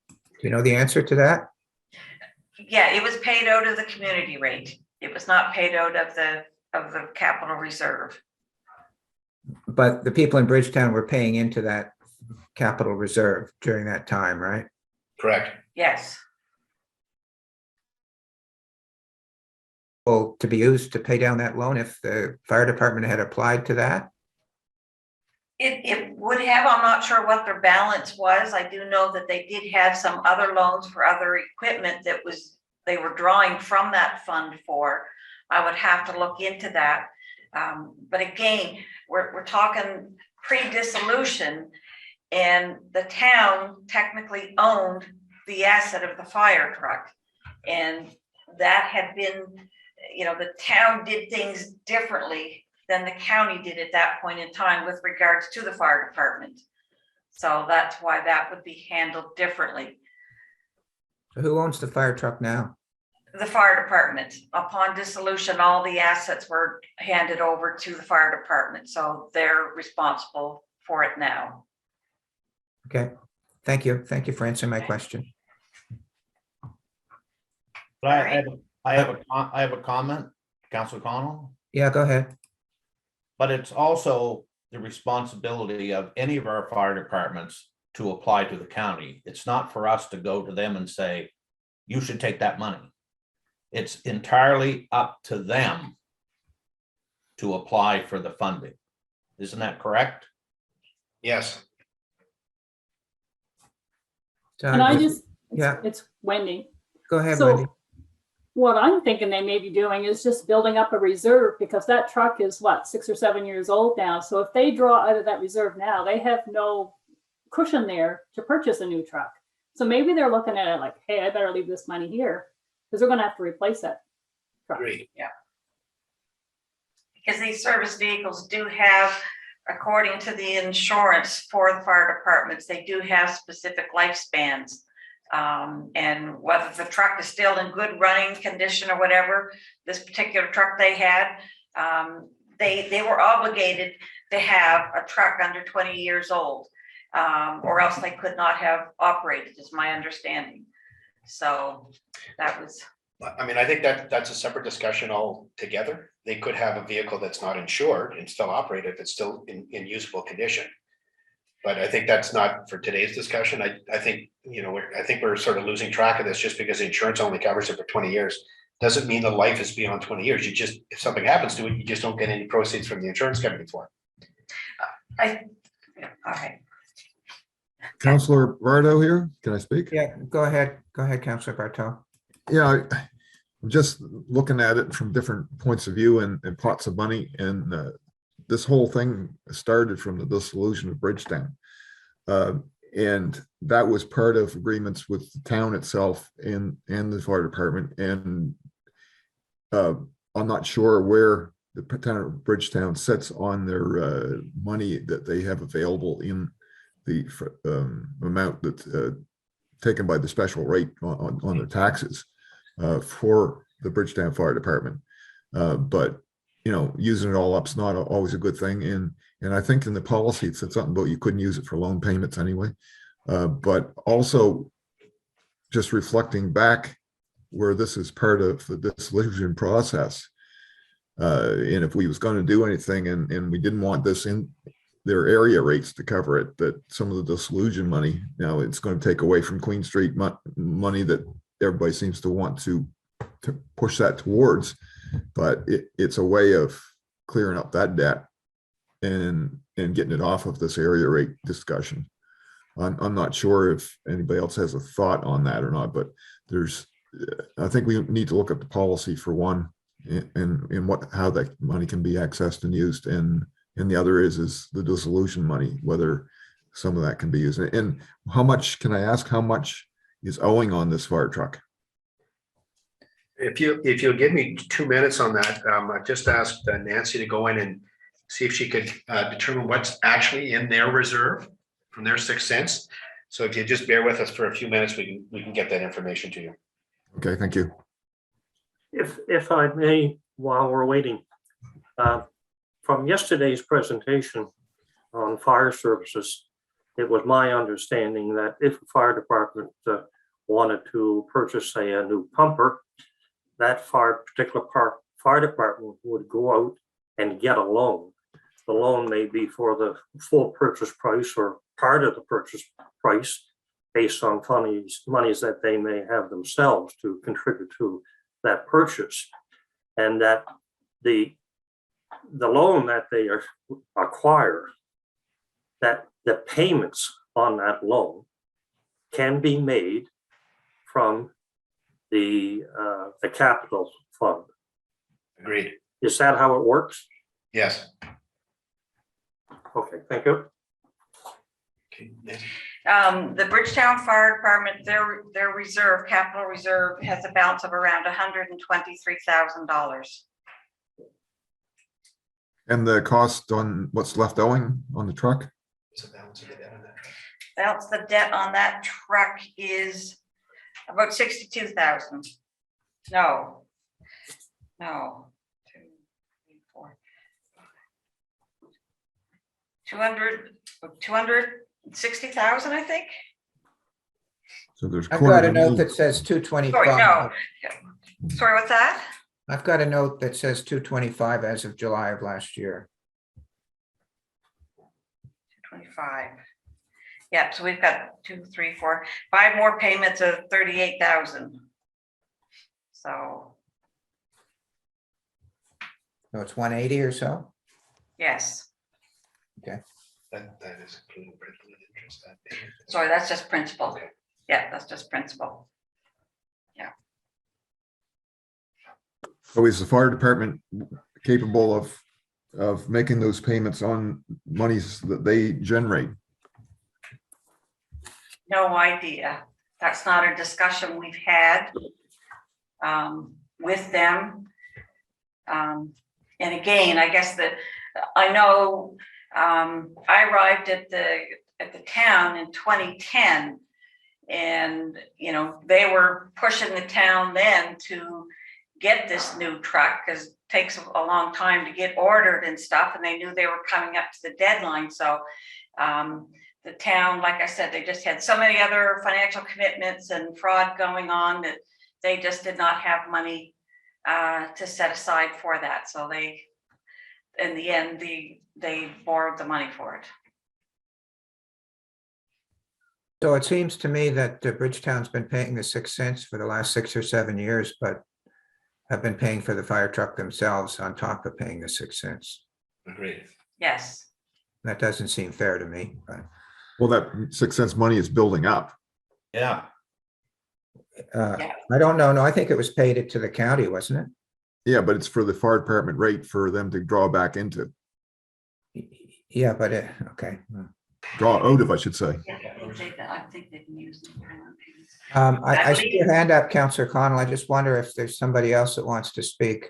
do you know the answer to that? Yeah, it was paid out of the community rate. It was not paid out of the capital reserve. But the people in Bridgetown were paying into that capital reserve during that time, right? Correct. Yes. Well, to be used to pay down that loan if the fire department had applied to that? It would have. I'm not sure what their balance was. I do know that they did have some other loans for other equipment that they were drawing from that fund for. I would have to look into that. But again, we're talking pre-dissolution, and the town technically owned the asset of the fire truck. And that had been, the town did things differently than the county did at that point in time with regards to the fire department. So that's why that would be handled differently. Who owns the fire truck now? The fire department. Upon dissolution, all the assets were handed over to the fire department. So they're responsible for it now. Okay, thank you. Thank you for answering my question. But I have a comment, Councilor Connell. Yeah, go ahead. But it's also the responsibility of any of our fire departments to apply to the county. It's not for us to go to them and say, you should take that money. It's entirely up to them to apply for the funding. Isn't that correct? Yes. And I just, Yeah. it's Wendy. Go ahead, So Wendy. What I'm thinking they may be doing is just building up a reserve, because that truck is what, 6 or 7 years old now. So if they draw out of that reserve now, they have no cushion there to purchase a new truck. So maybe they're looking at it like, hey, I better leave this money here because they're going to have to replace it. Great. Yeah. Because these service vehicles do have, according to the insurance for the fire departments, they do have specific lifespans. And whether the truck is still in good running condition or whatever, this particular truck they had, they were obligated to have a truck under 20 years old, or else they could not have operated, is my understanding. So that was. I mean, I think that that's a separate discussion altogether. They could have a vehicle that's not insured and still operate if it's still in usable condition. But I think that's not for today's discussion. I think, you know, I think we're sort of losing track of this just because insurance only covers it for 20 years. Doesn't mean the life is beyond 20 years. You just, if something happens to it, you just don't get any proceeds from the insurance company for it. All right. Councillor Bardo here, can I speak? Yeah, go ahead. Go ahead, Councillor Barto. Yeah, I'm just looking at it from different points of view and pots of money. And this whole thing started from the dissolution of Bridgetown. And that was part of agreements with the town itself and the fire department. And I'm not sure where the town of Bridgetown sits on their money that they have available in the amount that's taken by the special rate on their taxes for the Bridgetown Fire Department. But you know, using it all up is not always a good thing. And I think in the policy it said something about you couldn't use it for loan payments anyway. But also just reflecting back where this is part of the dissolution process. And if we was going to do anything and we didn't want this in their area rates to cover it, that some of the dissolution money, now it's going to take away from Queen Street money that everybody seems to want to push that towards, but it's a way of clearing up that debt and getting it off of this area rate discussion. I'm not sure if anybody else has a thought on that or not, but I think we need to look at the policy for one, and how that money can be accessed and used, and the other is the dissolution money, whether some of that can be used. And how much, can I ask, how much is owing on this fire truck? If you'll give me 2 minutes on that, I just asked Nancy to go in and see if she could determine what's actually in their reserve from their 6 cents. So if you just bear with us for a few minutes, we can get that information to you. Okay, thank you. If I may, while we're waiting, from yesterday's presentation on fire services, it was my understanding that if a fire department wanted to purchase, say, a new pumper, that particular fire department would go out and get a loan. The loan may be for the full purchase price or part of the purchase price based on monies that they may have themselves to contribute to that purchase. And that the loan that they acquire, that the payments on that loan can be made from the capital fund. Agreed. Is that how it works? Yes. Okay, thank you. Okay. The Bridgetown Fire Department, their reserve, capital reserve, has a balance of around $123,000. And the cost on what's left owing on the truck? Balance the debt on that truck is about 62,000. No. 2, 3, 4, 260,000, I think. So there's. I've got a note that says 225. Sorry, no. Sorry, what's that? I've got a note that says 225 as of July of last year. 225. Yeah, so we've got 2, 3, 4, 5 more payments of 38,000. So it's 180 or so? yes. Okay. That is including principal and interest. Sorry, that's just principal. Okay. Yeah, that's just principal. Yeah. So is the fire department capable of making those payments on monies that they generate? No idea. That's not a discussion we've had with them. And again, I guess that I know I arrived at the town in 2010, and you know, they were pushing the town then to get this new truck because it takes a long time to get ordered and stuff, and they knew they were coming up to the deadline. So the town, like I said, they just had so many other financial commitments and fraud going on that they just did not have money to set aside for that. So they, in the end, they borrowed the money for it. So it seems to me that Bridgetown's been paying the 6 cents for the last 6 or 7 years, but have been paying for the fire truck themselves on top of paying the 6 cents. Agreed. Yes. That doesn't seem fair to me, but Well, that 6 cents money is building up. Yeah. I don't know. No, I think it was paid it to the county, wasn't it? Yeah, but it's for the fire department rate for them to draw back into, Yeah, but okay. draw out of, I should say. I think they can use them. I see your hand up, Councillor Connell. I just wonder if there's somebody else that wants to speak.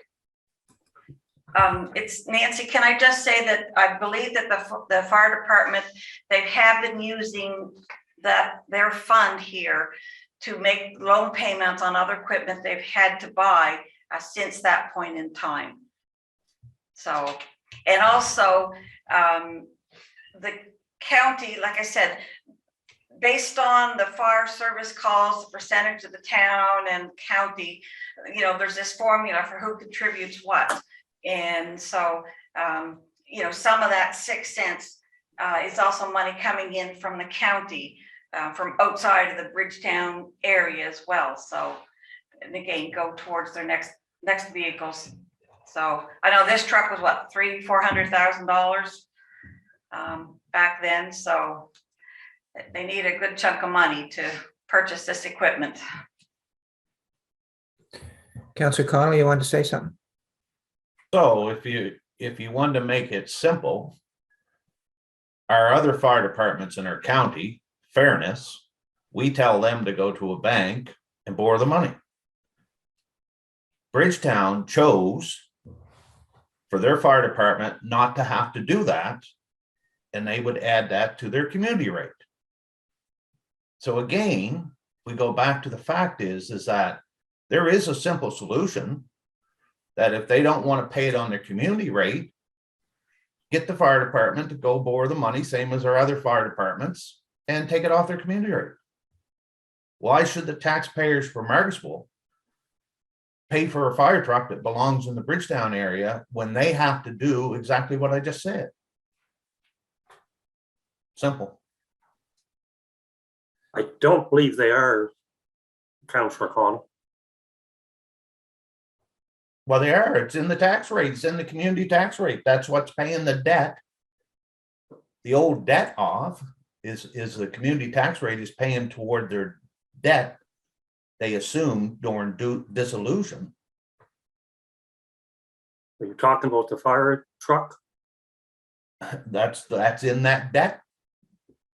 It's Nancy. Can I just say that I believe that the fire department, they have been using their fund here to make loan payments on other equipment they've had to buy since that point in time. So, and also the county, like I said, based on the fire service calls, the percentage of the town and county, you know, there's this formula for who contributes what. And so, you know, some of that 6 cents is also money coming in from the county, from outside of the Bridgetown area as well. So, and again, go towards their next vehicles. So I know this truck was what, $300,000-$400,000 back then. So they need a good chunk of money to purchase this equipment. Councillor Connell, you wanted to say something? So if you want to make it simple, our other fire departments in our county, fairness, we tell them to go to a bank and borrow the money. Bridgetown chose for their fire department not to have to do that, and they would add that to their community rate. So again, we go back to the fact is that there is a simple solution that if they don't want to pay it on their community rate, get the fire department to go borrow the money, same as our other fire departments, and take it off their community rate. Why should the taxpayers for Margarettsville pay for a fire truck that belongs in the Bridgetown area when they have to do exactly what I just said? Simple. I don't believe they are, Councillor Connell. Well, they are. It's in the tax rate. It's in the community tax rate. That's what's paying the debt. The old debt off is the community tax rate is paying toward their debt they assumed during dissolution. Are you talking about the fire truck? That's in that debt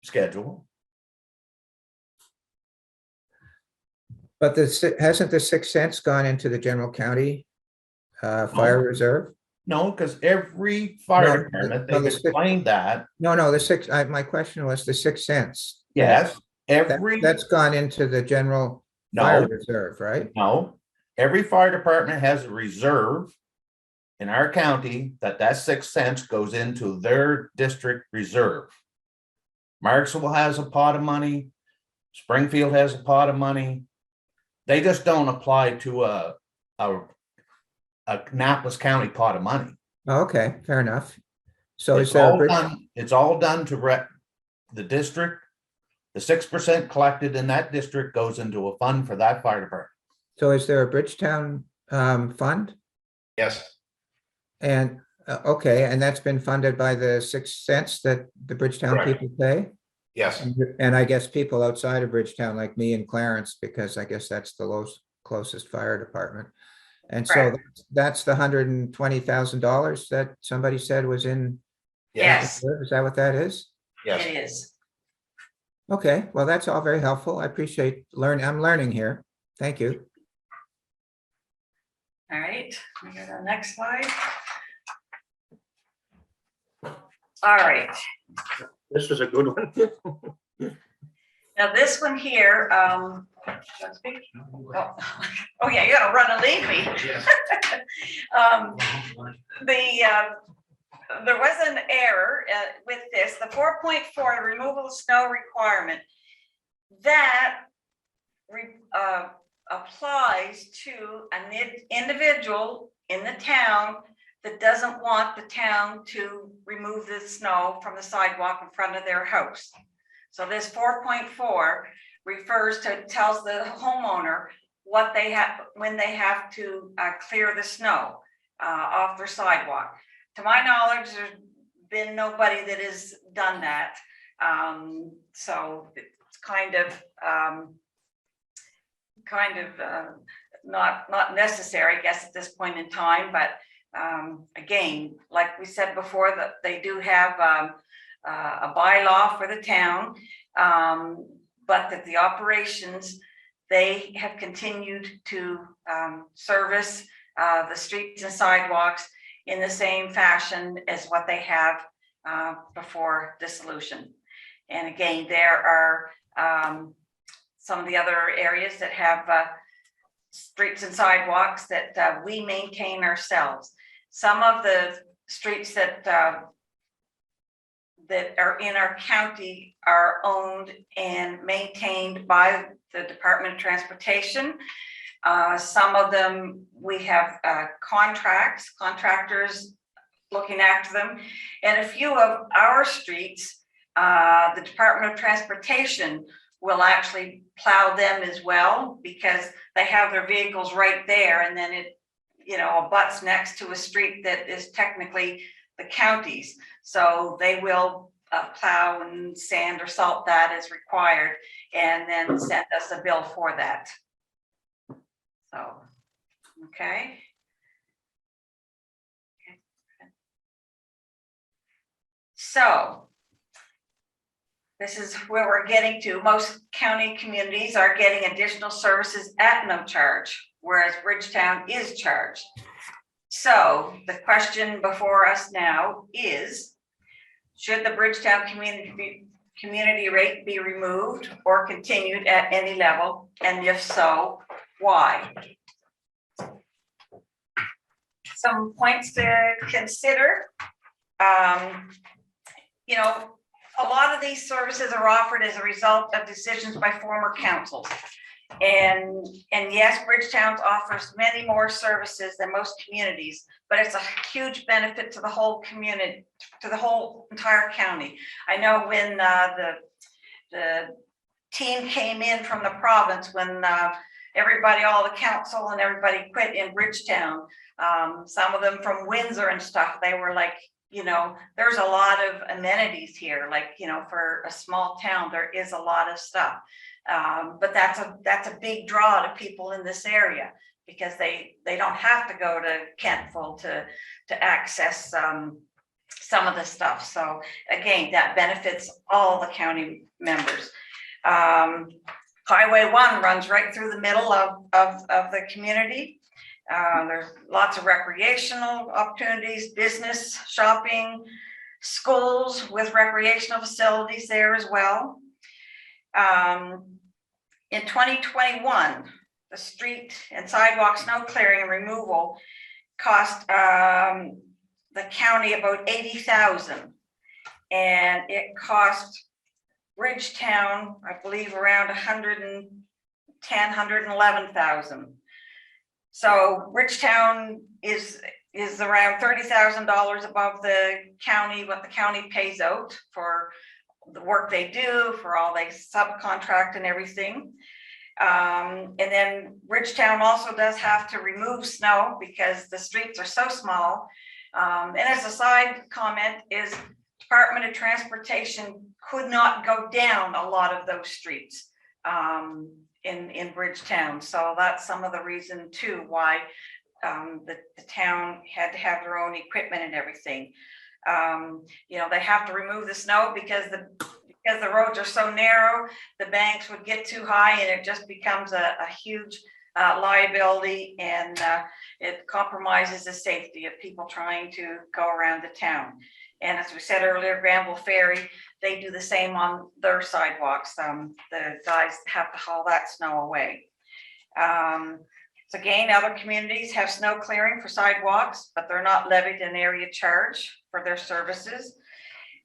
schedule. But hasn't the 6 cents gone into the general county fire reserve? No, because every fire department, they've explained that. No, my question was the 6 cents. Yes, That's gone into the general fire reserve, right? No, every fire department has a reserve in our county that 6 cents goes into their district reserve. Marksville has a pot of money. Springfield has a pot of money. They just don't apply to a Annapolis County pot of money. Okay, fair enough. So it's all done to the district. The 6% collected in that district goes into a fund for that fire department. So is there a Bridgetown fund? Yes. And okay, and that's been funded by the 6 cents that the Bridgetown people pay? Yes. And I guess people outside of Bridgetown like me and Clarence, because I guess that's the closest fire department. And so Correct. that's the $120,000 that somebody said was in. Yes, Is that what that is? Yes. it is. Okay, well, that's all very helpful. I appreciate I'm learning here. Thank you. All right, we go to the next slide. All right, This is a good one. now this one here, should I speak? Oh yeah, you gotta run and leave me. There was an error with this, the 4.4, removal of snow requirement. That applies to an individual in the town that doesn't want the town to remove the snow from the sidewalk in front of their house. So this 4.4 tells the homeowner what they have, when they have to clear the snow off their sidewalk. To my knowledge, there's been nobody that has done that. So it's kind of not necessary, I guess, at this point in time. But again, like we said before, that they do have a bylaw for the town, but that the operations, they have continued to service the streets and sidewalks in the same fashion as what they have before dissolution. And again, there are some of the other areas that have streets and sidewalks that we maintain ourselves. Some of the streets that are in our county are owned and maintained by the Department of Transportation. Some of them we have contractors looking after them. And a few of our streets, the Department of Transportation will actually plow them as well, because they have their vehicles right there, and then it, abuts next to a street that is technically the county's. So they will plow and sand or salt that as required, and then send us a bill for that. So, okay. So this is where we're getting to. Most county communities are getting additional services at no charge, whereas Bridgetown is charged. So the question before us now is, should the Bridgetown community rate be removed or continued at any level? And if so, why? Some points to consider. A lot of these services are offered as a result of decisions by former councils. And yes, Bridgetown offers many more services than most communities, but it's a huge benefit to the whole community, to the whole entire county. I know when the team came in from the province, when everybody, all the council and everybody quit in Bridgetown, some of them from Windsor and stuff, they were like, there's a lot of amenities here. Like, for a small town, there is a lot of stuff. But that's a big draw to people in this area, because they don't have to go to Kentville to access some of the stuff. So again, that benefits all the county members. Highway 1 runs right through the middle of the community. There's lots of recreational opportunities, business, shopping, schools with recreational facilities there as well. In 2021, the street and sidewalk snow clearing and removal cost the county about $80,000, and it cost Bridgetown, I believe, around $111,000. So Bridgetown is around $30,000 above the county, what the county pays out for the work they do, for all they subcontract and everything. And then Bridgetown also does have to remove snow because the streets are so small. And as a side comment is, Department of Transportation could not go down a lot of those streets in Bridgetown. So that's some of the reason too why the town had to have their own equipment and everything. You know, they have to remove the snow because the roads are so narrow, the banks would get too high and it just becomes a huge liability, and it compromises the safety of people trying to go around the town. And as we said earlier, Granville Ferry, they do the same on their sidewalks. The guys have to haul that snow away. So again, other communities have snow clearing for sidewalks, but they're not levied an area charge for their services.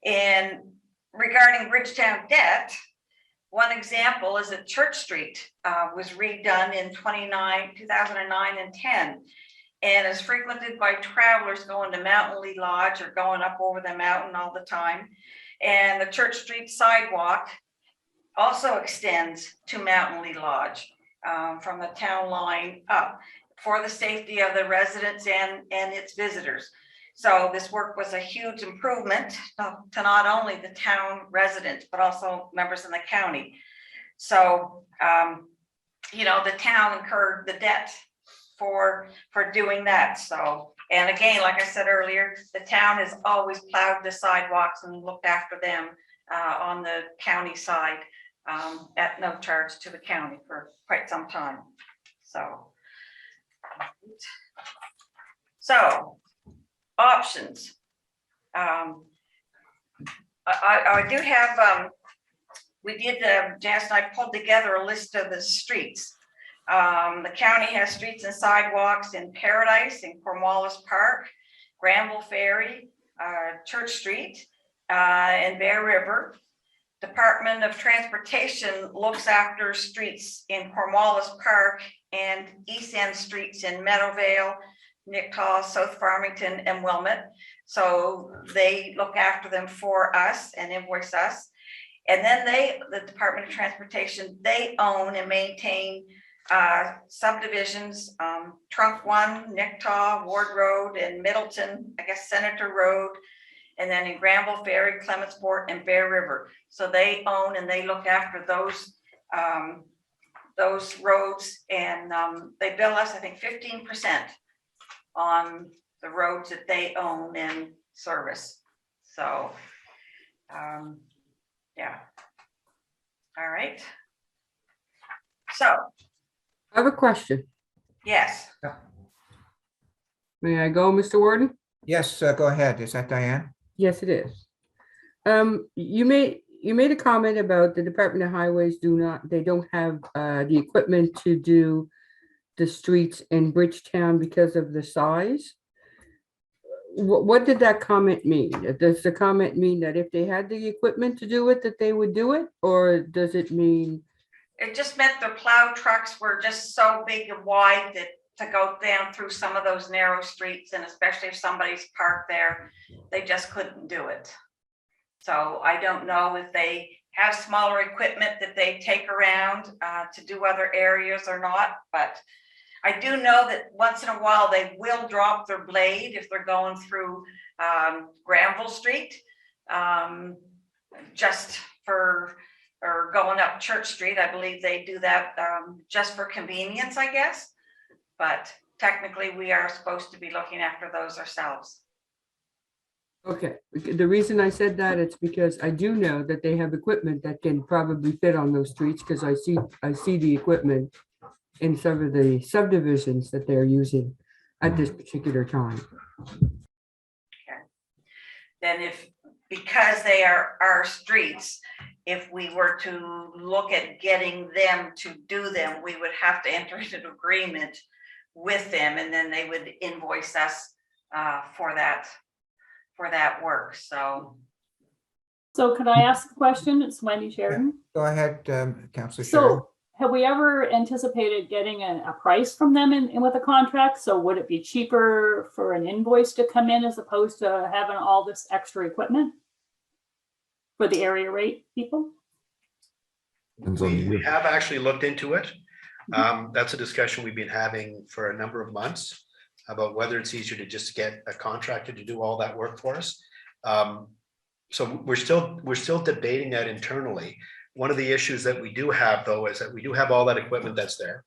And regarding Bridgetown debt, one example is that Church Street was redone in 2009 and 10, and is frequented by travelers going to Mountain Lee Lodge or going up over the mountain all the time. And the Church Street sidewalk also extends to Mountain Lee Lodge from the town line up for the safety of the residents and its visitors. So this work was a huge improvement to not only the town residents, but also members in the county. So, you know, the town incurred the debt for doing that. So, and again, like I said earlier, the town has always plowed the sidewalks and looked after them on the county side at no charge to the county for quite some time. So options. I do have, Janice and I pulled together a list of the streets. The county has streets and sidewalks in Paradise, in Cornwallis Park, Granville Ferry, Church Street, and Bear River. Department of Transportation looks after streets in Cornwallis Park and East End streets in Meadowvale, Nicktaw, South Farmington, and Wilmot. So they look after them for us and invoice us. And then the Department of Transportation, they own and maintain subdivisions, Trunk 1, Nicktaw, Ward Road, and Middleton, I guess Senator Road, and then in Granville Ferry, Clementsport, and Bear River. So they own and they look after those roads, and they bill us, I think, 15% on the roads that they own and service. So, yeah. All right. So. I have a question. Yes. May I go, Mr. Warden? Yes, go ahead. Is that Diane? Yes, it is. You made a comment about the Department of Highways they don't have the equipment to do the streets in Bridgetown because of the size. What did that comment mean? Does the comment mean that if they had the equipment to do it, that they would do it? Or does it mean? It just meant the plow trucks were just so big and wide that to go down through some of those narrow streets, and especially if somebody's parked there, they just couldn't do it. So I don't know if they have smaller equipment that they take around to do other areas or not, but I do know that once in a while they will drop their blade if they're going through Granville Street, just for, or going up Church Street. I believe they do that just for convenience, I guess. But technically we are supposed to be looking after those ourselves. Okay, the reason I said that, it's because I do know that they have equipment that can probably fit on those streets, because I see the equipment in some of the subdivisions that they're using at this particular time. Okay. Then because they are our streets, if we were to look at getting them to do them, we would have to enter into an agreement with them, and then they would invoice us for that work. So could I ask a question? It's Wendy Sheridan. Go ahead, Councillor Sheridan. So have we ever anticipated getting a price from them in with a contract? So would it be cheaper for an invoice to come in as opposed to having all this extra equipment for the area rate people? We have actually looked into it. That's a discussion we've been having for a number of months about whether it's easier to just get a contractor to do all that work for us. So we're still debating that internally. One of the issues that we do have, though, is that we do have all that equipment that's there.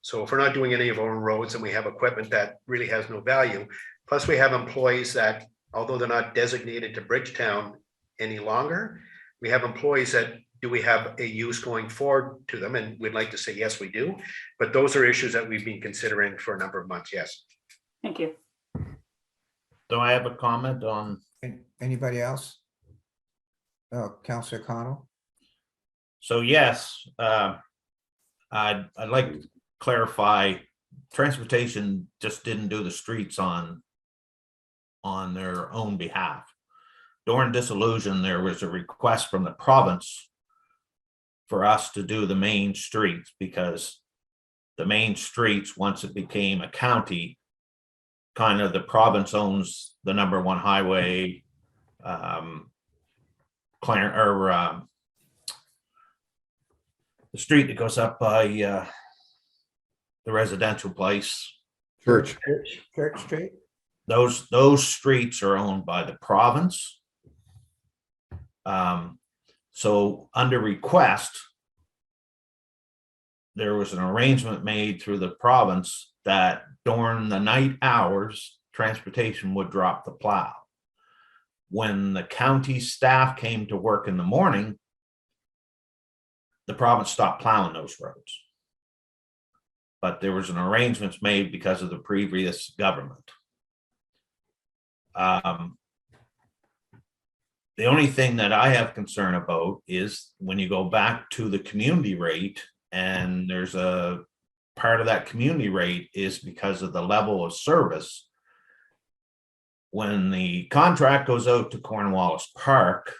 So if we're not doing any of our own roads and we have equipment that really has no value, plus we have employees that, although they're not designated to Bridgetown any longer, we have employees that, do we have a use going forward to them? And we'd like to say, yes, we do. But those are issues that we've been considering for a number of months, yes. Thank you. Do I have a comment on? Anybody else? Councillor Connell? So yes, I'd like to clarify, transportation just didn't do the streets on their own behalf. During dissolution, there was a request from the province for us to do the main streets, because the main streets, once it became a county, kind of the province owns the #1 highway, the street that goes up by the residential place. Church. Street? Those streets are owned by the province. So under request, there was an arrangement made through the province that during the night hours, transportation would drop the plow. When the county staff came to work in the morning, the province stopped plowing those roads. But there was an arrangement made because of the previous government. The only thing that I have concern about is when you go back to the community rate, and there's a part of that community rate is because of the level of service. When the contract goes out to Cornwallis Park,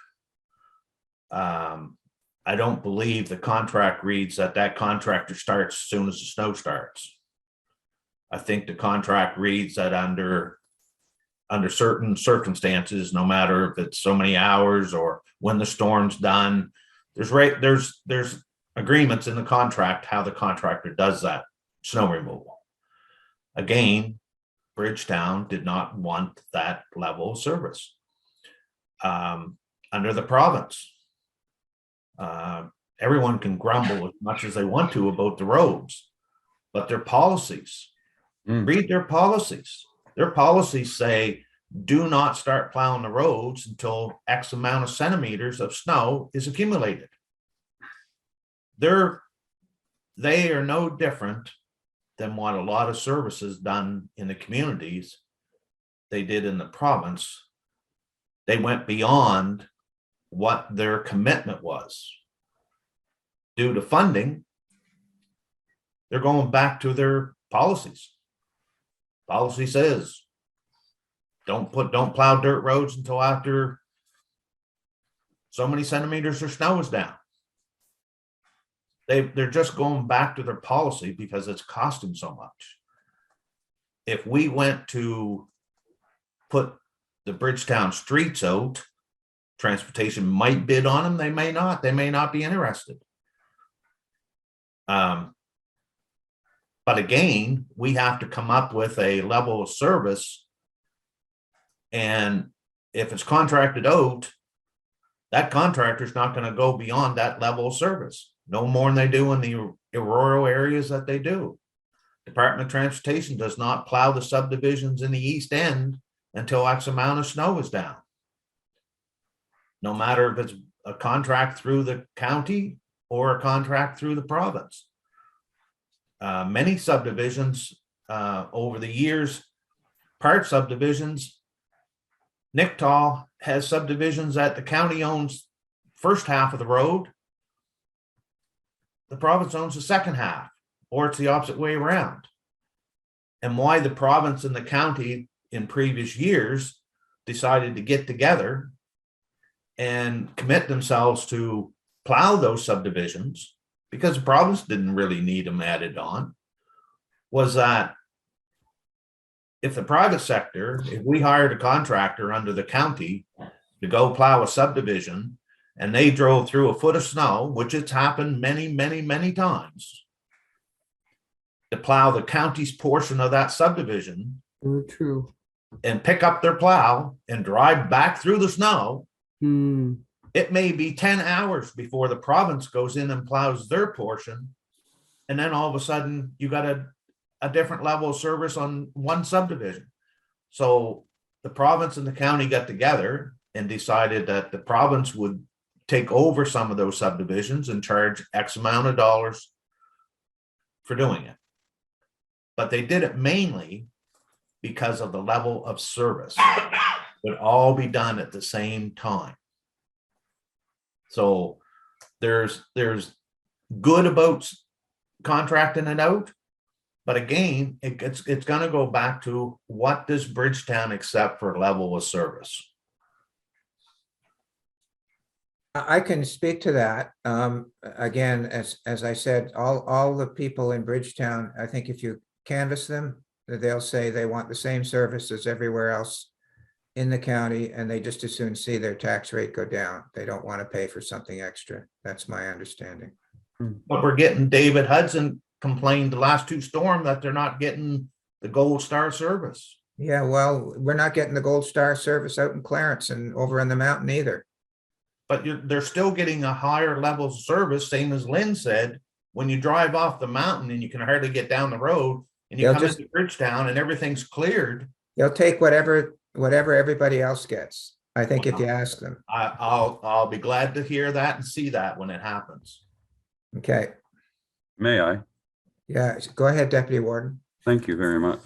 I don't believe the contract reads that contractor starts as soon as the snow starts. I think the contract reads that under certain circumstances, no matter if it's so many hours or when the storm's done, there's agreements in the contract how the contractor does that snow removal. Again, Bridgetown did not want that level of service. Under the province, everyone can grumble as much as they want to about the roads, but their policies, read their policies. Their policies say, do not start plowing the roads until X amount of centimeters of snow is accumulated. They are no different than what a lot of services done in the communities they did in the province. They went beyond what their commitment was. Due to funding, they're going back to their policies. Policy says, don't plow dirt roads until after so many centimeters of snow is down. They're just going back to their policy because it's costing so much. If we went to put the Bridgetown streets out, transportation might bid on them. They may not be interested. But again, we have to come up with a level of service. And if it's contracted out, that contractor's not going to go beyond that level of service. No more than they do in the rural areas that they do. Department of Transportation does not plow the subdivisions in the East End until X amount of snow is down. No matter if it's a contract through the county or a contract through the province. Many subdivisions over the years, part subdivisions, Nicktal has subdivisions that the county owns first half of the road. The province owns the second half, or it's the opposite way around. And why the province and the county in previous years decided to get together and commit themselves to plow those subdivisions, because the province didn't really need them added on, was that if the private sector, if we hired a contractor under the county to go plow a subdivision and they drove through a foot of snow, which it's happened many, many, many times, to plow the county's portion of that subdivision, True. and pick up their plow and drive back through the snow, it may be 10 hours before the province goes in and plows their portion And then all of a sudden you got a different level of service on one subdivision. So the province and the county got together and decided that the province would take over some of those subdivisions and charge X amount of dollars for doing it. But they did it mainly because of the level of service. Would all be done at the same time. So there's good about contracting it out, but again, it's going to go back to what does Bridgetown accept for level of service? I can speak to that. Again, as I said, all the people in Bridgetown, I think if you canvass them, they'll say they want the same service as everywhere else in the county, and they just as soon see their tax rate go down. They don't want to pay for something extra. That's my understanding. But we're getting, David Hudson complained the last two storm that they're not getting the Gold Star service. Yeah, well, we're not getting the Gold Star service out in Clarence and over on the mountain either. But they're still getting a higher level of service, same as Lynn said, when you drive off the mountain and you can hardly get down the road and you They'll come just- into Bridgetown and everything's cleared. They'll take whatever everybody else gets, I think, if you ask them. I'll be glad to hear that and see that when it happens. Okay, May I? yeah, go ahead, Deputy Warden. Thank you very much.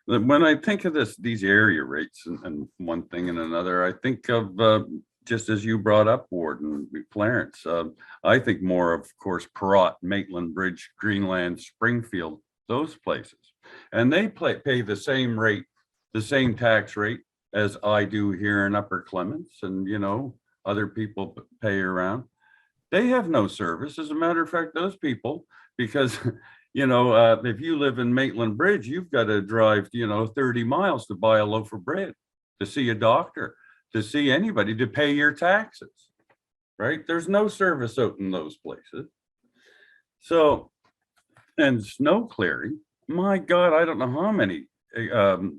When I think of these area rates and one thing and another, I think of, just as you brought up, Warden Clarence, I think more of course, Perrott, Maitland Bridge, Greenland, Springfield, those places. And they pay the same rate, the same tax rate as I do here in Upper Clements, and other people pay around. They have no service. As a matter of fact, those people, because if you live in Maitland Bridge, you've got to drive 30 miles to buy a loaf of bread, to see a doctor, to see anybody, to pay your taxes, right? There's no service out in those places. So, and snow clearing, my God, I don't know how many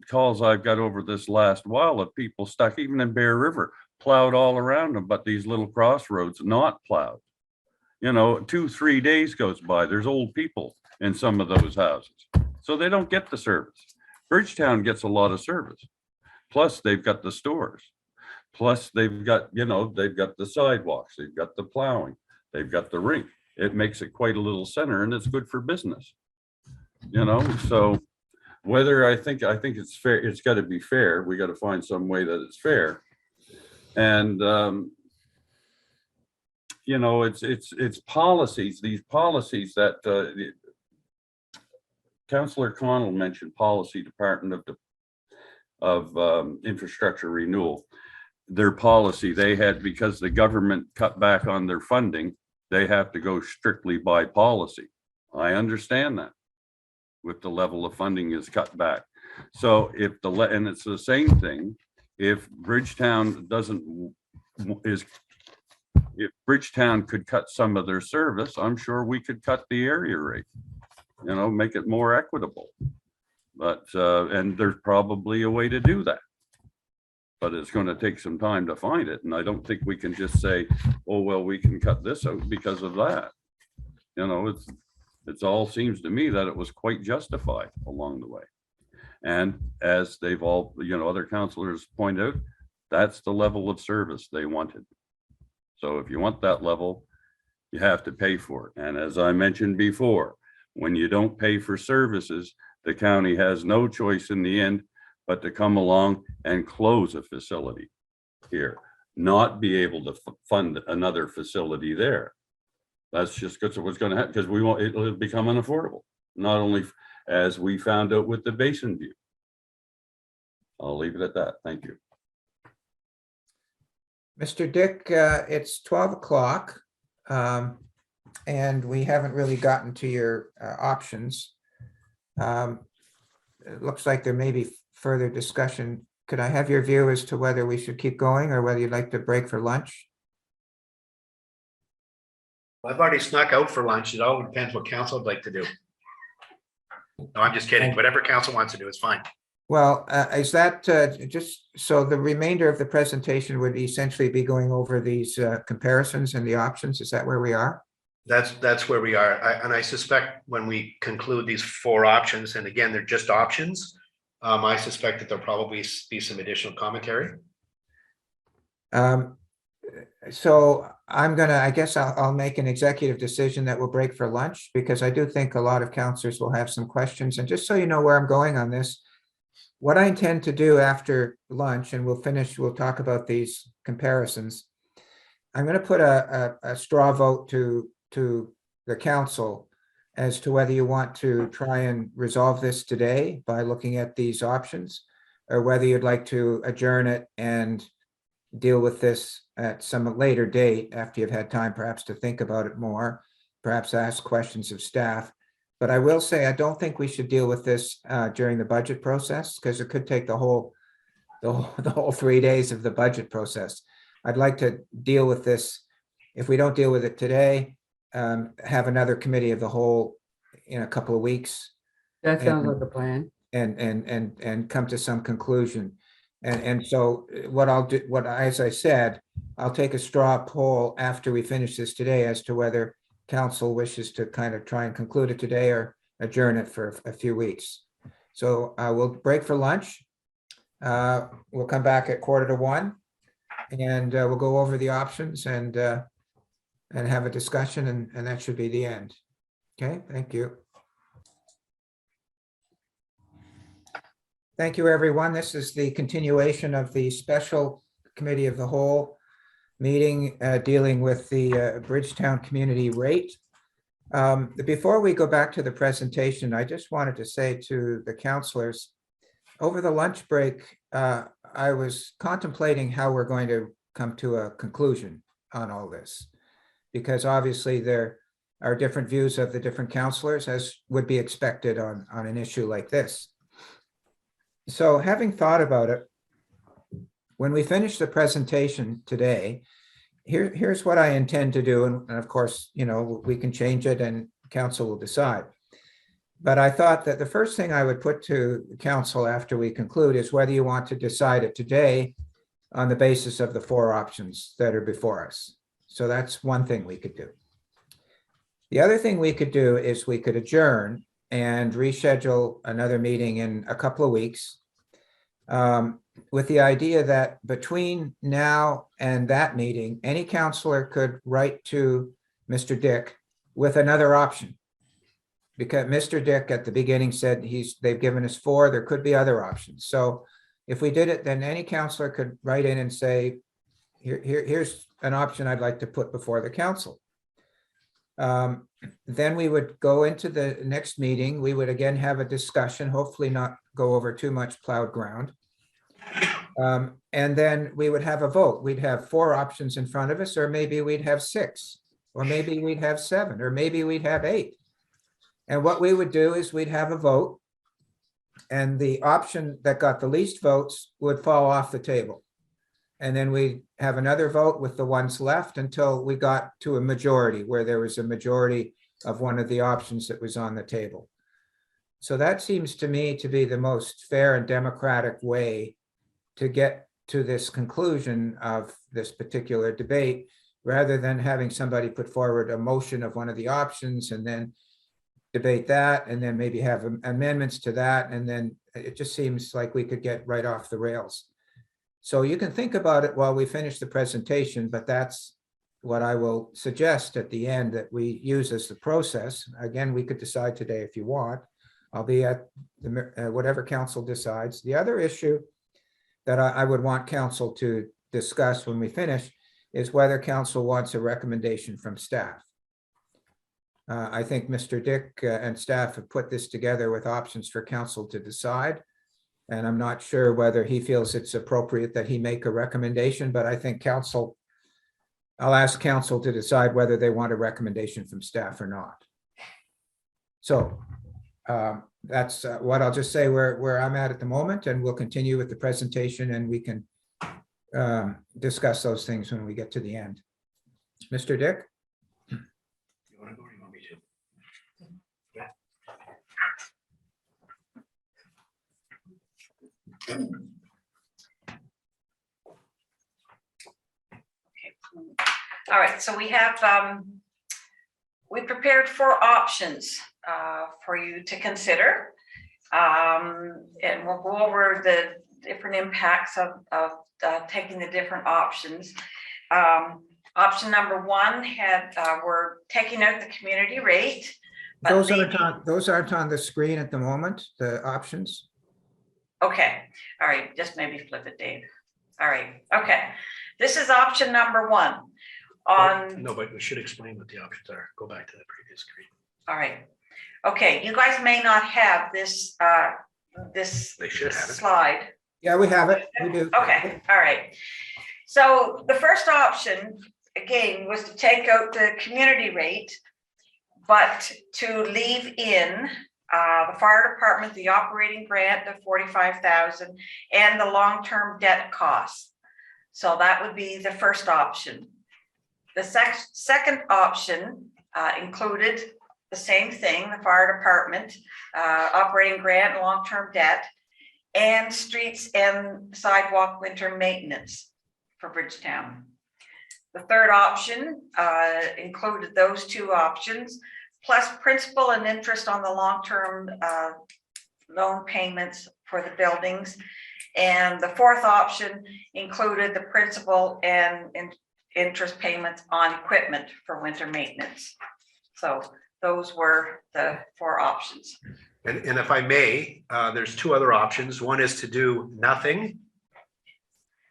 calls I've got over this last while of people stuck even in Bear River, plowed all around them, but these little crossroads not plowed. 2-3 days goes by, there's old people in some of those houses, so they don't get the service. Bridgetown gets a lot of service, plus they've got the stores, plus they've got they've got the sidewalks, they've got the plowing, they've got the rink. It makes it quite a little center, and it's good for business. So whether I think it's fair, it's got to be fair. We got to find some way that it's fair. And it's policies, these policies that Councillor Connell mentioned, policy department of infrastructure renewal. Their policy they had, because the government cut back on their funding, they have to go strictly by policy. I understand that, with the level of funding is cut back. So if and it's the same thing, if Bridgetown if Bridgetown could cut some of their service, I'm sure we could cut the area rate, make it more equitable. But, and there's probably a way to do that, but it's going to take some time to find it. And I don't think we can just say, oh, well, we can cut this out because of that. It's all seems to me that it was quite justified along the way. And as they've all, other councillors point out, that's the level of service they wanted. So if you want that level, you have to pay for it. And as I mentioned before, when you don't pay for services, the county has no choice in the end but to come along and close a facility here, not be able to fund another facility there. That's just what's going to happen, because it'll become unaffordable, not only as we found out with the Basin View. I'll leave it at that. Thank you. Mr. Dick, it's 12 o'clock, and we haven't really gotten to your options. It looks like there may be further discussion. Could I have your view as to whether we should keep going or whether you'd like to break for lunch? I've already snuck out for lunch. It all depends what council would like to do. No, I'm just kidding. Whatever council wants to do is fine. Well, is that just so the remainder of the presentation would essentially be going over these comparisons and the options? Is that where we are? That's where we are. And I suspect when we conclude these 4 options, and again, they're just options, I suspect that there'll probably be some additional commentary. So I guess I'll make an executive decision that we'll break for lunch, because I do think a lot of counselors will have some questions. And just so you know where I'm going on this, what I intend to do after lunch, and we'll talk about these comparisons. I'm going to put a straw vote to the council as to whether you want to try and resolve this today by looking at these options, or whether you'd like to adjourn it and deal with this at some later date after you've had time perhaps to think about it more, perhaps ask questions of staff. But I will say, I don't think we should deal with this during the budget process, because it could take the whole 3 days of the budget process. I'd like to deal with this, if we don't deal with it today, have another committee of the whole in a couple of weeks. That sounds like a plan. And come to some conclusion. And so what I'll do, as I said, I'll take a straw poll after we finish this today as to whether council wishes to kind of try and conclude it today or adjourn it for a few weeks. So we'll break for lunch. We'll come back at 12:45, and we'll go over the options and have a discussion, and that should be the end. Okay, thank you. Thank you, everyone. This is the continuation of the Special Committee of the Whole meeting dealing with the Bridgetown community rate. Before we go back to the presentation, I just wanted to say to the councilors, over the lunch break, I was contemplating how we're going to come to a conclusion on all this, because obviously there are different views of the different councilors, as would be expected on an issue like this. So having thought about it, when we finish the presentation today, here's what I intend to do. And of course, you know, we can change it and council will decide. But I thought that the first thing I would put to the council after we conclude is whether you want to decide it today on the basis of the 4 options that are before us. So that's one thing we could do. The other thing we could do is we could adjourn and reschedule another meeting in a couple of weeks, with the idea that between now and that meeting, any counselor could write to Mr. Dick with another option. Because Mr. Dick at the beginning said they've given us 4, there could be other options. So if we did it, then any counselor could write in and say, here's an option I'd like to put before the council. Then we would go into the next meeting. We would again have a discussion, hopefully not go over too much plowed ground. And then we would have a vote. We'd have 4 options in front of us, or maybe we'd have 6, or maybe we'd have 7, or maybe we'd have 8. And what we would do is we'd have a vote, and the option that got the least votes would fall off the table. And then we have another vote with the ones left until we got to a majority, where there was a majority of one of the options that was on the table. So that seems to me to be the most fair and democratic way to get to this conclusion of this particular debate, rather than having somebody put forward a motion of one of the options and then debate that, and then maybe have amendments to that. And then it just seems like we could get right off the rails. So you can think about it while we finish the presentation, but that's what I will suggest at the end that we use as the process. Again, we could decide today if you want. I'll be at whatever council decides. The other issue that I would want council to discuss when we finish is whether council wants a recommendation from staff. I think Mr. Dick and staff have put this together with options for council to decide. And I'm not sure whether he feels it's appropriate that he make a recommendation, but I think council, I'll ask council to decide whether they want a recommendation from staff or not. So that's what I'll just say where I'm at the moment, and we'll continue with the presentation, and we can discuss those things when we get to the end. Mr. Dick? You want to go or you want me to? All right, so we have we prepared 4 options for you to consider. And we'll go over the different impacts of taking the different options. Option number 1 had, we're taking out the community rate. but Those aren't on the screen at the moment, the options. Okay, all right, just maybe flip it, Dave. All right, okay. This is option number 1 on. No, but we should explain what the options are. Go back to the previous screen. All right. Okay, you guys may not have this, They should have it. slide. Yeah, we have it. We do. Okay, all right. So the first option, again, was to take out the community rate, but to leave in the fire department, the operating grant of 45,000 and the long-term debt costs. So that would be the first option. The second option included the same thing, the fire department, operating grant, long-term debt, and streets and sidewalk winter maintenance for Bridgetown. The third option included those 2 options, plus principal and interest on the long-term loan payments for the buildings. And the fourth option included the principal and interest payments on equipment for winter maintenance. So those were the 4 options. And if I may, there's 2 other options. One is to do nothing,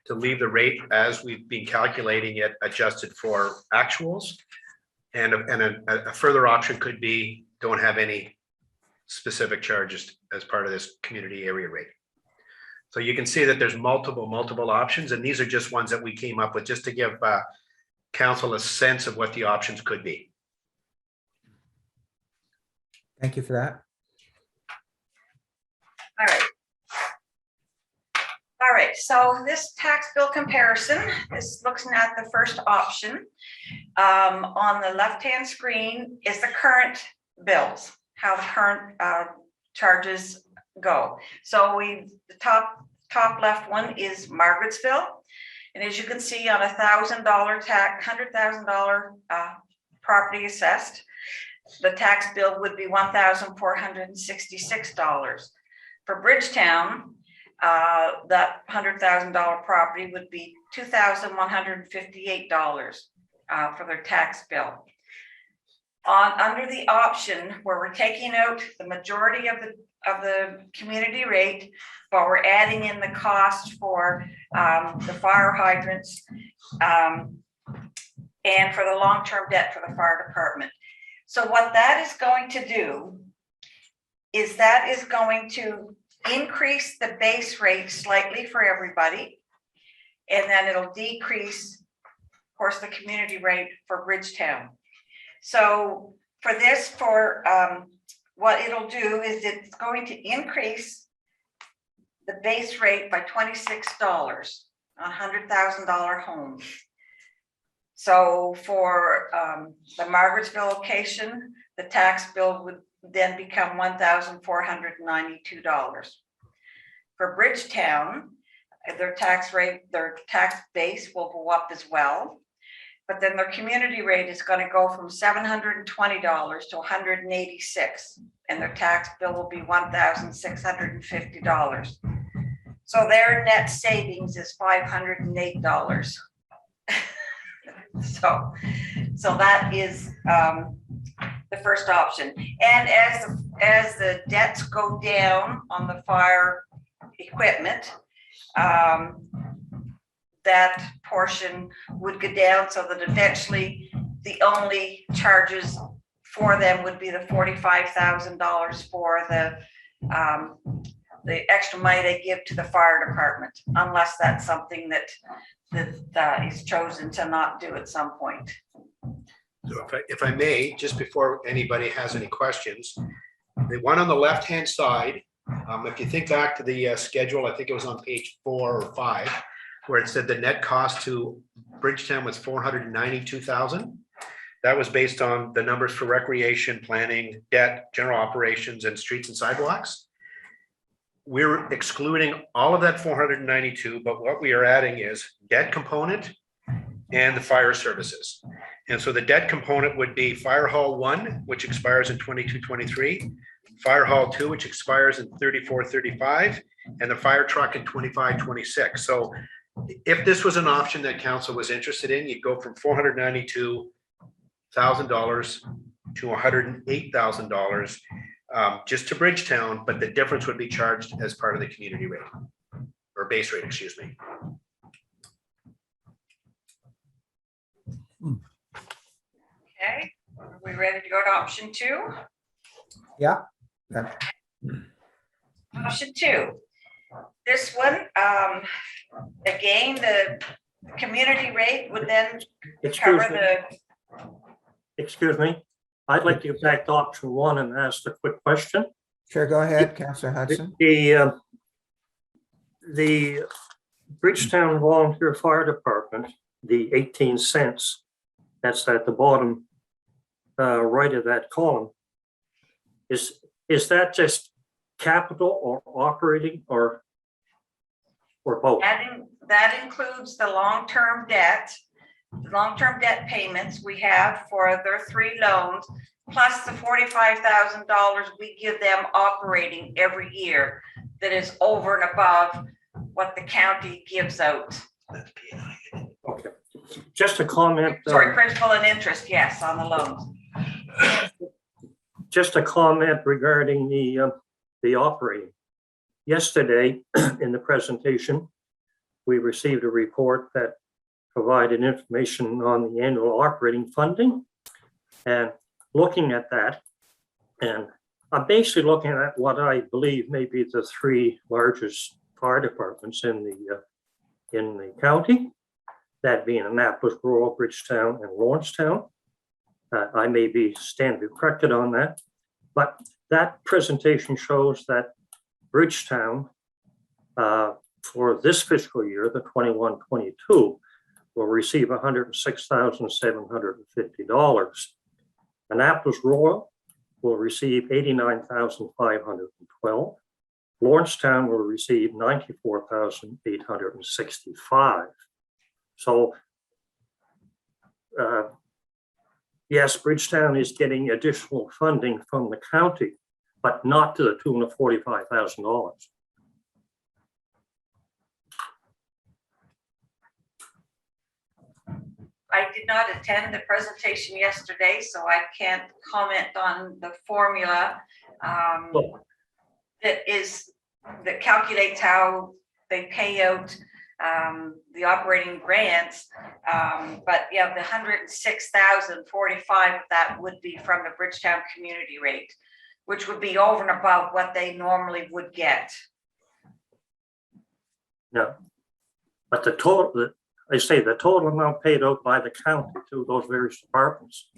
to leave the rate as we've been calculating it, adjusted for actuals. And a further option could be don't have any specific charges as part of this community area rate. So you can see that there's multiple options, and these are just ones that we came up with just to give council a sense of what the options could be. Thank you for that. All right. All right, so this tax bill comparison is looking at the first option. On the left-hand screen is the current bills, how the current charges go. So the top left one is Margarettsville. And as you can see, on $1,000 tax, $100,000 property assessed, the tax bill would be $1,466. For Bridgetown, that $100,000 property would be $2,158 for their tax bill. Under the option where we're taking out the majority of the community rate, but we're adding in the cost for the fire hydrants and for the long-term debt for the fire department. So what that is going to do is that is going to increase the base rate slightly for everybody, and then it'll decrease, of course, the community rate for Bridgetown. So for this, what it'll do is it's going to increase the base rate by $26 on $100,000 homes. So for the Margarettsville location, the tax bill would then become $1,492. For Bridgetown, their tax base will go up as well, but then their community rate is going to go from $720 to $186, and their tax bill will be $1,650. So their net savings is $508. So that is the first option. And as the debts go down on the fire equipment, that portion would go down, so that eventually the only charges for them would be the $45,000 for the extra money they give to the fire department, unless that's something that is chosen to not do at some point. So if I may, just before anybody has any questions, the one on the left-hand side, if you think back to the schedule, I think it was on page 4 or 5, where it said the net cost to Bridgetown was $492,000. That was based on the numbers for recreation, planning, debt, general operations, and streets and sidewalks. We're excluding all of that 492, but what we are adding is debt component and the fire services. And so the debt component would be Fire Hall 1, which expires in 22-23, Fire Hall 2, which expires in 34-35, and the fire truck in 25-26. So if this was an option that council was interested in, you'd go from $492,000 to $108,000 just to Bridgetown, but the difference would be charged as part of the community rate or base rate, excuse me. Okay, are we ready to go to option 2? Yeah. Option 2. This one, again, the community rate would then cover Excuse me, I'd like to get back to option 1 and ask a quick question. Sure, go ahead, Councillor Hudson. The Bridgetown Volunteer Fire Department, the 18 cents, that's at the bottom right of that column. Is that just capital or operating or both? That includes the long-term debt payments we have for their 3 loans, plus the $45,000 we give them operating every year that is over and above what the county gives out. Okay, just a comment. Sorry, principal and interest, yes, on the loans. Just a comment regarding the operating. Yesterday in the presentation, we received a report that provided information on the annual operating funding, and looking at that, and I'm basically looking at what I believe may be the 3 largest fire departments in the county, that being Annapolis, Rural, Bridgetown, and Lawrencetown. I may be stand corrected on that, but that presentation shows that Bridgetown for this fiscal year, the 21-22, will receive $106,750. Annapolis Rural will receive $89,512. Lawrencetown will receive $94,865. So yes, Bridgetown is getting additional funding from the county, but not to the tune of $45,000. I did not attend the presentation yesterday, so I can't comment on the formula that calculates how they pay out the operating grants. But yeah, the $106,045 of that would be from the Bridgetown community rate, which would be over and above what they normally would get. Yeah, but the total, I say the total amount paid out by the county to those various departments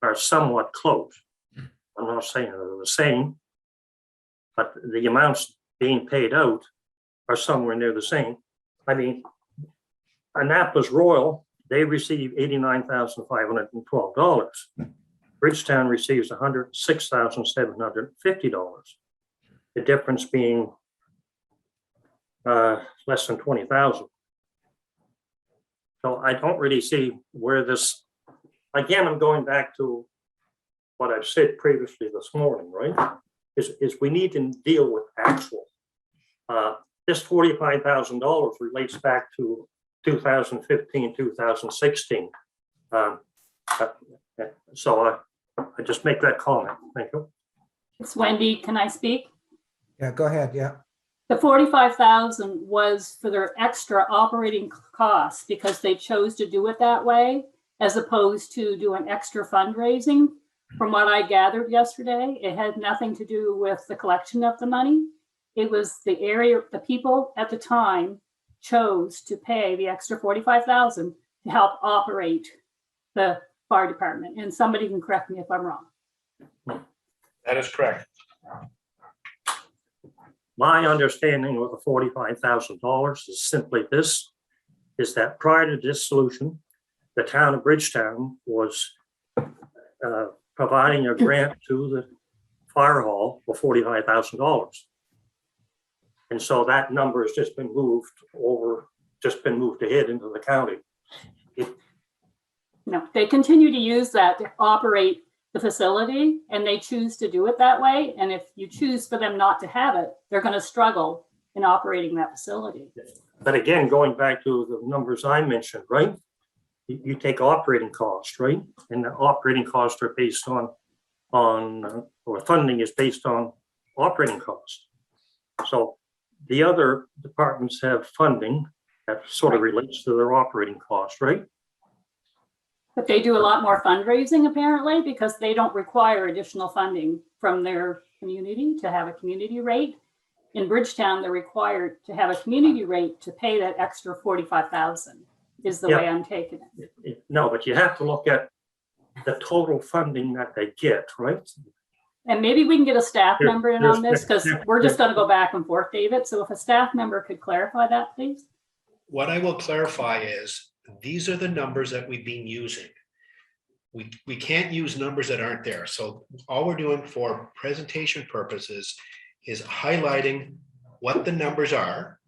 are somewhat close. I'm not saying they're the same, but the amounts being paid out are somewhere near the same. I mean, Annapolis Royal, they receive $89,512. Bridgetown receives $106,750. The difference being less than 20,000. So I don't really see where this, again, I'm going back to what I've said previously this morning, right? Is we need to deal with actual. This $45,000 relates back to 2015, 2016. So I just make that comment. Thank you. It's Wendy. Can I speak? Yeah, go ahead. Yeah. The 45,000 was for their extra operating costs because they chose to do it that way, as opposed to doing extra fundraising. From what I gathered yesterday, it had nothing to do with the collection of the money. It was the area, the people at the time chose to pay the extra 45,000 to help operate the fire department. And somebody can correct me if I'm wrong. That is correct. My understanding of the $45,000 is simply this, is that prior to dissolution, the town of Bridgetown was providing a grant to the fire hall for $45,000. And so that number has just been moved ahead into the county. No, they continue to use that to operate the facility, and they choose to do it that way. And if you choose for them not to have it, they're going to struggle in operating that facility. But again, going back to the numbers I mentioned, right? You take operating costs, right? And the operating costs are based on or funding is based on operating costs. So the other departments have funding that sort of relates to their operating costs, right? But they do a lot more fundraising apparently, because they don't require additional funding from their community to have a community rate. In Bridgetown, they're required to have a community rate to pay that extra 45,000 is the way I'm taking it. No, but you have to look at the total funding that they get, right? And maybe we can get a staff member in on this, because we're just going to go back and forth, David. So if a staff member could clarify that, please. What I will clarify is, these are the numbers that we've been using. We can't use numbers that aren't there. So all we're doing for presentation purposes is highlighting what the numbers are,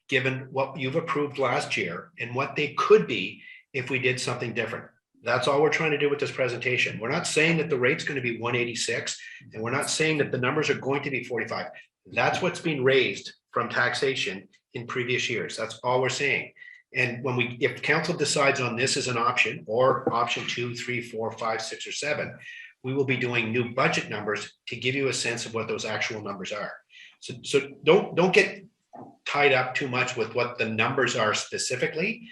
given what you've approved last year, and what they could be if we did something different. That's all we're trying to do with this presentation. We're not saying that the rate's going to be 186, and we're not saying that the numbers are going to be 45. That's what's been raised from taxation in previous years. That's all we're saying. And if council decides on this as an option, or option 2, 3, 4, 5, 6, or 7, we will be doing new budget numbers to give you a sense of what those actual numbers are. So don't get tied up too much with what the numbers are specifically.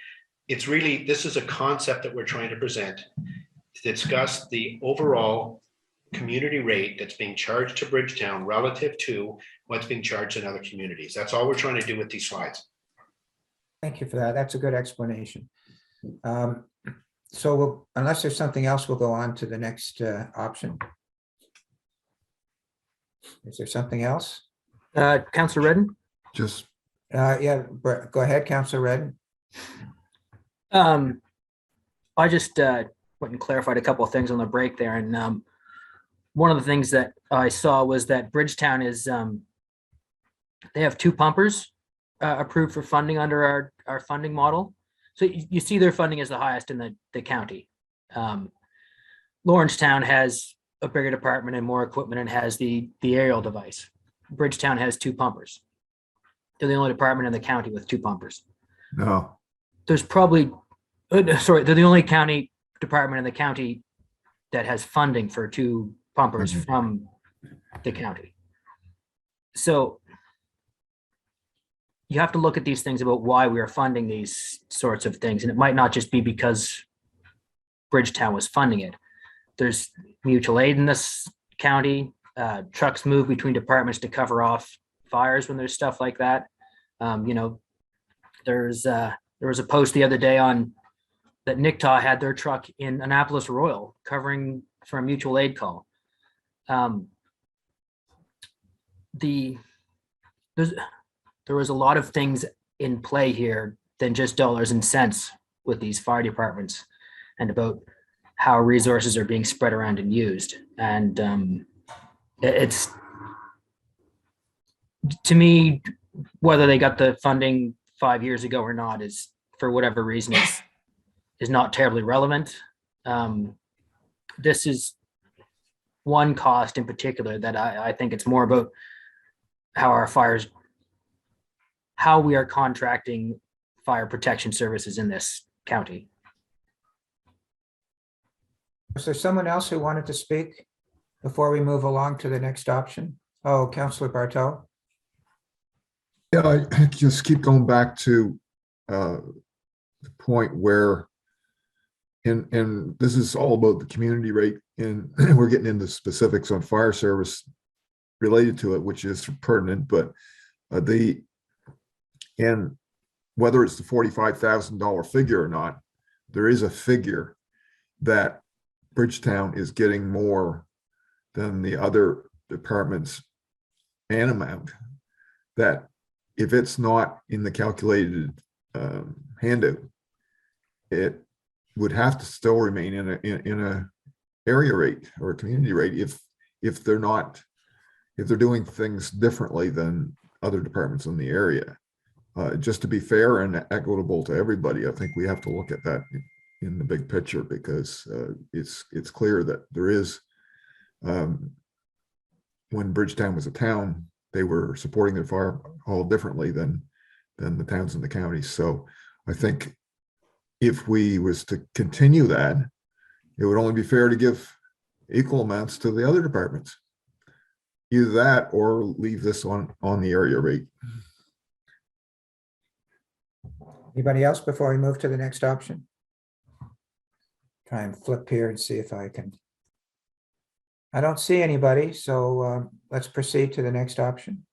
It's really, this is a concept that we're trying to present to discuss the overall community rate that's being charged to Bridgetown relative to what's being charged in other communities. That's all we're trying to do with these slides. Thank you for that. That's a good explanation. So unless there's something else, we'll go on to the next option. Is there something else? Councillor Redden? Just Yeah, go ahead, Councillor Redden. I just went and clarified a couple of things on the break there, and one of the things that I saw was that Bridgetown is they have 2 pumpers approved for funding under our funding model. So you see their funding is the highest in the county. Lawrencetown has a bigger department and more equipment and has the aerial device. Bridgetown has 2 pumpers. They're the only department in the county with 2 pumpers. no. There's probably, sorry, they're the only county department in the county that has funding for 2 pumpers from the county. So you have to look at these things about why we are funding these sorts of things. And it might not just be because Bridgetown was funding it. There's mutual aid in this county. Trucks move between departments to cover off fires when there's stuff like that. You know, there was a post the other day on that Nicktaw had their truck in Annapolis Royal covering for a mutual aid call. There was a lot of things in play here than just dollars and cents with these fire departments, and about how resources are being spread around and used. And it's, to me, whether they got the funding 5 years ago or not is, for whatever reason, is not terribly relevant. This is one cost in particular that I think it's more about how we are contracting fire protection services in this county. Was there someone else who wanted to speak before we move along to the next option? Oh, Councillor Bartow. Yeah, I just keep going back to the point where, and this is all about the community rate, and we're getting into specifics on fire service related to it, which is pertinent, but and whether it's the $45,000 figure or not, there is a figure that Bridgetown is getting more than the other departments an amount that, if it's not in the calculated handout, it would have to still remain in a area rate or a community rate if they're doing things differently than other departments in the area. Just to be fair and equitable to everybody, I think we have to look at that in the big picture, because it's clear that there is, when Bridgetown was a town, they were supporting their fire hall differently than the towns in the county. So I think if we was to continue that, it would only be fair to give equal amounts to the other departments. Either that or leave this on the area rate. Anybody else before we move to the next option? Try and flip here and see if I can. I don't see anybody, so let's proceed to the next option.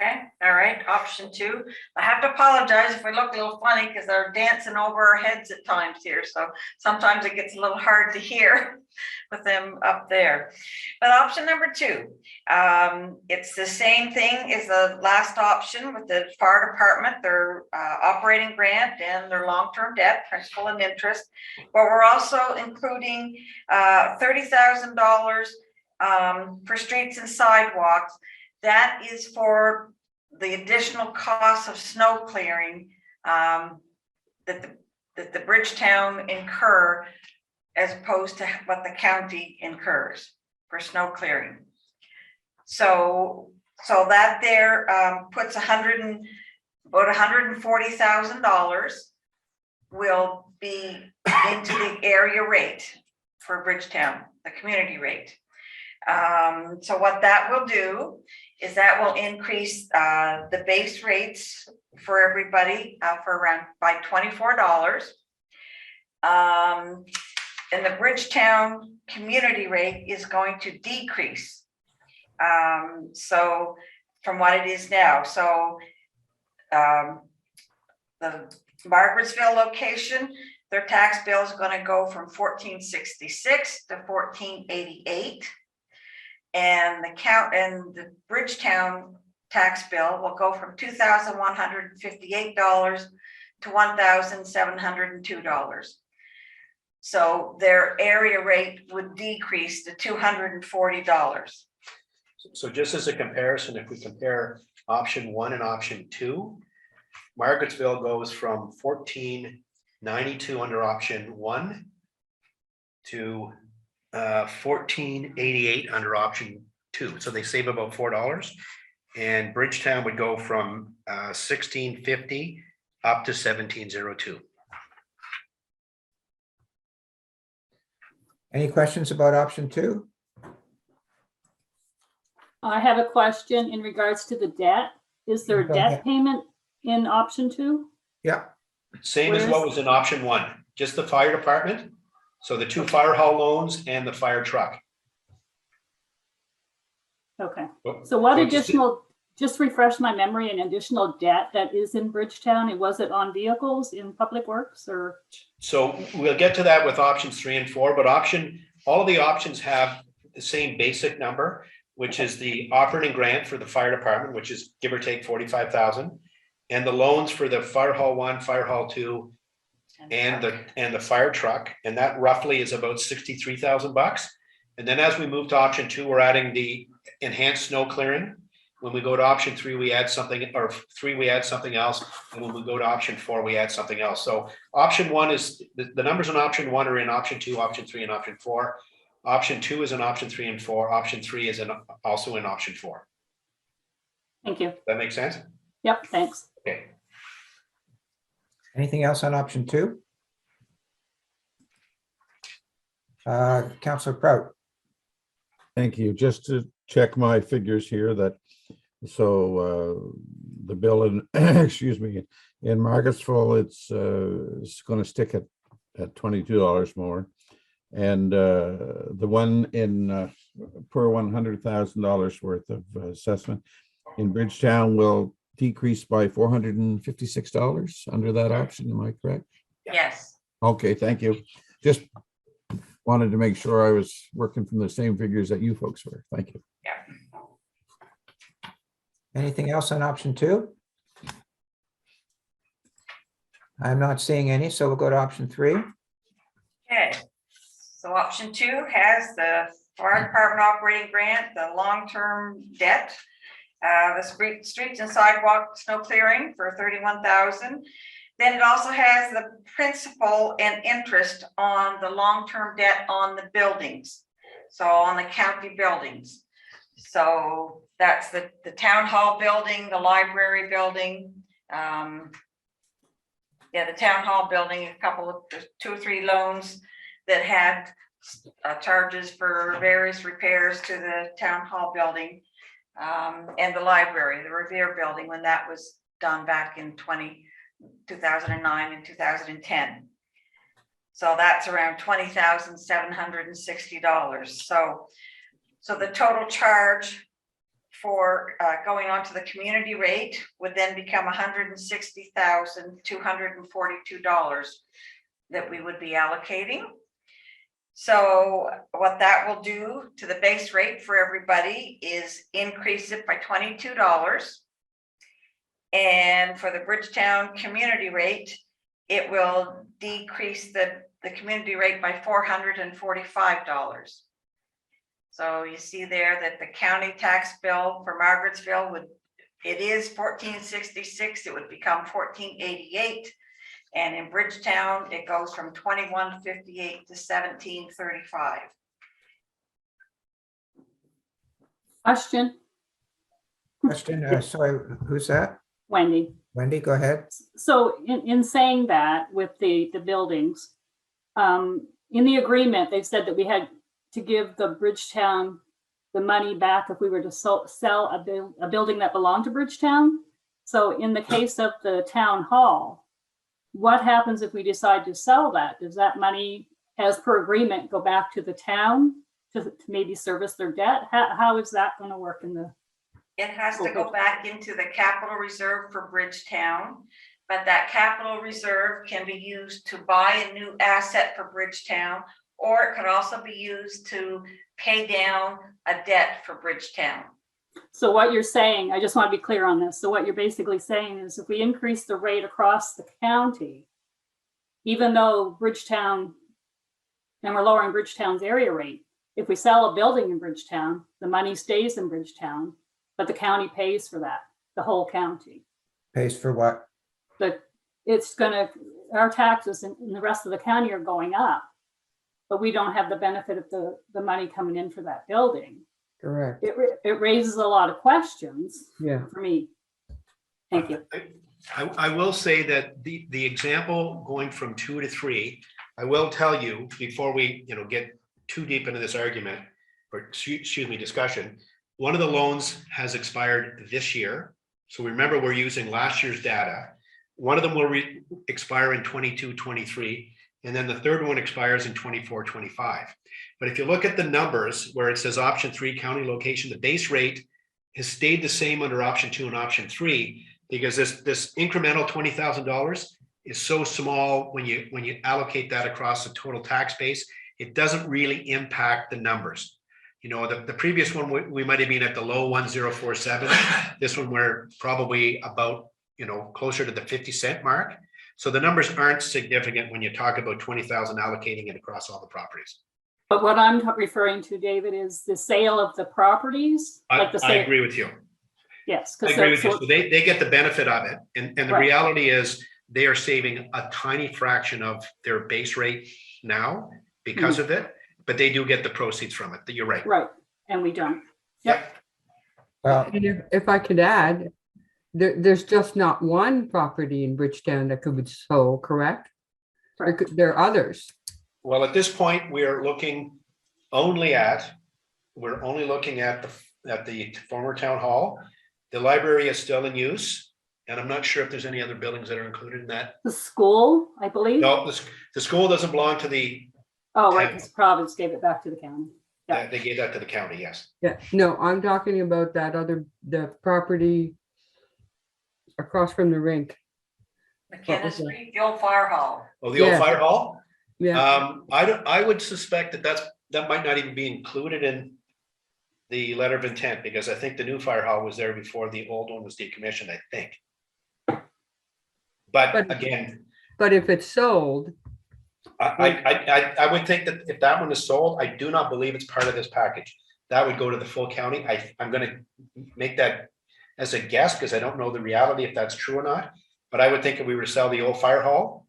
Okay, all right, option 2. I have to apologize if we look a little funny because they're dancing over our heads at times here. So sometimes it gets a little hard to hear with them up there. But option number 2, it's the same thing as the last option with the fire department, their operating grant and their long-term debt, principal and interest. But we're also including $30,000 for streets and sidewalks. That is for the additional costs of snow clearing that the Bridgetown incur, as opposed to what the county incurs for snow clearing. So that there puts about $140,000 will be into the area rate for Bridgetown, the community rate. So what that will do is that will increase the base rates for everybody for around by $24. And the Bridgetown community rate is going to decrease. So from what it is now. So the Margarettsville location, their tax bill is going to go from $14.66 to $14.88. And the Bridgetown tax bill will go from $2,158 to $1,702. So their area rate would decrease to $240. So just as a comparison, if we compare option 1 and option 2, Margarettsville goes from $14.92 under option 1 to $14.88 under option 2. So they save about $4. And Bridgetown would go from $16.50 up to $17.02. Any questions about option 2? I have a question in regards to the debt. Is there a Go debt ahead. payment in option 2? Yeah. Same as what was in option 1, just the fire department. So the 2 fire hall loans and the fire truck. Okay. Oh, So what so additional, just refresh my memory, an additional debt that is in Bridgetown? And was it on vehicles in public works or? So we'll get to that with options 3 and 4, but all of the options have the same basic number, which is the operating grant for the fire department, which is give or take 45,000, and the loans for the fire hall 1, fire hall 2, and the fire truck, and that roughly is about $63,000. And then as we move to option 2, we're adding the enhanced snow clearing. When we go to option 3, we add something, or 3, we add something else. And when we go to option 4, we add something else. So option 1 is the numbers in option 1 are in option 2, option 3, and option 4. Option 2 is in option 3 and 4. Option 3 is also in option 4. Thank you. That makes sense? Yep, thanks. Okay. Anything else on option 2? Councillor Prout. Thank you. Just to check my figures here that, so the bill in, excuse me, in Margarettsville, it's going to stick at $22 more. And the one in per $100,000 worth of assessment in Bridgetown will decrease by $456 under that option. Am I correct? Yes. Okay, thank you. Just wanted to make sure I was working from the same figures that you folks were. Thank you. Yeah. Anything else on option 2? I'm not seeing any, so we'll go to option 3. Okay. So option 2 has the fire department operating grant, the long-term debt, the streets and sidewalk snow clearing for $31,000. Then it also has the principal and interest on the long-term debt on the buildings. So on the county buildings. So that's the town hall building, the library building. Yeah, the town hall building, a couple of, 2 or 3 loans that had charges for various repairs to the town hall building. And the library, the Revere building, when that was done back in 2009 and 2010. So that's around $20,760. So the total charge for going on to the community rate would then become $160,242 that we would be allocating. So what that will do to the base rate for everybody is increase it by $22. And for the Bridgetown community rate, it will decrease the community rate by $445. So you see there that the county tax bill for Margarettsville it is $14.66, it would become $14.88. And in Bridgetown, it goes from $21.58 to $17.35. Question, Question, sorry, who's that? Wendy. Wendy, go ahead. So in saying that with the buildings, in the agreement, they've said that we had to give the Bridgetown the money back if we were to sell a building that belonged to Bridgetown. So in the case of the town hall, what happens if we decide to sell that? Does that money, as per agreement, go back to the town to maybe service their debt? How is that going to work in the? It has to go back into the capital reserve for Bridgetown, but that capital reserve can be used to buy a new asset for Bridgetown, or it could also be used to pay down a debt for Bridgetown. So what you're saying, I just want to be clear on this. So what you're basically saying is if we increase the rate across the county, even though Bridgetown, and we're lowering Bridgetown's area rate, if we sell a building in Bridgetown, the money stays in Bridgetown, but the county pays for that, the whole county. Pays for what? But it's gonna, our taxes in the rest of the county are going up, but we don't have the benefit of the money coming in for that building. Correct. It raises a lot of questions for me. Thank you. I will say that the example going from 2 to 3, I will tell you before we get too deep into this argument or excuse me discussion, one of the loans has expired this year. So remember, we're using last year's data. One of them will expire in 22-23, and then the third one expires in 24-25. But if you look at the numbers where it says option 3 county location, the base rate has stayed the same under option 2 and option 3 because this incremental $20,000 is so small when you allocate that across the total tax base, it doesn't really impact the numbers. The previous one we might have been at the low 1047. This one we're probably about closer to the 50-cent mark. So the numbers aren't significant when you talk about 20,000 allocating it across all the properties. But what I'm referring to, David, is the sale of the properties. I agree with you. Yes. I agree with you. So they get the benefit of it. And the Right. reality is they are saving a tiny fraction of their base rate now because of it, but they do get the proceeds from it. You're right. Right. And we don't. Yep. Well, And if I could add, there's just not one property in Bridgetown that could be sold, correct? There are others. Well, at this point, we're only looking at the former town hall. The library is still in use, and I'm not sure if there's any other buildings that are included in that. The school, I believe. No, the school doesn't belong to the. Oh, right. town. This province gave it back to the county. Yeah. They gave that to the county, yes. Yeah, no, I'm talking about the property across from the rink. McKenna Street, the old fire hall. Oh, the old fire hall? Yeah. I would suspect that might not even be included in the letter of intent, because I think the new fire hall was there before the old one was decommissioned, I think. But again. But if it's sold. I would think that if that one is sold, I do not believe it's part of this package. That would go to the full county. I'm going to make that as a guess because I don't know the reality if that's true or not. But I would think if we were to sell the old fire hall,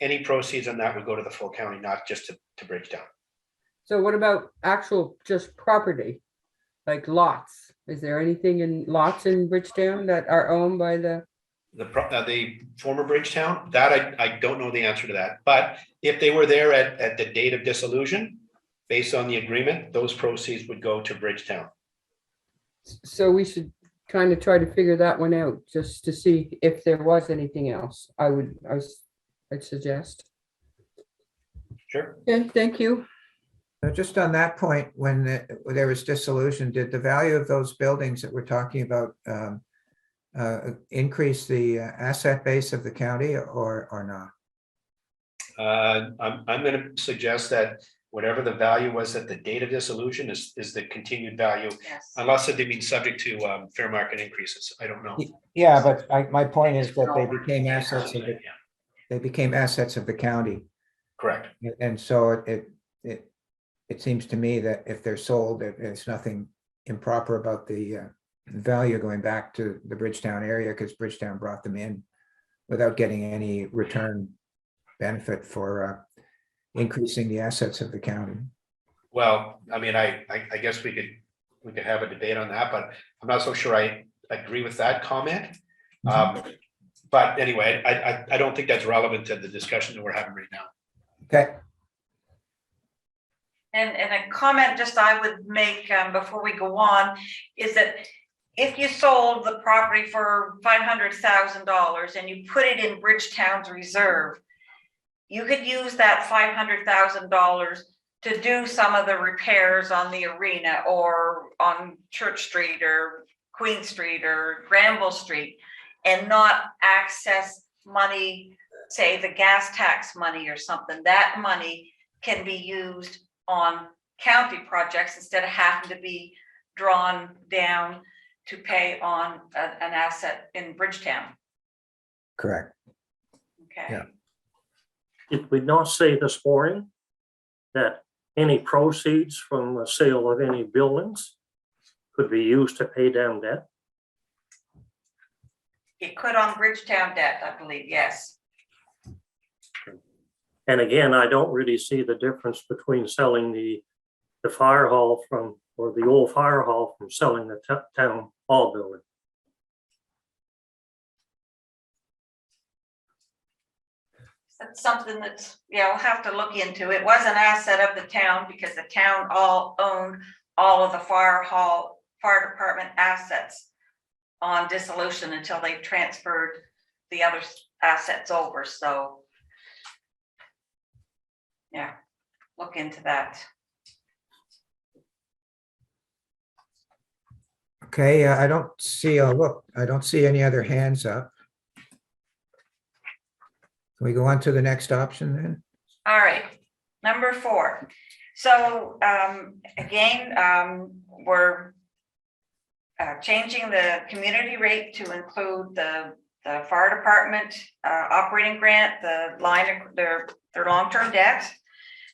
any proceeds on that would go to the full county, not just to Bridgetown. So what about actual just property, like lots? Is there anything in lots in Bridgetown that are owned by the? The former Bridgetown, that I don't know the answer to that. But if they were there at the date of dissolution, based on the agreement, those proceeds would go to Bridgetown. So we should kind of try to figure that one out, just to see if there was anything else. I'd suggest. Sure. Okay, thank you. Just on that point, when there was dissolution, did the value of those buildings that we're talking about increase the asset base of the county or not? I'm going to suggest that whatever the value was at the date of dissolution is the continued value, Yes. unless it means subject to fair market increases. I don't know. Yeah, but my point is that they became assets of the, they became assets of the county. Correct. And so it seems to me that if they're sold, there's nothing improper about the value going back to the Bridgetown area, because Bridgetown brought them in without getting any return benefit for increasing the assets of the county. Well, I mean, I guess we could have a debate on that, but I'm not so sure I agree with that comment. But anyway, I don't think that's relevant to the discussion that we're having right now. Okay. And a comment just I would make before we go on is that if you sold the property for $500,000 and you put it in Bridgetown's reserve, you could use that $500,000 to do some of the repairs on the arena or on Church Street or Queen Street or Granville Street, and not access money, say the gas tax money or something. That money can be used on county projects instead of having to be drawn down to pay on an asset in Bridgetown. Correct. Okay. Yeah. Did we not say this morning that any proceeds from the sale of any buildings could be used to pay down debt? It could on Bridgetown debt, I believe, yes. And again, I don't really see the difference between selling the fire hall from, or the old fire hall from selling the town hall building. That's something that's, yeah, we'll have to look into. It was an asset of the town because the town all owned all of the fire department assets on dissolution until they transferred the other assets over. So yeah, look into that. Okay, I don't see, I don't see any other hands up. Can we go on to the next option then? All right, number 4. So again, we're changing the community rate to include the fire department operating grant, the line of their long-term debt,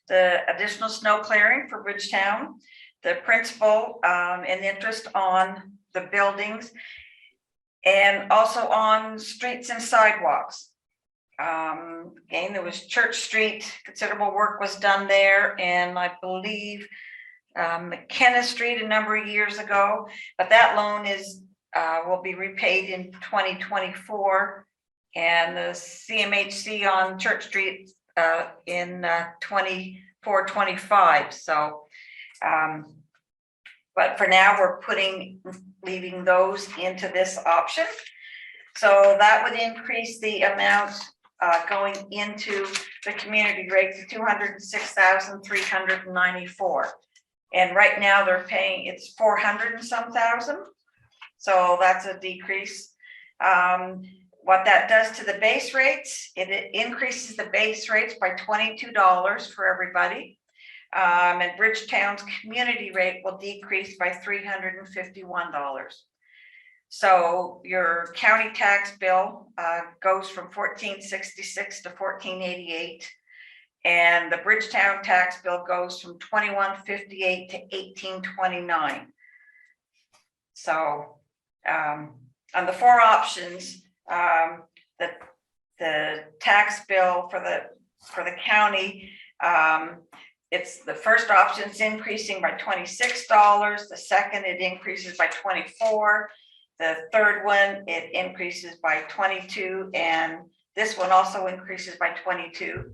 the additional snow clearing for Bridgetown, the principal and interest on the buildings, and also on streets and sidewalks. Again, there was Church Street, considerable work was done there, and I believe McKenna Street a number of years ago, but that loan is will be repaid in 2024, and the CMHC on Church Street in 24-25. So but for now we're leaving those into this option. So that would increase the amount going into the community rate to $206,394. And right now they're paying, it's 400 and some thousand. So that's a decrease. What that does to the base rates, it increases the base rates by $22 for everybody. And Bridgetown's community rate will decrease by $351. So your county tax bill goes from $14.66 to $14.88, and the Bridgetown tax bill goes from $21.58 to $18.29. So on the 4 options, the tax bill for the county. It's the first option's increasing by $26. The second, it increases by 24. The third one, it increases by 22, and this one also increases by 22.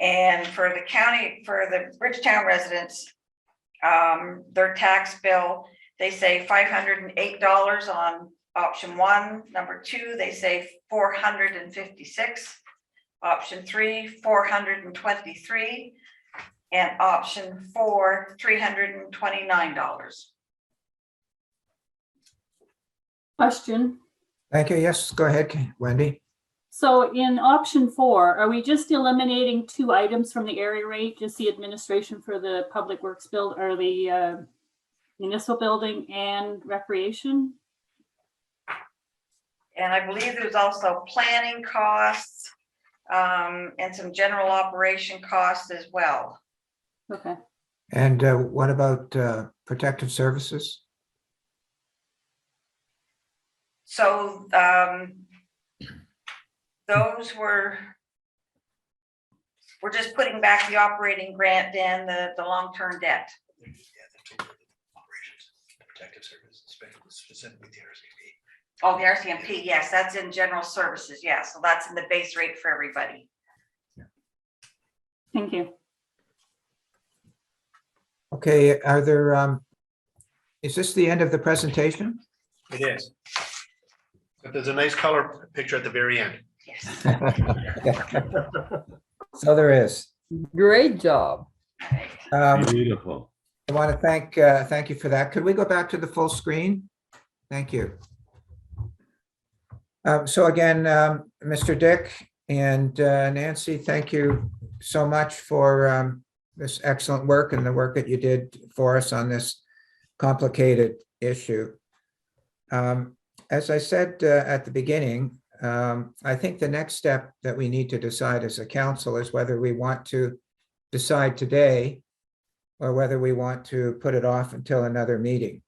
And for the county, for the Bridgetown residents, their tax bill, they say $508 on option 1. Number 2, they say $456. Option 3, $423. And option 4, $329. Question. Thank you. Yes, go ahead, Wendy. So in option 4, are we just eliminating 2 items from the area rate, just the administration for the public works build or the municipal building and recreation? And I believe there's also planning costs and some general operation costs as well. Okay. And what about protective services? So those we're just putting back the operating grant and the long-term debt. Protective services, specifically the RCMP. Oh, the RCMP, yes, that's in general services, yeah, so that's in the base rate for everybody. Thank you. Okay, are there, is this the end of the presentation? It is. But there's a nice color picture at the very end. Yes. So there is. Great job. Beautiful. I want to thank you for that. Could we go back to the full screen? Thank you. So again, Mr. Dick and Nancy, thank you so much for this excellent work and the work that you did for us on this complicated issue. As I said at the beginning, I think the next step that we need to decide as a council is whether we want to decide today or whether we want to put it off until another meeting.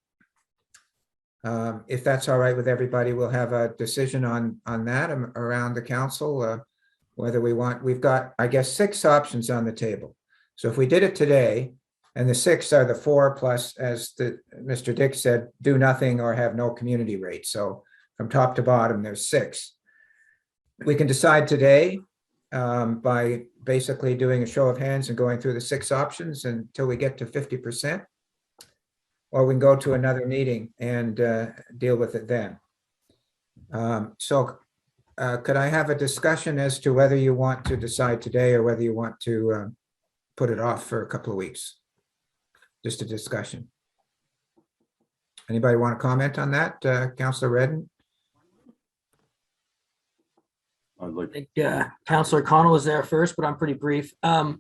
If that's all right with everybody, we'll have a decision on that around the council, whether we've got, I guess, 6 options on the table. So if we did it today, and the 6 are the 4 plus, as Mr. Dick said, do nothing or have no community rate. So from top to bottom, there's 6. We can decide today by basically doing a show of hands and going through the 6 options until we get to 50%. Or we can go to another meeting and deal with it then. So could I have a discussion as to whether you want to decide today or whether you want to put it off for a couple of weeks? Just a discussion. Anybody want to comment on that? Councillor Redden? I'd like. I think Councillor Connell was there first, but I'm pretty brief. Yeah,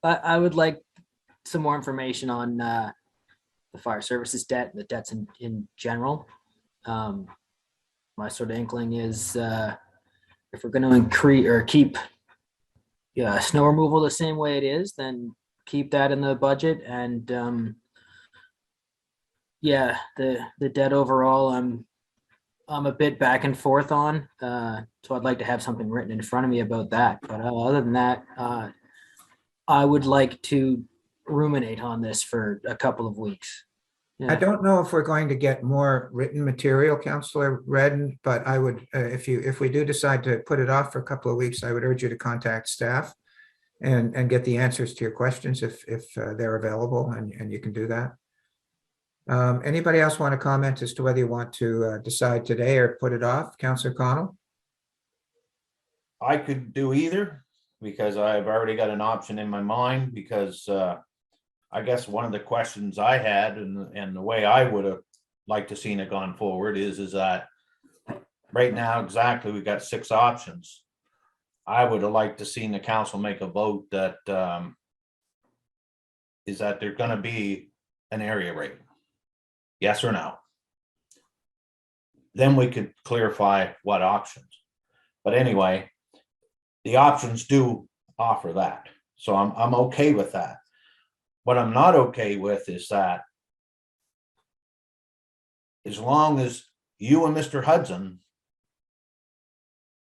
I would like some more information on the fire services debt, the debts in general. My sort of inkling is if we're going to increase or keep snow removal the same way it is, then keep that in the budget. And yeah, the debt overall, I'm a bit back and forth on, so I'd like to have something written in front of me about that. But other than that, I would like to ruminate on this for a couple of weeks. I don't know if we're going to get more written material, Councillor Redden, but I would, if we do decide to put it off for a couple of weeks, I would urge you to contact staff and get the answers to your questions if they're available, and you can do that. Anybody else want to comment as to whether you want to decide today or put it off? Councillor Connell? I could do either because I've already got an option in my mind because I guess one of the questions I had and the way I would have liked to seen it gone forward is that right now, exactly, we've got 6 options. I would have liked to seen the council make a vote that is that there's going to be an area rate. Yes or no? Then we could clarify what options. But anyway, the options do offer that. So I'm okay with that. What I'm not okay with is that as long as you and Mr. Hudson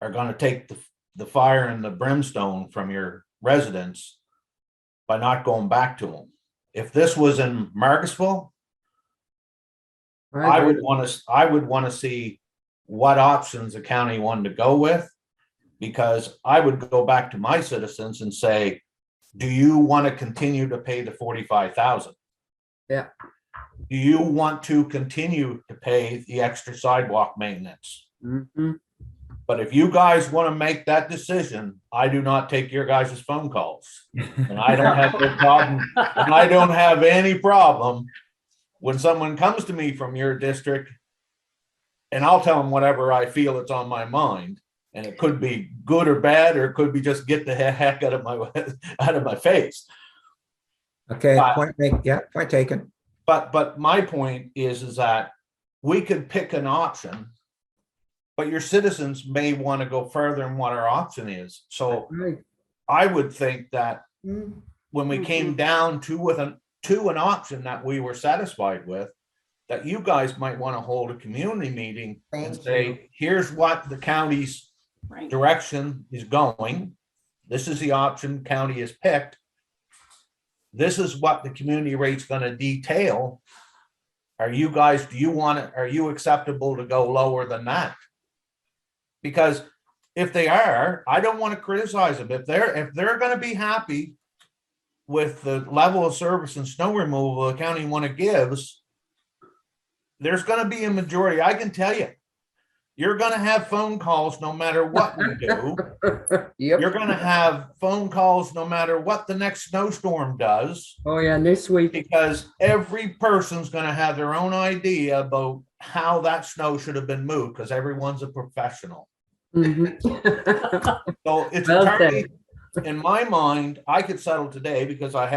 are gonna take the fire and the brimstone from your residents by not going back to them. If this was in Marcusville, I would want to see what options the county wanted to go with, because I would go back to my citizens and say, do you want to continue to pay the 45,000? Yeah. Do you want to continue to pay the extra sidewalk maintenance? Mhm. But if you guys want to make that decision, I do not take your guys' phone calls. And I don't have no problem. And I don't have any problem when someone comes to me from your district, and I'll tell them whatever I feel it's on my mind. And it could be good or bad, or it could be just get the heck out of my face. Okay, point taken. But my point is that we could pick an option, but your citizens may want to go further in what our option is. So I would think that when we came down to an option that we were satisfied with, that you guys might want to hold a community meeting and say, here's what the county's direction is going. This is the option county has picked. This is what the community rate's going to detail. Are you guys, are you acceptable to go lower than that? Because if they are, I don't want to criticize them. If they're going to be happy with the level of service and snow removal the county want to gives, there's going to be a majority. I can tell you, you're going to have phone calls no matter what we do. Yep. You're going to have phone calls no matter what the next snowstorm does. Oh yeah, this week. Because every person's going to have their own idea about how that snow should have been moved, because everyone's a professional. Mhm. So it's Well entirely, in my mind, I could settle today because I've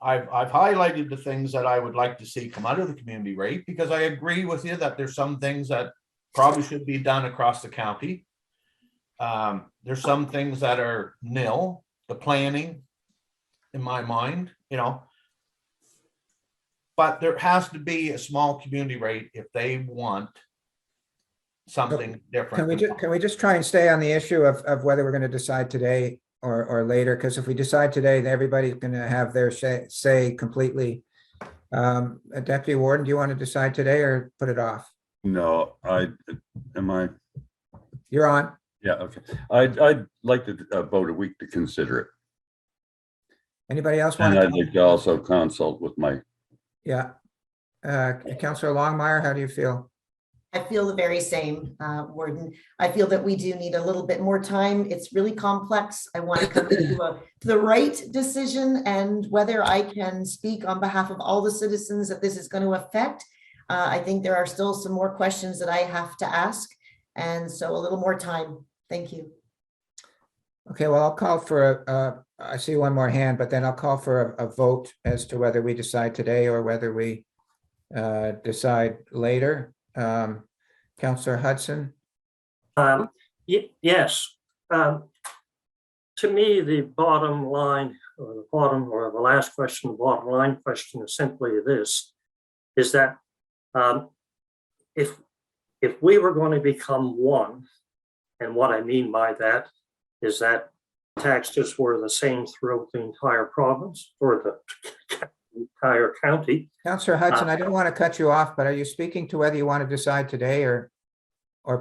highlighted the things that I would like to see come out of the community rate, because I agree with you that there's some things that probably should be done across the county. There's some things that are nil, the planning, in my mind, but there has to be a small community rate if they want something different. Can we just try and stay on the issue of whether we're going to decide today or later? Because if we decide today, then everybody's going to have their say completely. Deputy Warden, do you want to decide today or put it off? No, You're on. Yeah, okay. I'd like to vote a week to consider it. Anybody else And want I'd like to also consult with my. Yeah. Councillor Longmire, how do you feel? I feel the very same, Warden. I feel that we do need a little bit more time. It's really complex. I want to come to the right decision, and whether I can speak on behalf of all the citizens that this is going to affect. I think there are still some more questions that I have to ask, and so a little more time. Thank you. Okay, well, I'll call for I see one more hand, but then I'll call for a vote as to whether we decide today or whether we decide later. Councillor Hudson? Yes. To me, the bottom line, or the last question, the bottom line question is simply this, is that if we were going to become one, and what I mean by that is that taxes were the same throughout the entire province or the entire county. Councillor Hudson, I don't want to cut you off, but are you speaking to whether you want to decide today or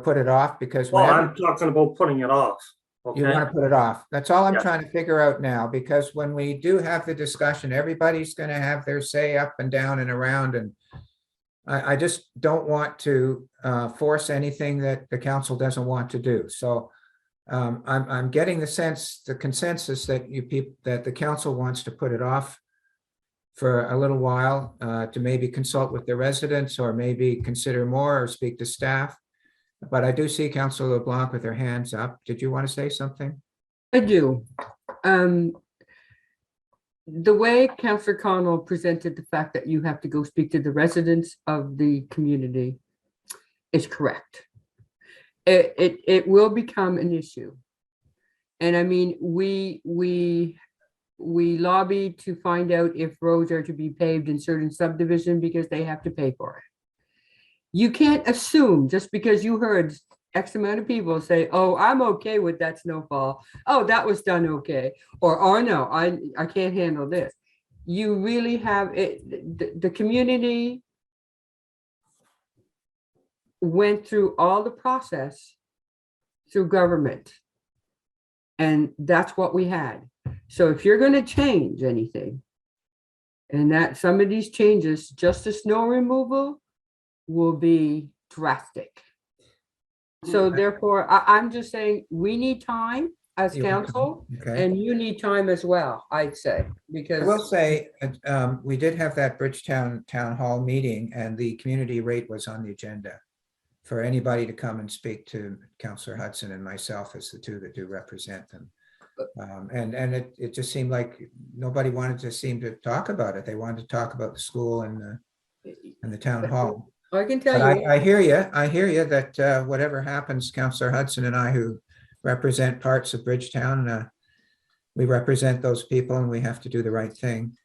put it off? Because well, I'm talking about putting it off. Okay. You want to put it off. That's all I'm Yeah. trying to figure out now, because when we do have the discussion, everybody's going to have their say up and down and around. And I just don't want to force anything that the council doesn't want to do. So I'm getting the consensus that that the council wants to put it off for a little while to maybe consult with the residents or maybe consider more or speak to staff. But I do see Councillor LeBlanc with her hands up. Did you want to say something? I do. The way Councillor Connell presented the fact that you have to go speak to the residents of the community is correct. It will become an issue. And I mean, we lobby to find out if roads are to be paved in certain subdivision because they have to pay for it. You can't assume just because you heard X amount of people say, oh, I'm okay with that snowfall. Oh, that was done okay. Or, oh no, I can't handle this. You really have it, the community went through all the process through government. And that's what we had. So if you're going to change anything, and that some of these changes, just the snow removal will be drastic. So therefore, I'm just saying, we need time as You want council, Okay. and you need time as well, I'd say, I because. will say, we did have that Bridgetown Town Hall meeting and the community rate was on the agenda for anybody to come and speak to Councillor Hudson and myself as the two that do represent them. And it just seemed like nobody wanted to seem to talk about it. They wanted to talk about the school and the town hall. I can tell But you. I hear you that whatever happens, Councillor Hudson and I, who represent parts of Bridgetown, we represent those people and we have to do the right thing.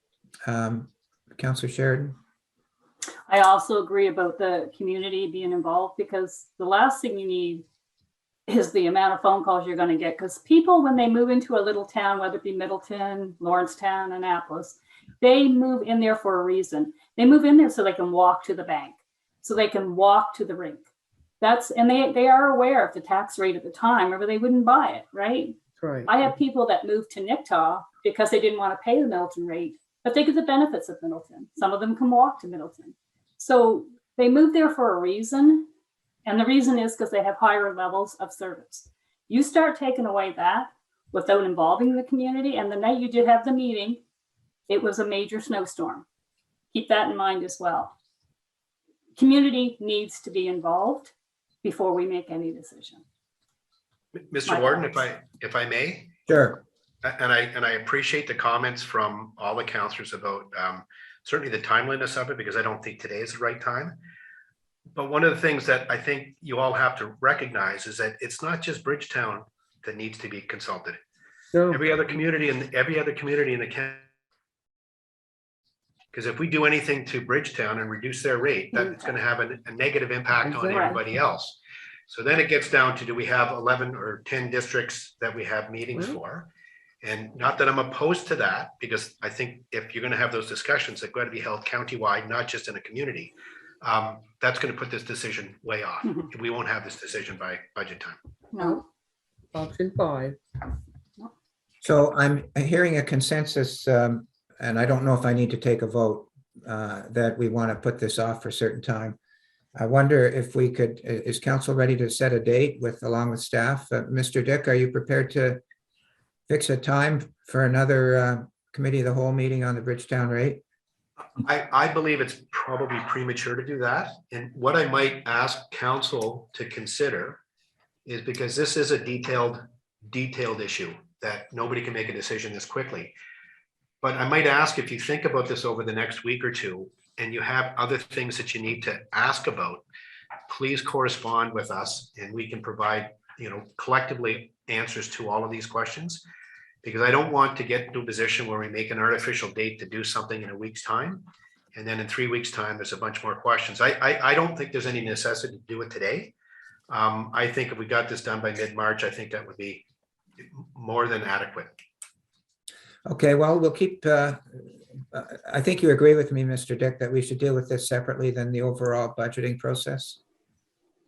Councillor Sheridan? I also agree about the community being involved, because the last thing you need is the amount of phone calls you're going to get, because people, when they move into a little town, whether it be Middleton, Lawrencetown, Annapolis, they move in there for a reason. They move in there so they can walk to the bank, so they can walk to the rink. And they are aware of the tax rate at the time, or they wouldn't buy it, right? Right. I have people that moved to Nicktaw because they didn't want to pay the Middleton rate, but they get the benefits of Middleton. Some of them can walk to Middleton. So they moved there for a reason. And the reason is because they have higher levels of service. You start taking away that without involving the community. And the night you did have the meeting, it was a major snowstorm. Keep that in mind as well. Community needs to be involved before we make any decision. Mr. Warden, if I may. Sure. And I appreciate the comments from all the councillors about certainly the timeliness of it, because I don't think today is the right time. But one of the things that I think you all have to recognize is that it's not just Bridgetown that needs to be consulted. No. Every other community in the county. Because if we do anything to Bridgetown and reduce their rate, that's going to have a negative impact on everybody else. So then it gets down to, do we have 11 or 10 districts that we have meetings for? And not that I'm opposed to that, because I think if you're going to have those discussions, they've got to be held countywide, not just in a community. That's going to put this decision way off. We won't have this decision by budget time. No. Option 5. So I'm hearing a consensus, and I don't know if I need to take a vote, that we want to put this off for a certain time. I wonder if we could, is council ready to set a date along with staff? Mr. Dick, are you prepared to fix a time for another committee of the whole meeting on the Bridgetown rate? I believe it's probably premature to do that. And what I might ask council to consider is, because this is a detailed issue that nobody can make a decision this quickly. But I might ask, if you think about this over the next week or two, and you have other things that you need to ask about, please correspond with us and we can provide, collectively answers to all of these questions. Because I don't want to get into a position where we make an artificial date to do something in a week's time. And then in 3 weeks' time, there's a bunch more questions. I don't think there's any necessity to do it today. I think if we got this done by mid-March, I think that would be more than adequate. Okay, well, we'll keep, I think you agree with me, Mr. Dick, that we should deal with this separately than the overall budgeting process.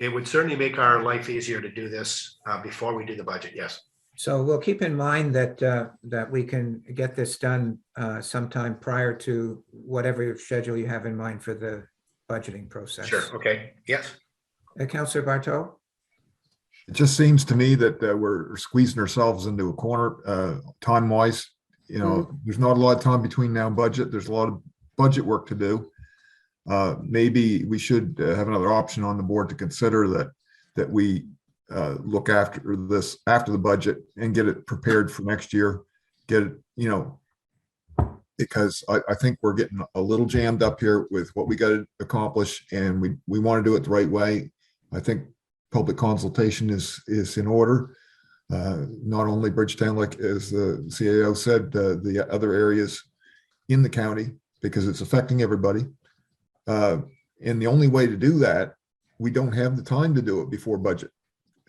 It would certainly make our life easier to do this before we do the budget, yes. So we'll keep in mind that we can get this done sometime prior to whatever schedule you have in mind for the budgeting process. Sure, okay, yes. Councillor Bartow? It just seems to me that we're squeezing ourselves into a corner time-wise. There's not a lot of time between now and budget. There's a lot of budget work to do. Maybe we should have another option on the board to consider that we look after this after the budget and get it prepared for next year. Get it, because I think we're getting a little jammed up here with what we got to accomplish, and we want to do it the right way. I think public consultation is in order. Not only Bridgetown, like as the CAO said, the other areas in the county, because it's affecting everybody. And the only way to do that, we don't have the time to do it before budget.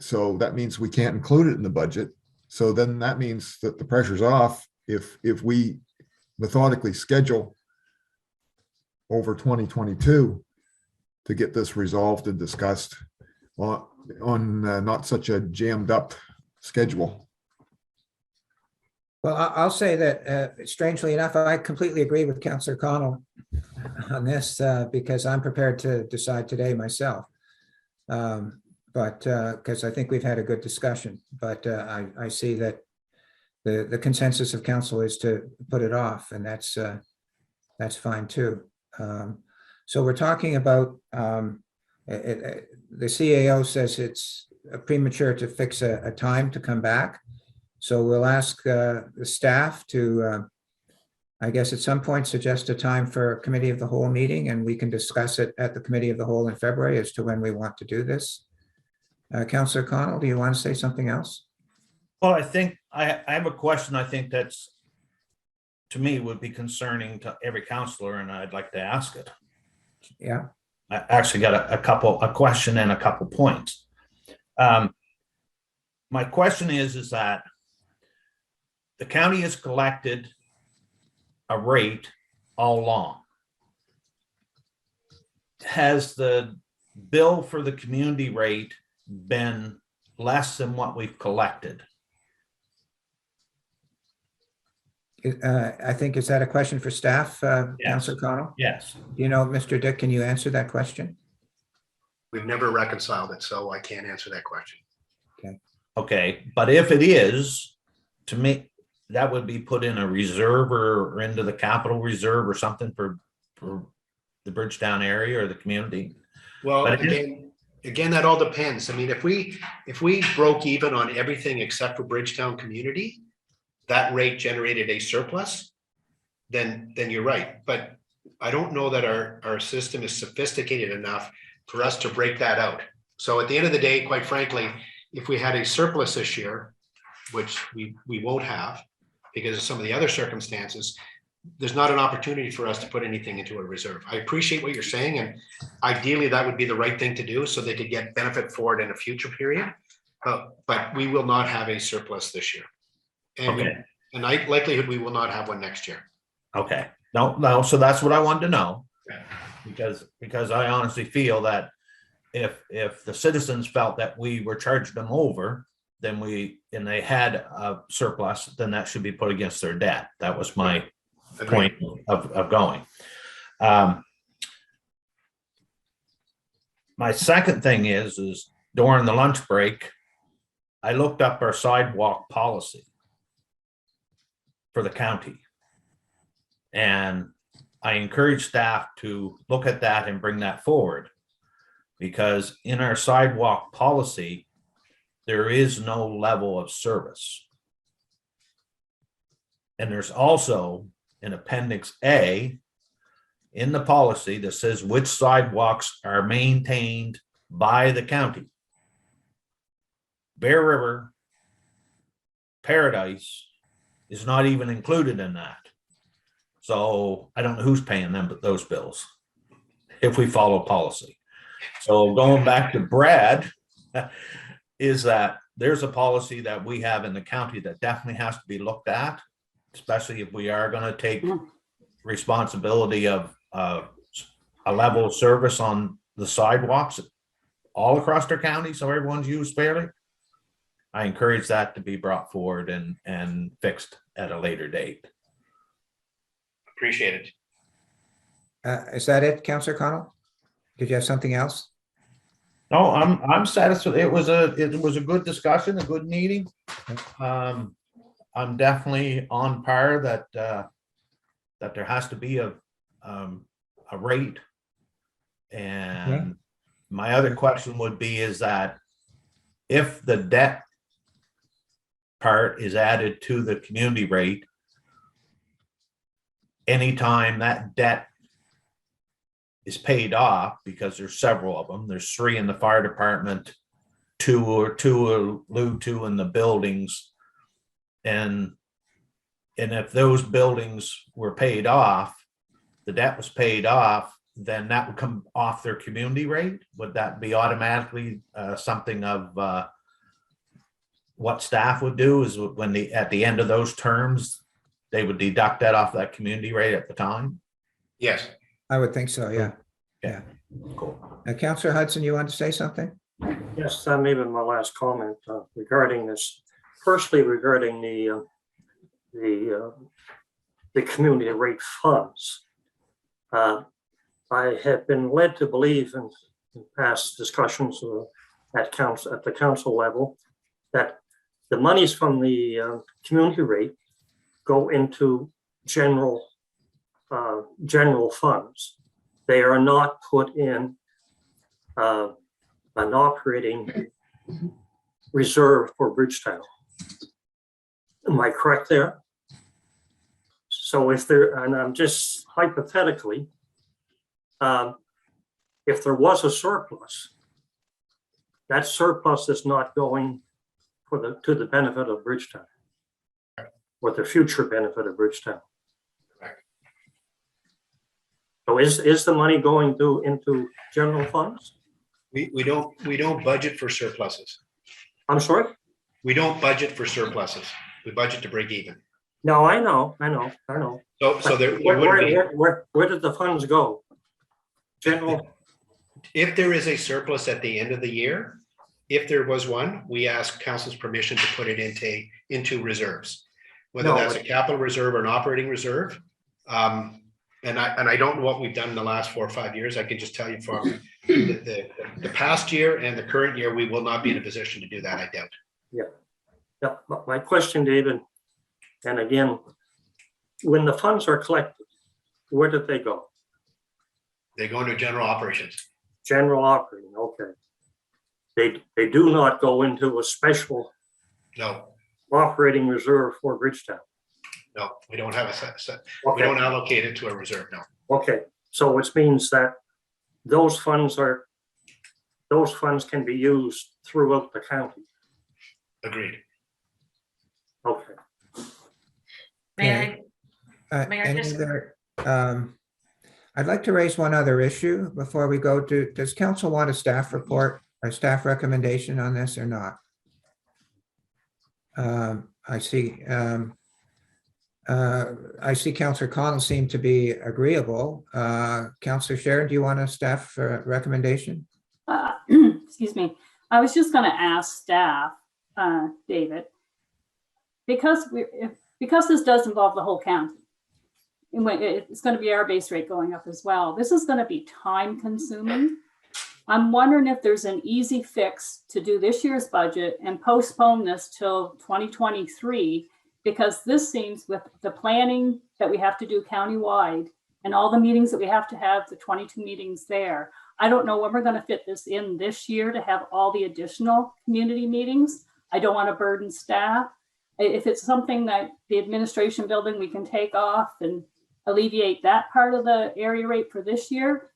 So that means we can't include it in the budget. So then that means that the pressure's off if we methodically schedule over 2022 to get this resolved and discussed on not such a jammed up schedule. Well, I'll say that strangely enough, I completely agree with Councillor Connell on this because I'm prepared to decide today myself. But because I think we've had a good discussion, but I see that the consensus of council is to put it off, and that's fine too. So we're talking about the CAO says it's premature to fix a time to come back. So we'll ask the staff to, I guess at some point, suggest a time for a committee of the whole meeting, and we can discuss it at the committee of the whole in February as to when we want to do this. Councillor Connell, do you want to say something else? Well, I think I have a question. I think that's, to me, would be concerning to every counselor, and I'd like to ask it. Yeah. I actually got a question and a couple points. My question is that the county has collected a rate all along. Has the bill for the community rate been less than what we've collected? I think, is that a question for staff, Yes. Councillor Connell? Yes. You know, Mr. Dick, can you answer that question? We've never reconciled it, so I can't answer that question. Okay, but if it is, to me, that would be put in a reserve or into the capital reserve or something for the Bridgetown area or the community. Well, But again, that all depends. I mean, if we broke even on everything except for Bridgetown community, that rate generated a surplus, then you're right. But I don't know that our system is sophisticated enough for us to break that out. So at the end of the day, quite frankly, if we had a surplus this year, which we won't have because of some of the other circumstances, there's not an opportunity for us to put anything into a reserve. I appreciate what you're saying, and ideally that would be the right thing to do so they could get benefit for it in a future period. But we will not have a surplus this year. And Okay. and likelihood we will not have one next year. Okay, no, so that's what I wanted to know. Because I honestly feel that if the citizens felt that we were charging them over, then and they had a surplus, then that should be put against their debt. That was my point of going. My second thing is during the lunch break, I looked up our sidewalk policy for the county. And I encourage staff to look at that and bring that forward, because in our sidewalk policy, there is no level of service. And there's also an Appendix A in the policy that says which sidewalks are maintained by the county. Bear River, Paradise is not even included in that. So I don't know who's paying them, but those bills, if we follow policy. So going back to Brad, is that there's a policy that we have in the county that definitely has to be looked at, especially if we are going to take responsibility of a level of service on the sidewalks all across our county, so everyone's used fairly. I encourage that to be brought forward and fixed at a later date. Appreciate it. Is that it, Councillor Connell? Did you have something else? No, I'm satisfied. It was a good discussion, a good meeting. I'm definitely on par that there has to be a rate. And my other question would be is that if the debt part is added to the community rate, anytime that debt is paid off, because there's several of them, there's 3 in the fire department, 2 allude to in the buildings, and if those buildings were paid off, the debt was paid off, then that would come off their community rate. Would that be automatically something of what staff would do is when at the end of those terms, they would deduct that off that community rate at the time? Yes. I would think so, yeah. Yeah. Cool. Councillor Hudson, you want to say something? Yes, maybe my last comment regarding this, firstly regarding the community rate funds. I have been led to believe in past discussions at the council level that the monies from the community rate go into general funds. They are not put in an operating reserve for Bridgetown. Am I correct there? So if there, and I'm just hypothetically, if there was a surplus, that surplus is not going to the benefit of Bridgetown or the future benefit of Bridgetown. So is the money going into general funds? We don't budget for surpluses. I'm sorry? We don't budget for surpluses. We budget to break even. No, I know. So there where did the funds go? General. If there is a surplus at the end of the year, if there was one, we ask council's permission to put it into reserves, whether that's a capital reserve or an operating reserve. And I don't know what we've done in the last 4 or 5 years. I can just tell you from the past year and the current year, we will not be in a position to do that, I doubt. Yeah. But my question, David, and again, when the funds are collected, where did they go? They go into general operations. General operating, okay. They do not go into a special operating reserve for Bridgetown. No, we don't have a set. Okay. We don't allocate it to a reserve, no. Okay, so which means that those funds can be used throughout the county. Agreed. Okay. May I just? I'd like to raise one other issue before we go to, does council want a staff report or staff recommendation on this or not? I see Councillor Connell seem to be agreeable. Councillor Sheridan, do you want a staff recommendation? Excuse me. I was just going to ask staff, David, because this does involve the whole county, and it's going to be our base rate going up as well. This is going to be time consuming. I'm wondering if there's an easy fix to do this year's budget and postpone this till 2023, because this seems, with the planning that we have to do countywide and all the meetings that we have to have, the 22 meetings there, I don't know when we're going to fit this in this year to have all the additional community meetings. I don't want to burden staff. If it's something that the administration building we can take off and alleviate that part of the area rate for this year,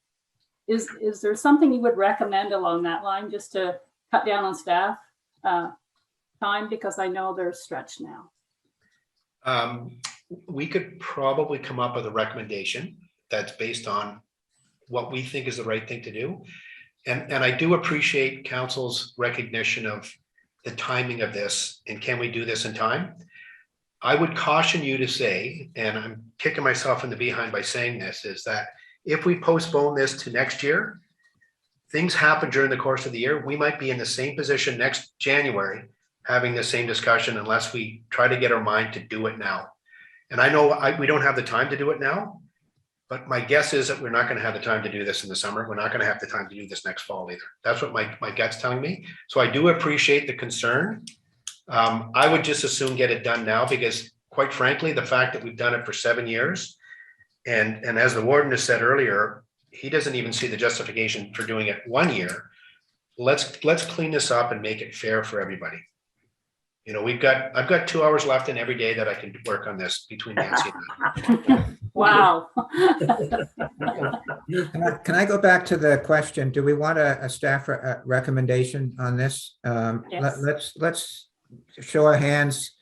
is there something you would recommend along that line just to cut down on staff time, because I know they're stretched now? We could probably come up with a recommendation that's based on what we think is the right thing to do. And I do appreciate council's recognition of the timing of this and can we do this in time? I would caution you to say, and I'm kicking myself in the behind by saying this, is that if we postpone this to next year, things happen during the course of the year. We might be in the same position next January having the same discussion unless we try to get our mind to do it now. And I know we don't have the time to do it now, but my guess is that we're not going to have the time to do this in the summer. We're not going to have the time to do this next fall either. That's what my gut's telling me. So I do appreciate the concern. I would just as soon get it done now, because quite frankly, the fact that we've done it for 7 years, and as the warden has said earlier, he doesn't even see the justification for doing it 1 year. Let's clean this up and make it fair for everybody. You know, I've got 2 hours left in every day that I can work on this between Nancy and me. Wow. Can I go back to the question? Do we want a staff recommendation on this? Yes. Let's show our hands.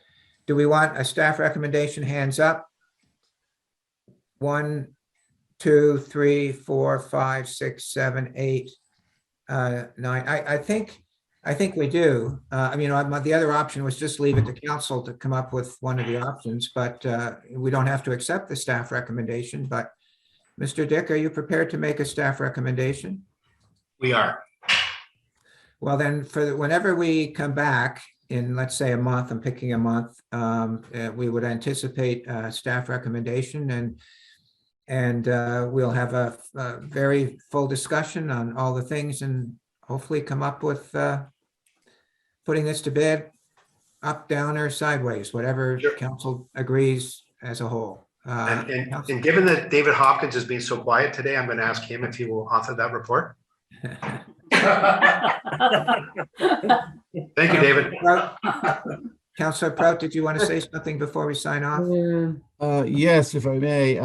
Do we want a staff recommendation? Hands up. 1, 2, 3, 4, 5, 6, 7, 8, 9. I think I think we do. The other option was just leave it to council to come up with one of the options, but we don't have to accept the staff recommendation. But Mr. Dick, are you prepared to make a staff recommendation? We are. Well, then whenever we come back in, let's say, a month, I'm picking a month, we would anticipate a staff recommendation and we'll have a very full discussion on all the things and hopefully come up with putting this to bed, up, down, or sideways, whatever Sure. council agrees as a whole. And given that David Hopkins has been so quiet today, I'm going to ask him if he will author that report. Thank you, David. Councillor Prout, did you want to say something before we sign off? Yes, if I may.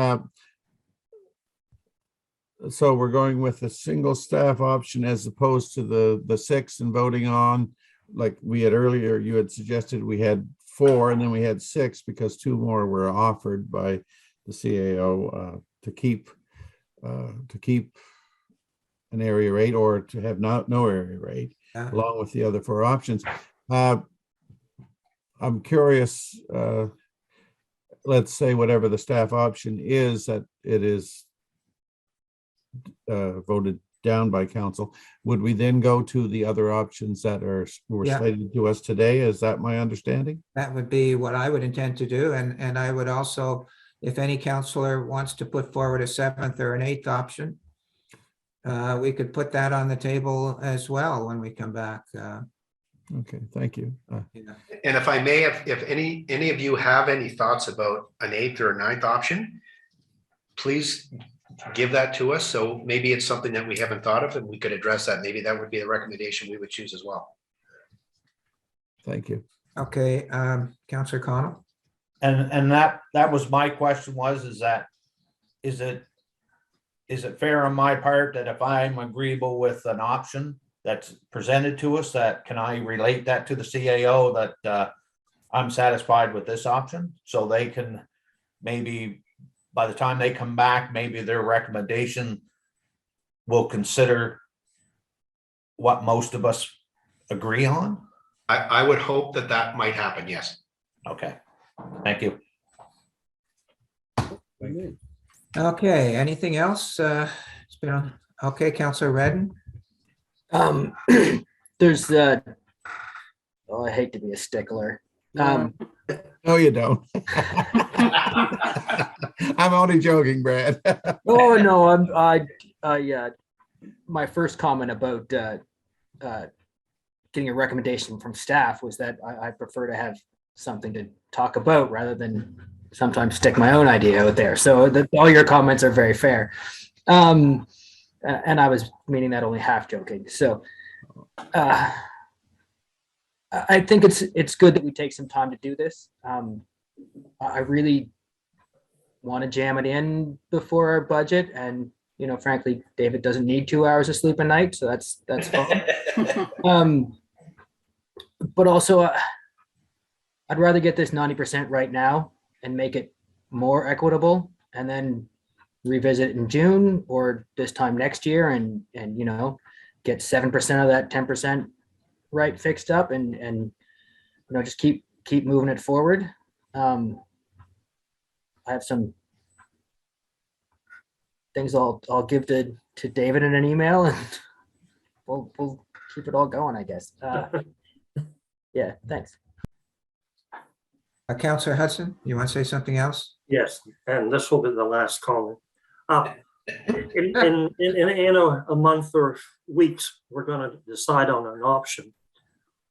So we're going with a single staff option as opposed to the 6 and voting on, like we had earlier, you had suggested we had 4 and then we had 6 because 2 more were offered by the CAO to keep an area rate or to have no area rate, along with the other 4 options. I'm curious, let's say whatever the staff option is, that it is voted down by council, would we then go to the other options that were slated to us today? Is that my understanding? That would be what I would intend to do. And I would also, if any councillor wants to put forward a 7th or an 8th option, we could put that on the table as well when we come back. Okay, thank you. And if I may, if any of you have any thoughts about an 8th or a 9th option, please give that to us. So maybe it's something that we haven't thought of and we could address that. Maybe that would be the recommendation we would choose as well. Thank you. Okay, Councillor Connell. And that was my question is it fair on my part that if I'm agreeable with an option that's presented to us, that can I relate that to the CAO that I'm satisfied with this option? So they can maybe, by the time they come back, maybe their recommendation will consider what most of us agree on? I would hope that might happen, yes. Okay, thank you. Okay, anything else? It's been on. Okay, Councillor Redden. There's I hate to be a stickler. No, you don't. I'm only joking, Brad. Oh no, my first comment about getting a recommendation from staff was that I prefer to have something to talk about rather than sometimes stick my own idea out there. So all your comments are very fair. And I was meaning that only half joking. So I think it's good that we take some time to do this. I really want to jam it in before our budget, and frankly, David doesn't need 2 hours of sleep a night, so that's fine. But also, I'd rather get this 90% right now and make it more equitable, and then revisit it in June or this time next year, and get 7% of that 10% right fixed up, and just keep moving it forward. I have some things I'll give to David in an email, and we'll keep it all going, I guess. Yeah, thanks. Councillor Hudson, you want to say something else? Yes, and this will be the last comment. In a month or weeks, we're going to decide on an option.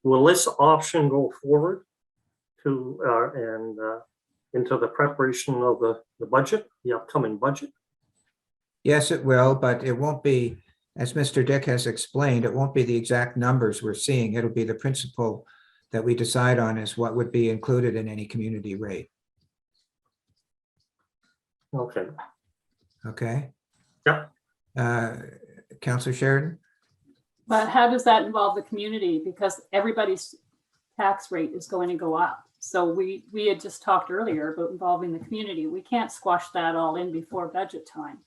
Will this option go forward to into the preparation of the budget, the upcoming budget? Yes, it will, but it won't be, as Mr. Dick has explained, it won't be the exact numbers we're seeing. It'll be the principle that we decide on is what would be included in any community rate. Okay. Okay. Yep. Councillor Sheridan? But how does that involve the community? Because everybody's tax rate is going to go up. So we had just talked earlier about involving the community. We can't squash that all in before budget time.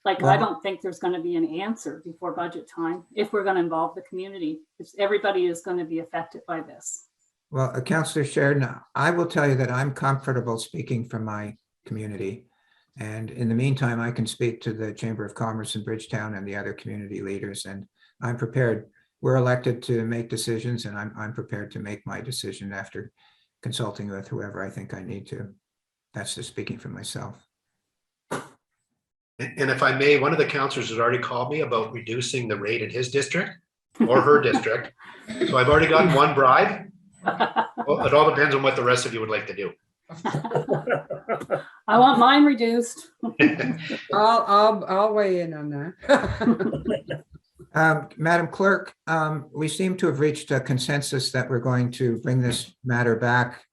Like, I Well- don't think there's going to be an answer before budget time if we're going to involve the community, because everybody is going to be affected by this. Well, Councillor Sheridan, I will tell you that I'm comfortable speaking for my community. And in the meantime, I can speak to the Chamber of Commerce in Bridgetown and the other community leaders, and I'm prepared. We're elected to make decisions, and I'm prepared to make my decision after consulting with whoever I think I need to. That's just speaking for myself. And if I may, one of the counselors has already called me about reducing the rate in his district or her district. So I've already gotten one bribe. Well, it all depends on what the rest of you would like to do. I want mine reduced. I'll weigh in on that. Madam Clerk, we seem to have reached a consensus that we're going to bring this matter back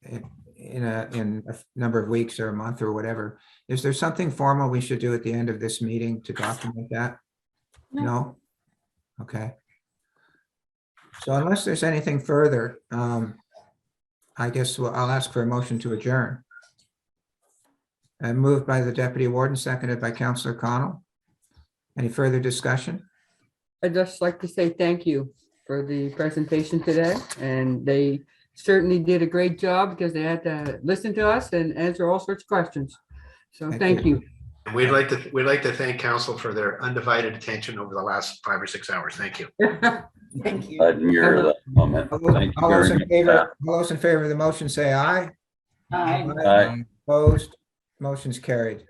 in a number of weeks or a month or whatever. Is there something formal we should do at the end of this meeting to document that? No? Okay. So unless there's anything further, I guess I'll ask for a motion to adjourn. And moved by the Deputy Warden, seconded by Councillor Connell. Any further discussion? I'd just like to say thank you for the presentation today, and they certainly did a great job because they had to listen to us and answer all sorts of questions. So thank you. And we'd like to thank council for their undivided attention over the last 5 or 6 hours. Thank you. Thank you. Glad to hear that comment. Thank you All those very in much. favor, all those in favor of the motion say aye. Aye. Aye. Opposed, motion's carried.